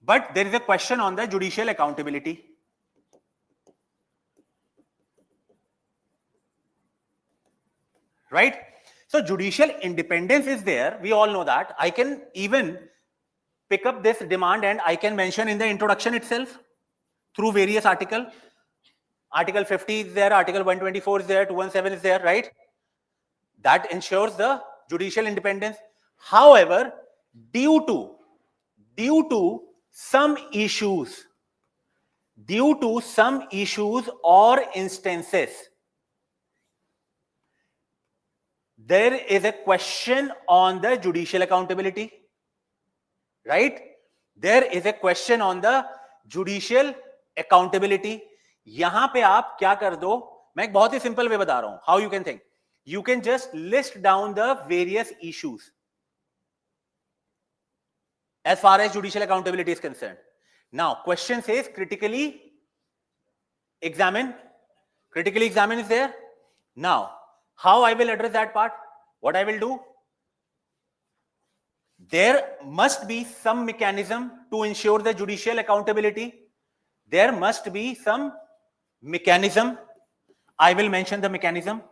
But there is a question on the judicial accountability. Right? So judicial independence is there. We all know that. I can even pick up this demand and I can mention in the introduction itself through various articles. Article 50 is there, Article 124 is there, 217 is there, right? That ensures the judicial independence. However, due to some issues or instances, there is a question on the judicial accountability, right? There is a question on the judicial accountability. यहां पे आप क्या कर दो, मैं एक बहुत ही simple way बता रहा हूं how you can think. You can just list down the various issues as far as judicial accountability is concerned. Now, question says critically examine. Critically examine is there. Now, how I will address that part? What I will do? There must be some mechanism to ensure the judicial accountability. There must be some mechanism. I will mention the mechanism.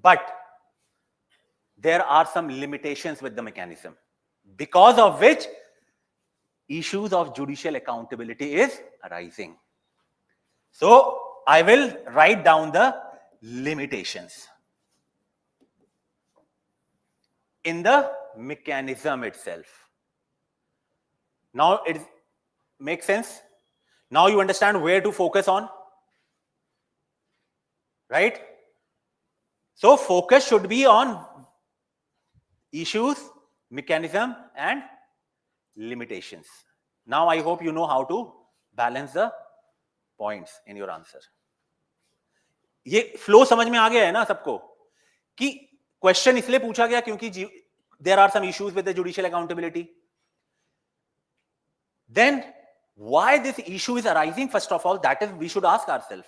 But there are some limitations with the mechanism, because of which issues of judicial accountability is arising. So I will write down the limitations in the mechanism itself. Now it makes sense. Now you understand where to focus on, right? So focus should be on issues, mechanism, and limitations. Now I hope you know how to balance the points in your answer. ये flow समझ में आ गया है ना सबको कि question इसलिए पूछा गया क्योंकि there are some issues with the judicial accountability. Then why this issue is arising, first of all, that is we should ask ourselves,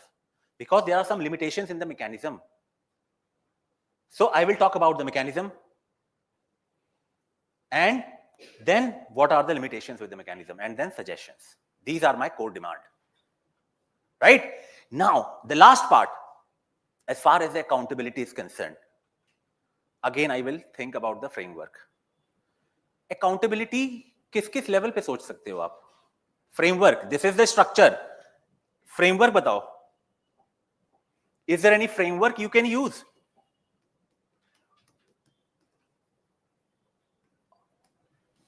because there are some limitations in the mechanism. So I will talk about the mechanism, and then what are the limitations with the mechanism, and then suggestions. These are my core demand. Right? Now, the last part, as far as the accountability is concerned, again I will think about the framework. Accountability किस level पे सोच सकते हो आप? Framework, this is the structure. Framework बताओ. Is there any framework you can use?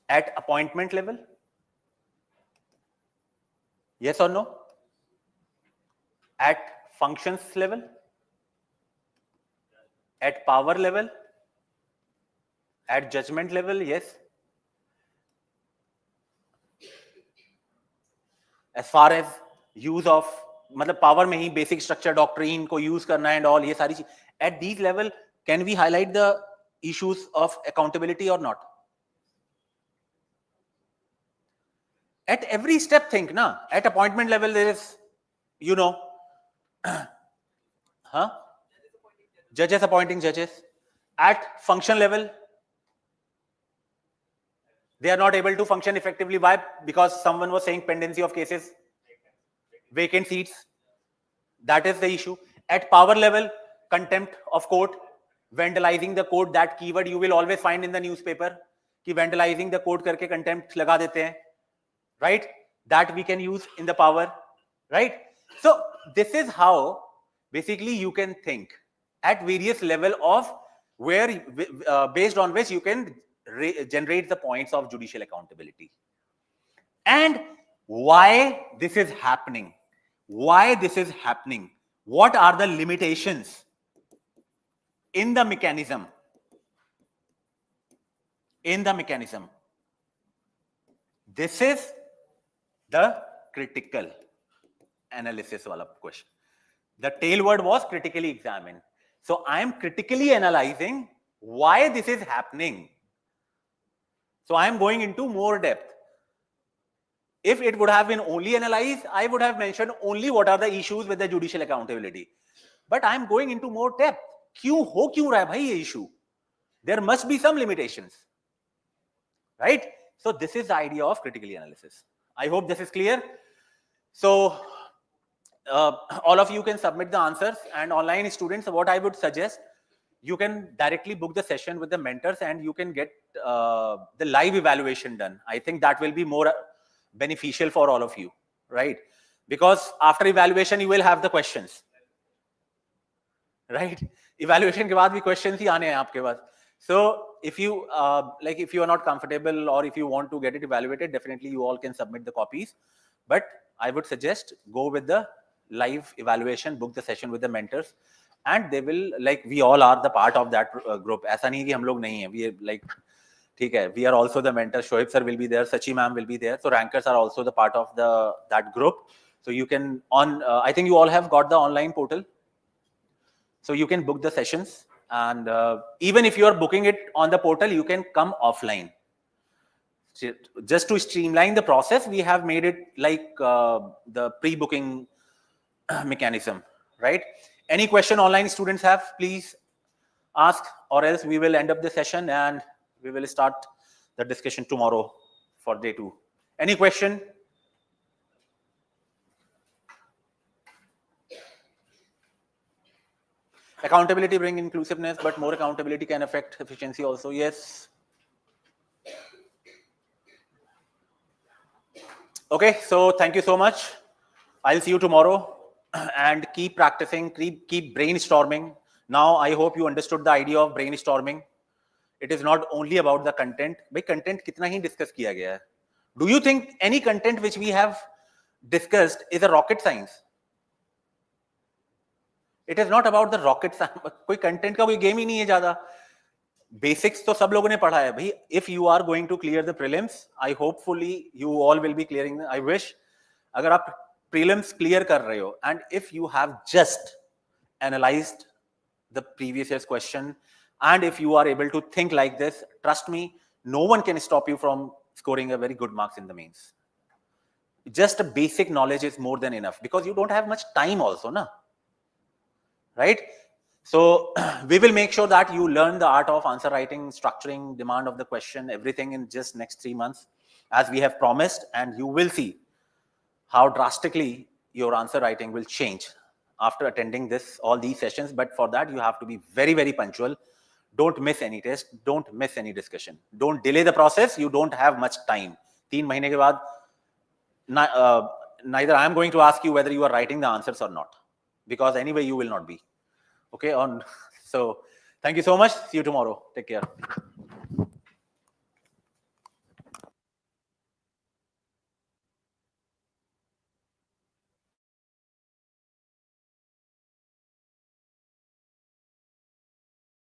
At appointment level? Yes or no? At functions level? At power level? At judgment level? Yes. As far as use of, मतलब power में ही basic structure doctrine को use करना and all ये सारी चीज, at these level can we highlight the issues of accountability or not? At every step think na, at appointment level there is, you know, judges appointing judges. At function level they are not able to function effectively. Why? Because someone was saying pendency of cases, vacant seats. That is the issue. At power level, contempt of court, vandalizing the court. That keyword you will always find in the newspaper कि vandalizing the court करके contempt लगा देते हैं, right? That we can use in the power, right? So this is how basically you can think at various level of where based on which you can generate the points of judicial accountability. And why this is happening? Why this is happening? What are the limitations in the mechanism? In the mechanism. This is the critical analysis wala question. The tail word was critically examine. So I am critically analyzing why this is happening. So I am going into more depth. If it would have been only analyzed, I would have mentioned only what are the issues with the judicial accountability. But I am going into more depth. क्यों रहा है भाई ये issue? There must be some limitations. Right? So this is the idea of critical analysis. I hope this is clear. So all of you can submit the answers, and online students, what I would suggest, you can directly book the session with the mentors and you can get the live evaluation done. I think that will be more beneficial for all of you, right? Because after evaluation you will have the questions, right? Evaluation के बाद भी questions ही आने हैं आपके पास. So if you if you are not comfortable or if you want to get it evaluated, definitely you all can submit the copies. But I would suggest go with the live evaluation, book the session with the mentors, and they will, we all are the part of that group. ऐसा नहीं कि हम लोग नहीं हैं, we like, ठीक है, we are also the mentors. Shoaib sir will be there, Sachi ma'am will be there. So rankers are also the part of that group. So you can I think you all have got the online portal. So you can book the sessions, and even if you are booking it on the portal, you can come offline. Just to streamline the process, we have made it like the pre-booking mechanism, right? Any question online students have, please ask, or else we will end up the session and we will start the discussion tomorrow for day 2. Any question? Accountability bring inclusiveness, but more accountability can affect efficiency also. Yes. Okay, so thank you so much. I'll see you tomorrow, and keep practicing, keep brainstorming. Now I hope you understood the idea of brainstorming. It is not only about the content. Bhai, content kitna hi discuss kiya gaya hai? Do you think any content which we have discussed is a rocket science? It is not about the rocket science. कोई content का कोई game ही नहीं है ज़्यादा. Basics तो सब लोगों ने पढ़ा है भाई. If you are going to clear the prelims, I hopefully you all will be clearing. I wish अगर आप prelims clear कर रहे हो, and if you have just analyzed the previous year's question, and if you are able to think like this, trust me, no one can stop you from scoring a very good marks in the mains. Just a basic knowledge is more than enough, because you don't have much time also, na? Right? So we will make sure that you learn the art of answer writing, structuring, demand of the question, everything in just next 3 months, as we have promised, and you will see how drastically your answer writing will change after attending all these sessions. But for that, you have to be very, very punctual. Don't miss any test. Don't miss any discussion. Don't delay the process. You don't have much time. 3 mahine ke baad, neither I am going to ask you whether you are writing the answers or not, because anyway you will not be. Okay. So thank you so much. See you tomorrow. Take care.